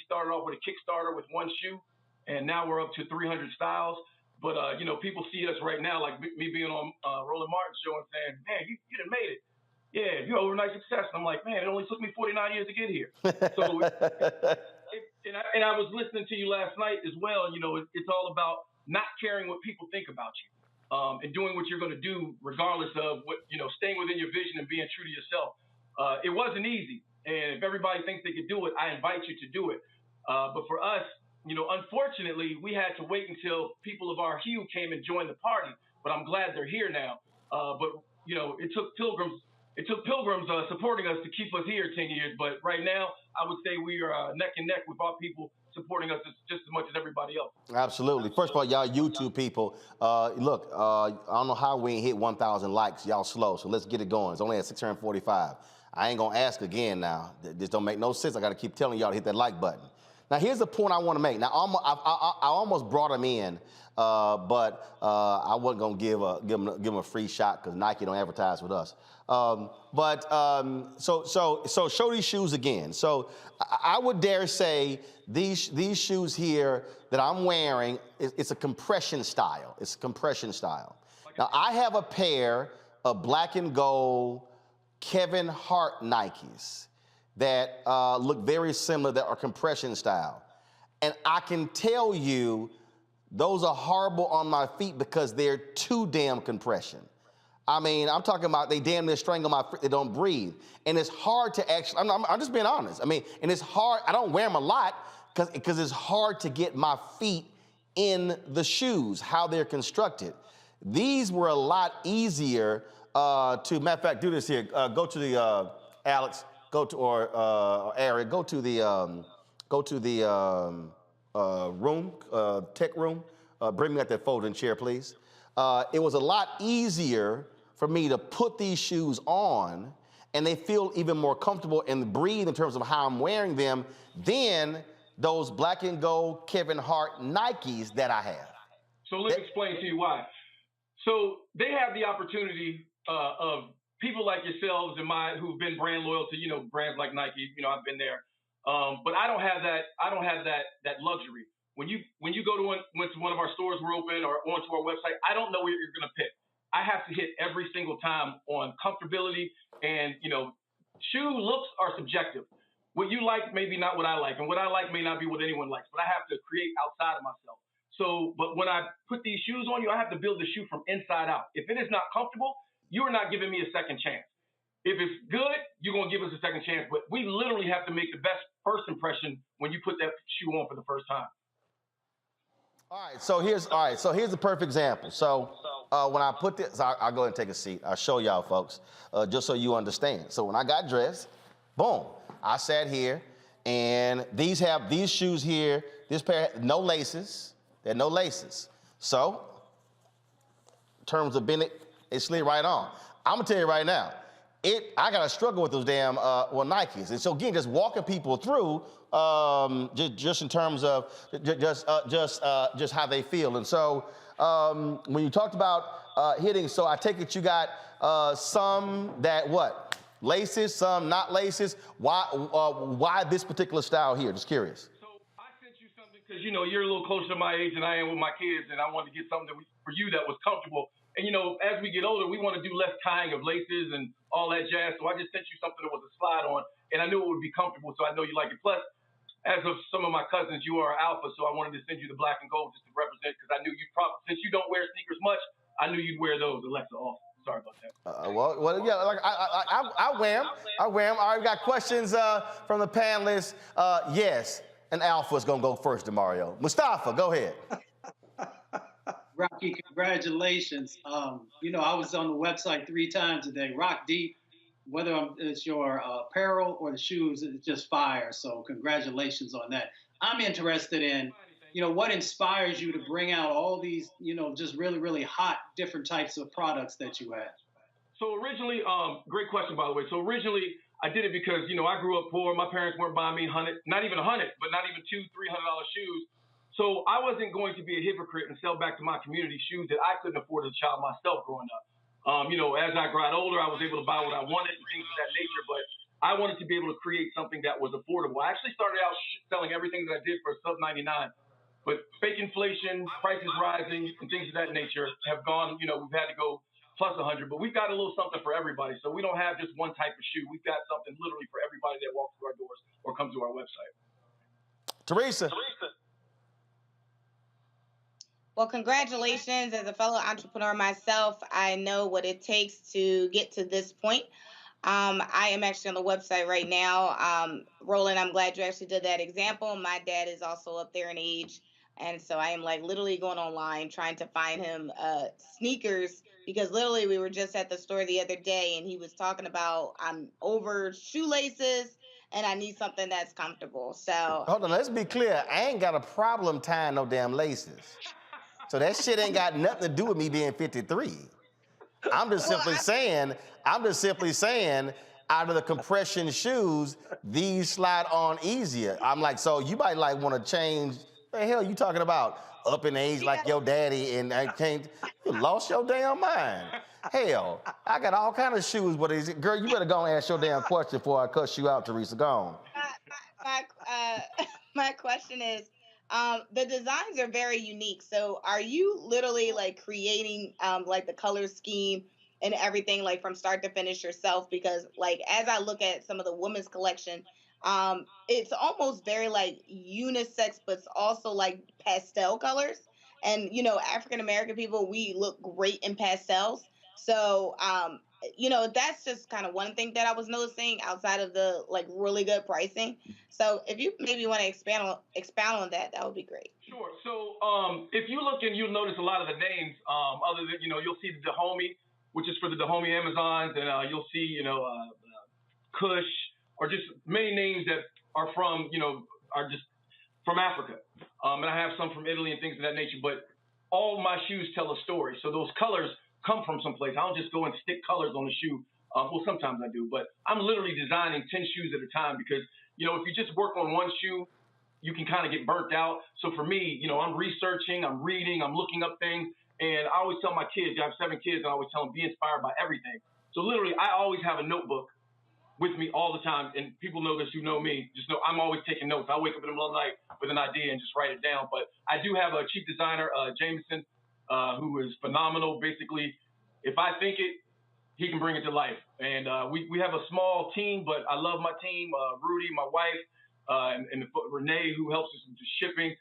started off with a Kickstarter with one shoe, and now we're up to 300 styles. But, people see us right now, like me being on Roland Martin's show and saying, man, you done made it. Yeah, you're overnight success. And I'm like, man, it only took me 49 years to get here. So, and I was listening to you last night as well. It's all about not caring what people think about you, and doing what you're going to do regardless of what, staying within your vision and being true to yourself. It wasn't easy. And if everybody thinks they could do it, I invite you to do it. But for us, unfortunately, we had to wait until people of our hue came and joined the party. But I'm glad they're here now. But it took pilgrims. Supporting us to keep us here 10 years. But right now, I would say we are neck and neck with our people supporting us just as much as everybody else. Absolutely. First of all, y'all YouTube people, look, I don't know how we ain't hit 1,000 likes. Y'all slow, so let's get it going. It's only at 645. I ain't gonna ask again now. This don't make no sense. I gotta keep telling y'all to hit that like button. Now, here's the point I wanna make. Now, I almost brought him in, but I wasn't gonna give him a free shot because Nike don't advertise with us. So show these shoes again. So I would dare say these shoes here that I'm wearing, it's a compression style. It's a compression style. Now, I have a pair of black and gold Kevin Hart Nikes that look very similar, that are compression style. And I can tell you those are horrible on my feet because they're too damn compression. I mean, I'm talking about they damn near strangle my feet, they don't breathe. And it's hard to actually, I'm just being honest. I mean, and it's hard, I don't wear them a lot because it's hard to get my feet in the shoes, how they're constructed. These were a lot easier matter of fact, do this here. Go to the Alex. Go to or Eric. Go to the room, tech room. Bring me out that folding chair, please. It was a lot easier for me to put these shoes on, and they feel even more comfortable and breathe in terms of how I'm wearing them than those black and gold Kevin Hart Nikes that I have. So let me explain to you why. So they have the opportunity of people like yourselves and mine who've been brand loyal to, brands like Nike. I've been there. But I don't have that luxury. When you go to one of our stores were open or onto our website, I don't know what you're going to pick. I have to hit every single time on comfortability, and shoe looks are subjective. What you like may be not what I like, and what I like may not be what anyone likes, but I have to create outside of myself. So, but when I put these shoes on you, I have to build the shoe from inside out. If it is not comfortable, you are not giving me a second chance. If it's good, you're going to give us a second chance, but we literally have to make the best first impression when you put that shoe on for the first time. All right, so here's the perfect example. So when I put this, I'll go ahead and take a seat. I'll show y'all folks, just so you understand. So when I got dressed, boom, I sat here, and these shoes here, this pair, no laces. They're no laces. So in terms of Bennett, it slid right on. I'm gonna tell you right now, I gotta struggle with those damn Nikes. And so again, just walking people through, just in terms of just how they feel. And so when you talked about hitting, so I take it you got some that what? Laces, some not laces. Why this particular style here? Just curious. So I sent you something because you're a little closer to my age than I am with my kids, and I wanted to get something for you that was comfortable. And as we get older, we want to do less tying of laces and all that jazz. So I just sent you something that was a slide on, and I knew it would be comfortable, so I know you like it. Plus, as of some of my cousins, you are alpha, so I wanted to send you the black and gold just to represent, because I knew you'd probably, since you don't wear sneakers much, I knew you'd wear those. Alexa off. Sorry about that. Well, yeah, like I wear them. All right, we got questions from the panelists. Yes, an alpha is gonna go first, Demario. Mustafa, go ahead. Rocky, congratulations. I was on the website 3 times a day. Rock deep, whether it's your apparel or the shoes, it's just fire. So congratulations on that. I'm interested in, what inspires you to bring out all these, just really, really hot different types of products that you have? So originally, great question, by the way. So originally, I did it because, I grew up poor. My parents weren't buying me not even $100, but not even $200-300 shoes. So I wasn't going to be a hypocrite and sell back to my community shoes that I couldn't afford as a child myself growing up. As I got older, I was able to buy what I wanted and things of that nature, but I wanted to be able to create something that was affordable. I actually started out selling everything that I did for sub 99, but fake inflation, prices rising, and things of that nature have gone, we've had to go plus 100, but we've got a little something for everybody. So we don't have just one type of shoe. We've got something literally for everybody that walks through our doors or comes to our website. Teresa. Well, congratulations. As a fellow entrepreneur myself, I know what it takes to get to this point. I am actually on the website right now. Roland, I'm glad you actually did that example. My dad is also up there in age. And so I am literally going online trying to find him sneakers, because literally we were just at the store the other day and he was talking about I'm over shoelaces and I need something that's comfortable. So hold on, let's be clear. I ain't got a problem tying no damn laces. So that shit ain't got nothing to do with me being 53. I'm just simply saying, out of the compression shoes, these slide on easier. I'm like, so you might want to change. What the hell you talking about? Up in age like your daddy, and I can't. You lost your damn mind. Hell, I got all kind of shoes, but girl, you better go and ask your damn question before I cuss you out, Teresa. Go on. My question is, the designs are very unique. So are you literally creating the color scheme and everything from start to finish yourself? Because as I look at some of the women's collection, it's almost very unisex, but it's also pastel colors. And African American people, we look great in pastels. So that's just kind of one thing that I was noticing outside of the really good pricing. So if you maybe want to expound on that, that would be great. Sure. So if you look and you'll notice a lot of the names, other than you'll see the Dahomey, which is for the Dahomey Amazons, and you'll see Kush, or just many names that are from are just from Africa, and I have some from Italy and things of that nature. But all my shoes tell a story. So those colors come from someplace. I don't just go and stick colors on the shoe. Well, sometimes I do, but I'm literally designing 10 shoes at a time, because if you just work on one shoe, you can kind of get burnt out. So for me, I'm researching, I'm reading, I'm looking up things, and I always tell my kids, I have 7 kids, and I always tell them, be inspired by everything. So literally, I always have a notebook with me all the time. And people know this, you know me, just know I'm always taking notes. I wake up in the middle of the night with an idea and just write it down. But I do have a chief designer, Jameson, who is phenomenal. Basically, if I think it, he can bring it to life. And we have a small team, but I love my team, Rudy, my wife, and Renee, who helps us with the shipping.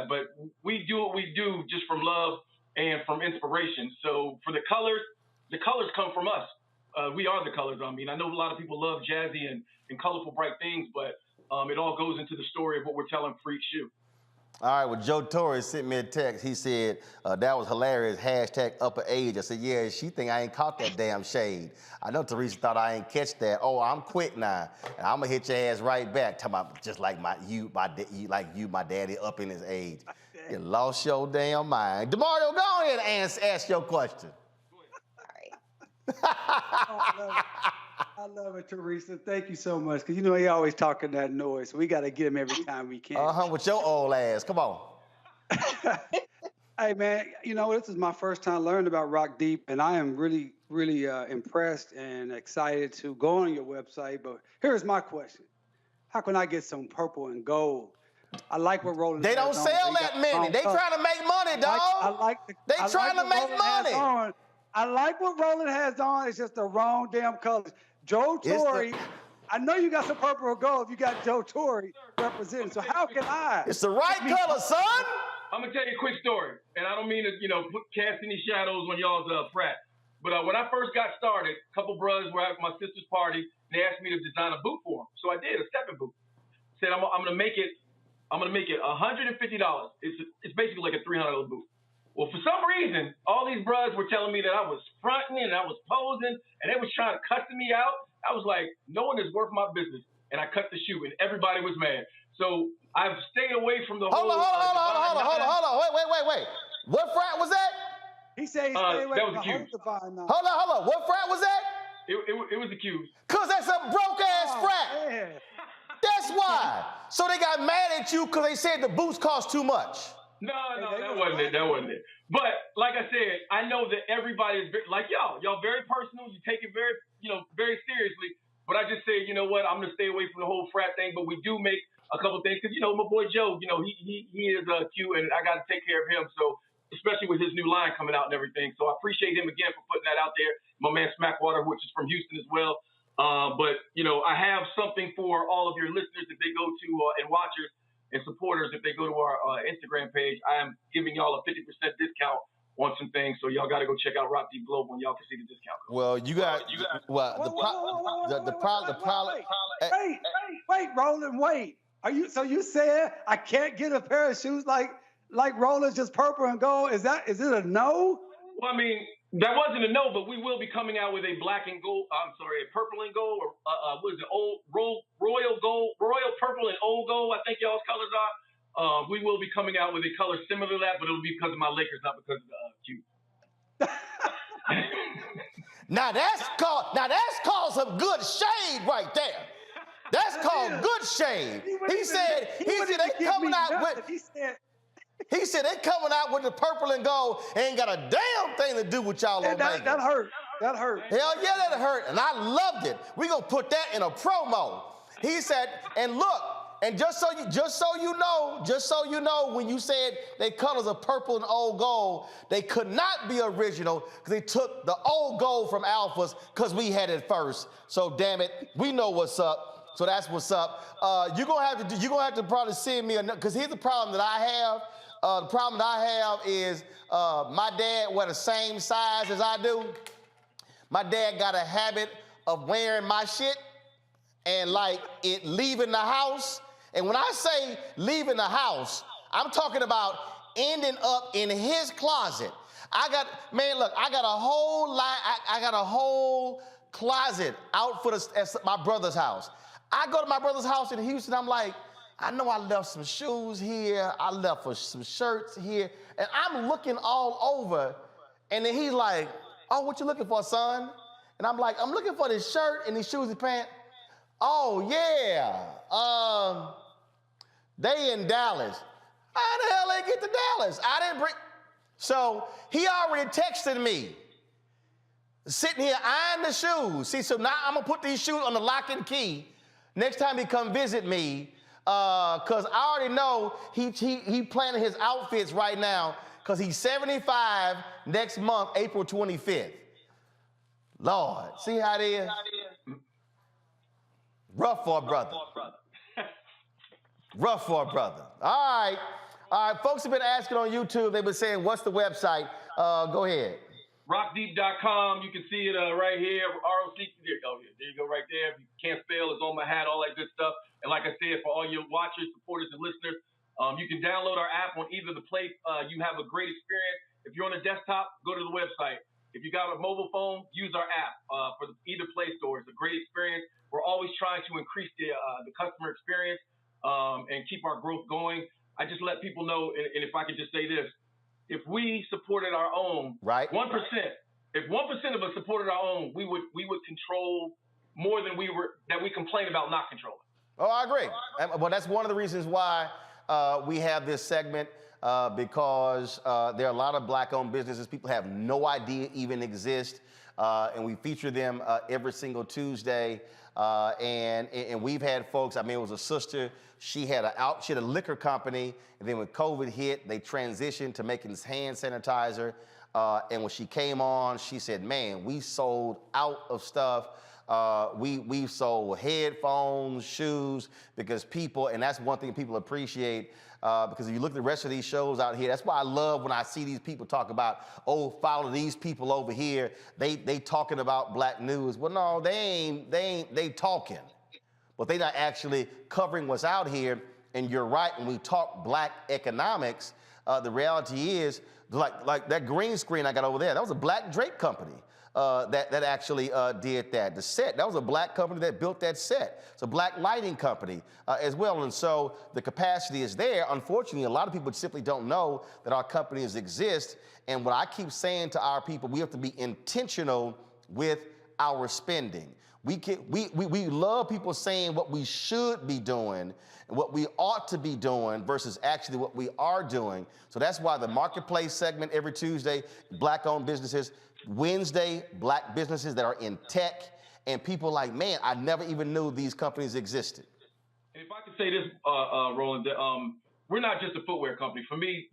But we do what we do just from love and from inspiration. So for the colors come from us. We are the colors. I mean, I know a lot of people love jazzy and colorful, bright things, but it all goes into the story of what we're telling for each shoe. All right, well, Joe Torre sent me a text. He said, that was hilarious, #upper age. I said, yeah, she think I ain't caught that damn shade. I know Teresa thought I ain't catch that. Oh, I'm quick now. And I'm gonna hit your ass right back. Talking about just like my daddy up in his age. You lost your damn mind. DeMario, go ahead and ask your question. I love it, Teresa. Thank you so much. Because you know he always talking that noise. So we got to get him every time we can. With your old ass. Come on. Hey, man, you know, this is my first time learning about Rock Deep, and I am really, really impressed and excited to go on your website. But here's my question. How can I get some purple and gold? I like what Roland They don't sell that many. They trying to make money, dog. They trying to make money. I like what Roland has on. It's just the wrong damn colors. Joe Torre, I know you got some purple or gold if you got Joe Torre representing. So how can I? It's the right color, son. I'm going to tell you a quick story. And I don't mean to, cast any shadows on y'all's frat. But when I first got started, a couple brothers were at my sister's party. And they asked me to design a boot for them. So I did, a stepping boot. Said, I'm going to make it $150. It's basically like a $300 boot. Well, for some reason, all these brothers were telling me that I was fronting and I was posing, and they was trying to cussing me out. I was like, no one is worth my business. And I cut the shoe, and everybody was mad. So I've stayed away from the whole... Hold on. Wait. What frat was that? He said he stayed away from the whole divine. Hold on. What frat was that? It was the Q's. Because that's a broke-ass frat. Yeah. That's why. So they got mad at you because they said the boots cost too much. No, that wasn't it. But like I said, I know that everybody is like y'all very personal. You take it very, very seriously. But I just say, you know what? I'm gonna stay away from the whole frat thing. But we do make a couple things because my boy Joe, he is Q, and I got to take care of him. So especially with his new line coming out and everything. So I appreciate him again for putting that out there. My man Smackwater, which is from Houston as well. But I have something for all of your listeners if they go to and watchers. And supporters, if they go to our Instagram page, I am giving y'all a 50% discount on some things. So y'all got to go check out Rock Deep Global, and y'all can see the discount code. Well, the problem. Wait, Roland, wait. So you said I can't get a pair of shoes like Roland's just purple and gold? Is it a no? Well, I mean, that wasn't a no, but we will be coming out with a black and gold. I'm sorry, a purple and gold, or what is it? Royal gold, royal purple and old gold. I think y'all's colors are. We will be coming out with a color similar to that, but it'll be because of my Lakers, not because of the Q. Now that's called some good shade right there. That's called good shade. He said they coming out with. He said they coming out with the purple and gold. Ain't got a damn thing to do with y'all. That hurt. That hurt. Hell yeah, that hurt. And I loved it. We gonna put that in a promo. He said, and look, and just so you know, when you said they colors of purple and old gold, they could not be original because they took the old gold from Alphas because we had it first. So damn it, we know what's up. So that's what's up. You're gonna have to probably send me because here's the problem that I have. The problem that I have is my dad wear the same size as I do. My dad got a habit of wearing my shit and like it leaving the house. And when I say leaving the house, I'm talking about ending up in his closet. I got a whole closet out at my brother's house. I go to my brother's house in Houston, I'm like, I know I left some shoes here. I left some shirts here. And I'm looking all over. And then he's like, oh, what you looking for, son? And I'm like, I'm looking for this shirt and these shoes and pants. Oh, yeah. They in Dallas. How the hell they get to Dallas? I didn't bring. So he already texted me. Sitting here eyeing the shoes. See, so now I'm gonna put these shoes on the lock and key next time he come visit me, cause I already know he planning his outfits right now, cause he's 75 next month, April 25th. Lord, see how it is? Rough for a brother. Rough for a brother. All right, folks have been asking on YouTube, they've been saying, what's the website? Go ahead. Rockdeep.com. You can see it right here. ROC. Oh, yeah, there you go, right there. If you can't spell, it's on my hat, all that good stuff. And like I said, for all your watchers, supporters, and listeners, you can download our app on either the Play. You have a great experience. If you're on a desktop, go to the website. If you got a mobile phone, use our app for either Play Store. It's a great experience. We're always trying to increase the customer experience and keep our growth going. I just let people know, and if I could just say this, if we supported our own, right, 1%, if 1% of us supported our own, we would control more than we complain about not controlling. Oh, I agree. Well, that's one of the reasons why we have this segment, because there are a lot of black-owned businesses people have no idea even exist, and we feature them every single Tuesday. And we've had folks, I mean, it was a sister, she had a liquor company, and then when COVID hit, they transitioned to making hand sanitizer. And when she came on, she said, man, we sold out of stuff. We sold headphones, shoes, because people, and that's one thing people appreciate, because if you look at the rest of these shows out here, that's why I love when I see these people talk about, oh, follow these people over here. They talking about black news. Well, no, they talking, but they not actually covering what's out here. And you're right, when we talk black economics, the reality is, like that green screen I got over there, that was a black drape company. That actually did that. The set, that was a black company that built that set. It's a black lighting company as well. And so the capacity is there. Unfortunately, a lot of people simply don't know that our companies exist. And what I keep saying to our people, we have to be intentional with our spending. We love people saying what we should be doing and what we ought to be doing versus actually what we are doing. So that's why the marketplace segment every Tuesday, black-owned businesses, Wednesday, black businesses that are in tech, and people like, man, I never even knew these companies existed. And if I could say this, Roland, that, we're not just a footwear company. For me,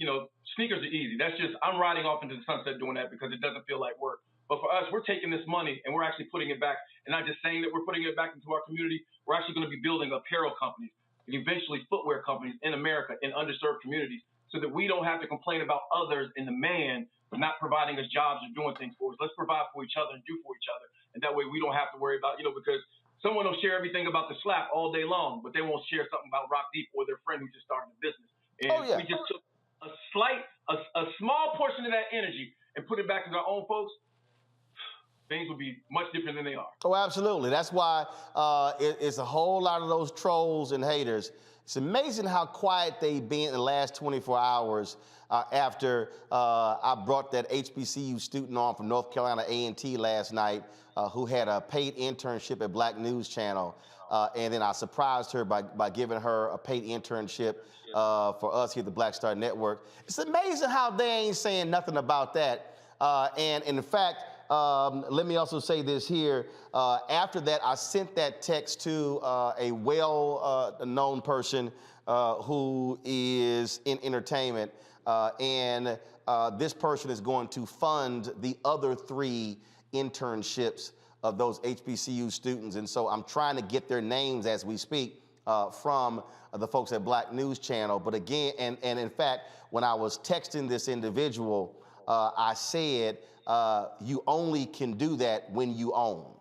sneakers are easy. That's just, I'm riding off into the sunset doing that because it doesn't feel like work. But for us, we're taking this money and we're actually putting it back, and not just saying that we're putting it back into our community. We're actually going to be building apparel companies and eventually footwear companies in America in underserved communities, so that we don't have to complain about others and the man not providing us jobs or doing things for us. Let's provide for each other and do for each other. And that way we don't have to worry about, because someone will share everything about the slap all day long, but they won't share something about Rock Deep or their friend who just started a business. And we just took a small portion of that energy and put it back into our own folks, things would be much different than they are. Oh, absolutely. That's why it's a whole lot of those trolls and haters. It's amazing how quiet they've been in the last 24 hours after I brought that HBCU student on from North Carolina A&T last night who had a paid internship at Black News Channel. And then I surprised her by giving her a paid internship for us here at the Black Star Network. It's amazing how they ain't saying nothing about that. And in fact, let me also say this here. After that, I sent that text to a well-known person who is in entertainment, and this person is going to fund the other 3 internships of those HBCU students. And so I'm trying to get their names as we speak from the folks at Black News Channel. But again, and in fact, when I was texting this individual, I said, you only can do that when you own.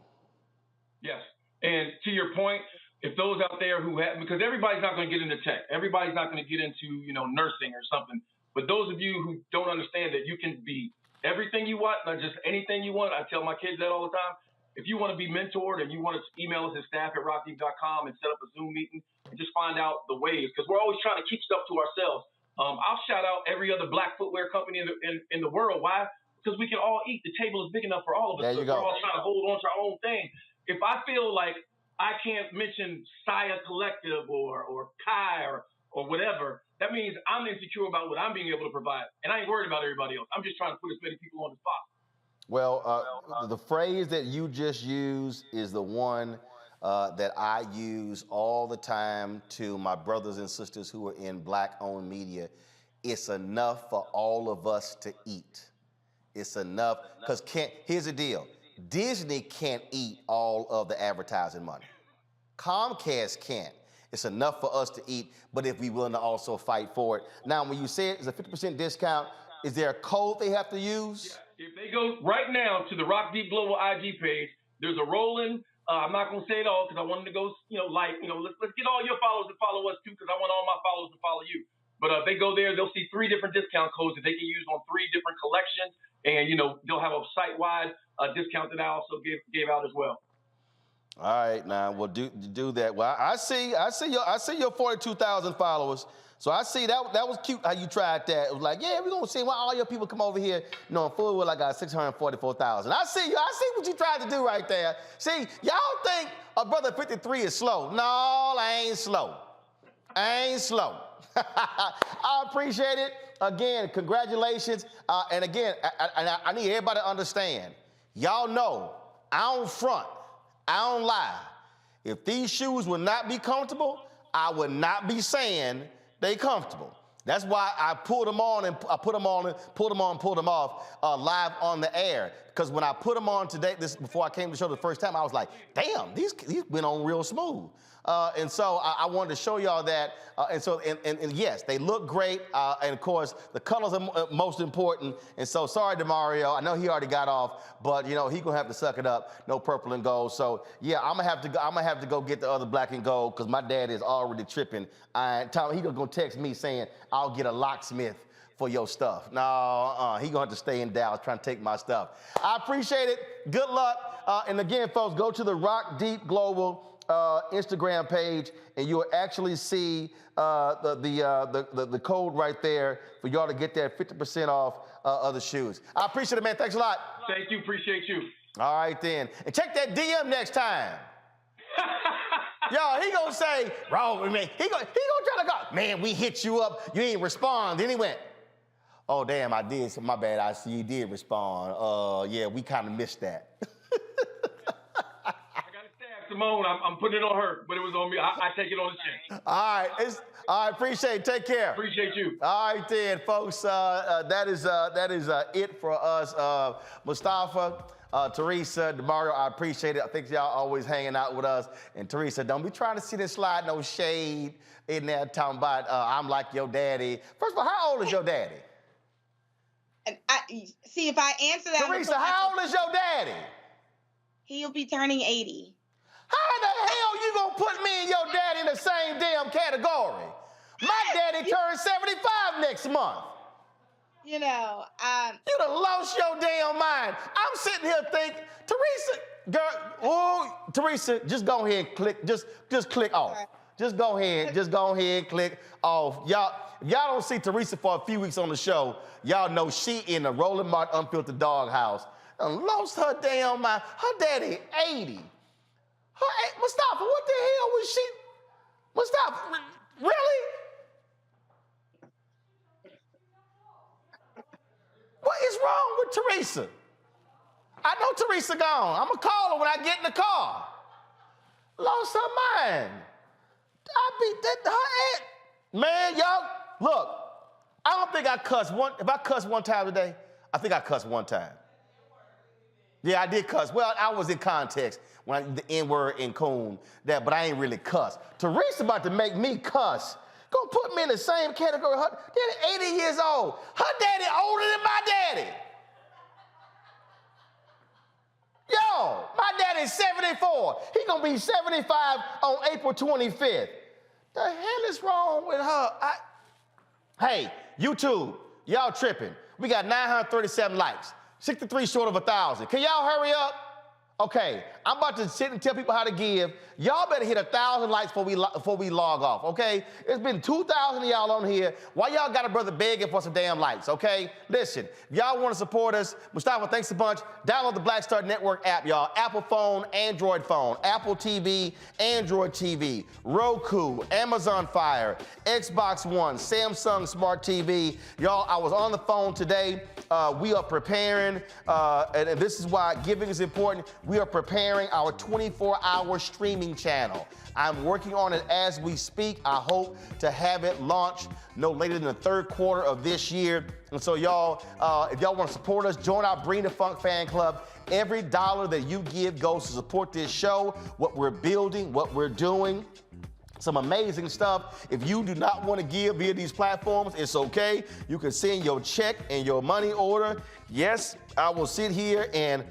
Yes. And to your point, if those out there who have, because everybody's not going to get into tech, everybody's not going to get into, nursing or something. But those of you who don't understand that you can be everything you want, not just anything you want. I tell my kids that all the time. If you want to be mentored and you want to email us at staff@rockdeep.com and set up a Zoom meeting and just find out the ways, because we're always trying to keep stuff to ourselves. I'll shout out every other black footwear company in the world. Why? Because we can all eat. The table is big enough for all of us. There you go. We're all trying to hold on to our own thing. If I feel like I can't mention Saya Collective or Kai or whatever, that means I'm insecure about what I'm being able to provide. And I ain't worried about everybody else. I'm just trying to put as many people on as possible. Well, the phrase that you just used is the one that I use all the time to my brothers and sisters who are in Black-owned media. It's enough for all of us to eat. It's enough, because here's the deal. Disney can't eat all of the advertising money. Comcast can't. It's enough for us to eat, but if we're willing to also fight for it. Now, when you say it's a 50% discount, is there a code they have to use? Yeah. If they go right now to the Rock Deep Global IG page, there's a rolling. I'm not gonna say it all because I wanted to go, let's get all your followers to follow us too, because I want all my followers to follow you. But if they go there, they'll see 3 different discount codes that they can use on 3 different collections, and they'll have a site-wide discount that I also gave out as well. All right, now we'll do that. Well, I see your 42,000 followers. So I see that was cute how you tried that. It was like, yeah, we're gonna see why all your people come over here, knowing full well I got 644,000. I see what you tried to do right there. See, y'all think a brother 53 is slow. No, I ain't slow. I appreciate it. Again, congratulations. And again, I need everybody to understand. Y'all know, I don't front. I don't lie. If these shoes would not be comfortable, I would not be saying they comfortable. That's why I pulled them on and I put them on, pulled them off live on the air. Because when I put them on today, before I came to the show the first time, I was like, damn, these went on real smooth. And so I wanted to show y'all that. And yes, they look great. And of course, the colors are most important. And so sorry to Mario. I know he already got off, but he gonna have to suck it up. No purple and gold. So yeah, I'm gonna have to go get the other black and gold because my dad is already tripping. He gonna text me saying I'll get a locksmith for your stuff. No, he gonna have to stay in Dallas trying to take my stuff. I appreciate it. Good luck. And again, folks, go to the Rock Deep Global Instagram page, and you'll actually see the code right there for y'all to get that 50% off of the shoes. I appreciate it, man. Thanks a lot. Thank you. Appreciate you. All right, then. And check that DM next time. Yo, he gonna say, bro, man, he gonna try to go, man, we hit you up, you ain't respond. Then he went, oh, damn, I did. So my bad, I see you did respond. Yeah, we kind of missed that. Simone, I'm putting it on her, but it was on me. I take it on the chin. All right, all right. Appreciate it. Take care. Appreciate you. All right, then, folks. That is it for us. Mustafa, Teresa, DeMario, I appreciate it. I think y'all always hanging out with us. And Teresa, don't be trying to see this slide no shade in there talking about I'm like your daddy. First of all, how old is your daddy? And see if I answer that. Teresa, how old is your daddy? He'll be turning 80. How the hell you gonna put me and your daddy in the same damn category? My daddy turns 75 next month. You know, you done lost your damn mind. I'm sitting here thinking, Teresa, just go ahead and click, just click off. Right. Just go ahead and click off. Y'all don't see Teresa for a few weeks on the show. Y'all know she in the Roland Martin Unfiltered Doghouse. Lost her damn mind. Her daddy 80. Mustafa, what the hell was she? Mustafa, really? What is wrong with Teresa? I know Teresa gone. I'm going to call her when I get in the car. Lost her mind. I beat that her ass. Man, y'all, look, I don't think I cussed one. If I cussed one time today, I think I cussed one time. Yeah, I did cuss. Well, I was in context when the N-word and coon, but I ain't really cuss. Teresa about to make me cuss. Gonna put me in the same category. Her daddy 80 years old. Her daddy older than my daddy. Yo, my daddy's 74. He gonna be 75 on April 25th. The hell is wrong with her? Hey, YouTube, y'all tripping. We got 937 likes. 63 short of 1,000. Can y'all hurry up? Okay, I'm about to sit and tell people how to give. Y'all better hit 1,000 likes before we log off, okay? It's been 2,000 of y'all on here. Why y'all got a brother begging for some damn likes, okay? Listen, if y'all want to support us, Mustafa, thanks a bunch. Download the Black Star Network app, y'all. Apple phone, Android phone, Apple TV, Android TV, Roku, Amazon Fire, Xbox One, Samsung Smart TV. Y'all, I was on the phone today. We are preparing, and this is why giving is important. We are preparing our 24-hour streaming channel. I'm working on it as we speak. I hope to have it launched no later than the third quarter of this year. And so y'all, if y'all want to support us, join our Bring the Funk fan club. Every dollar that you give goes to support this show, what we're building, what we're doing. Some amazing stuff. If you do not want to give via these platforms, it's okay. You can send your check and your money order. Yes, I will sit here and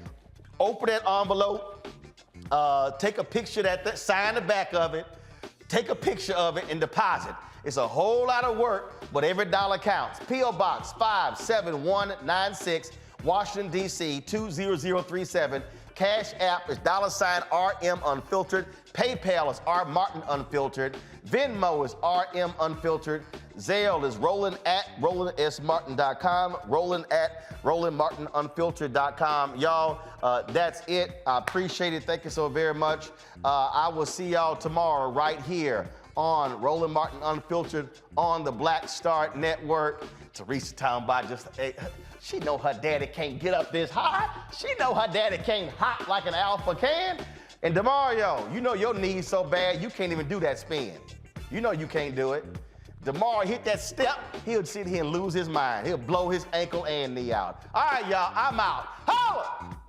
open that envelope, take a picture of that, sign the back of it, take a picture of it and deposit. It's a whole lot of work, but every dollar counts. P.O. Box 57196, Washington, D.C. 20037. Cash App is $RM Unfiltered. PayPal is R Martin Unfiltered. Venmo is RM Unfiltered. Zelle is roland@rolandsmartin.com. roland@rolandmartinunfiltered.com. Y'all, that's it. I appreciate it. Thank you so very much. I will see y'all tomorrow right here on Roland Martin Unfiltered on the Black Star Network. Teresa talking about she know her daddy can't get up this hot. She know her daddy can't hop like an alpha can. And DeMario, you know your knee's so bad, you can't even do that spin. You know you can't do it. DeMario hit that step, he'll sit here and lose his mind. He'll blow his ankle and knee out. All right, y'all, I'm out. Holla!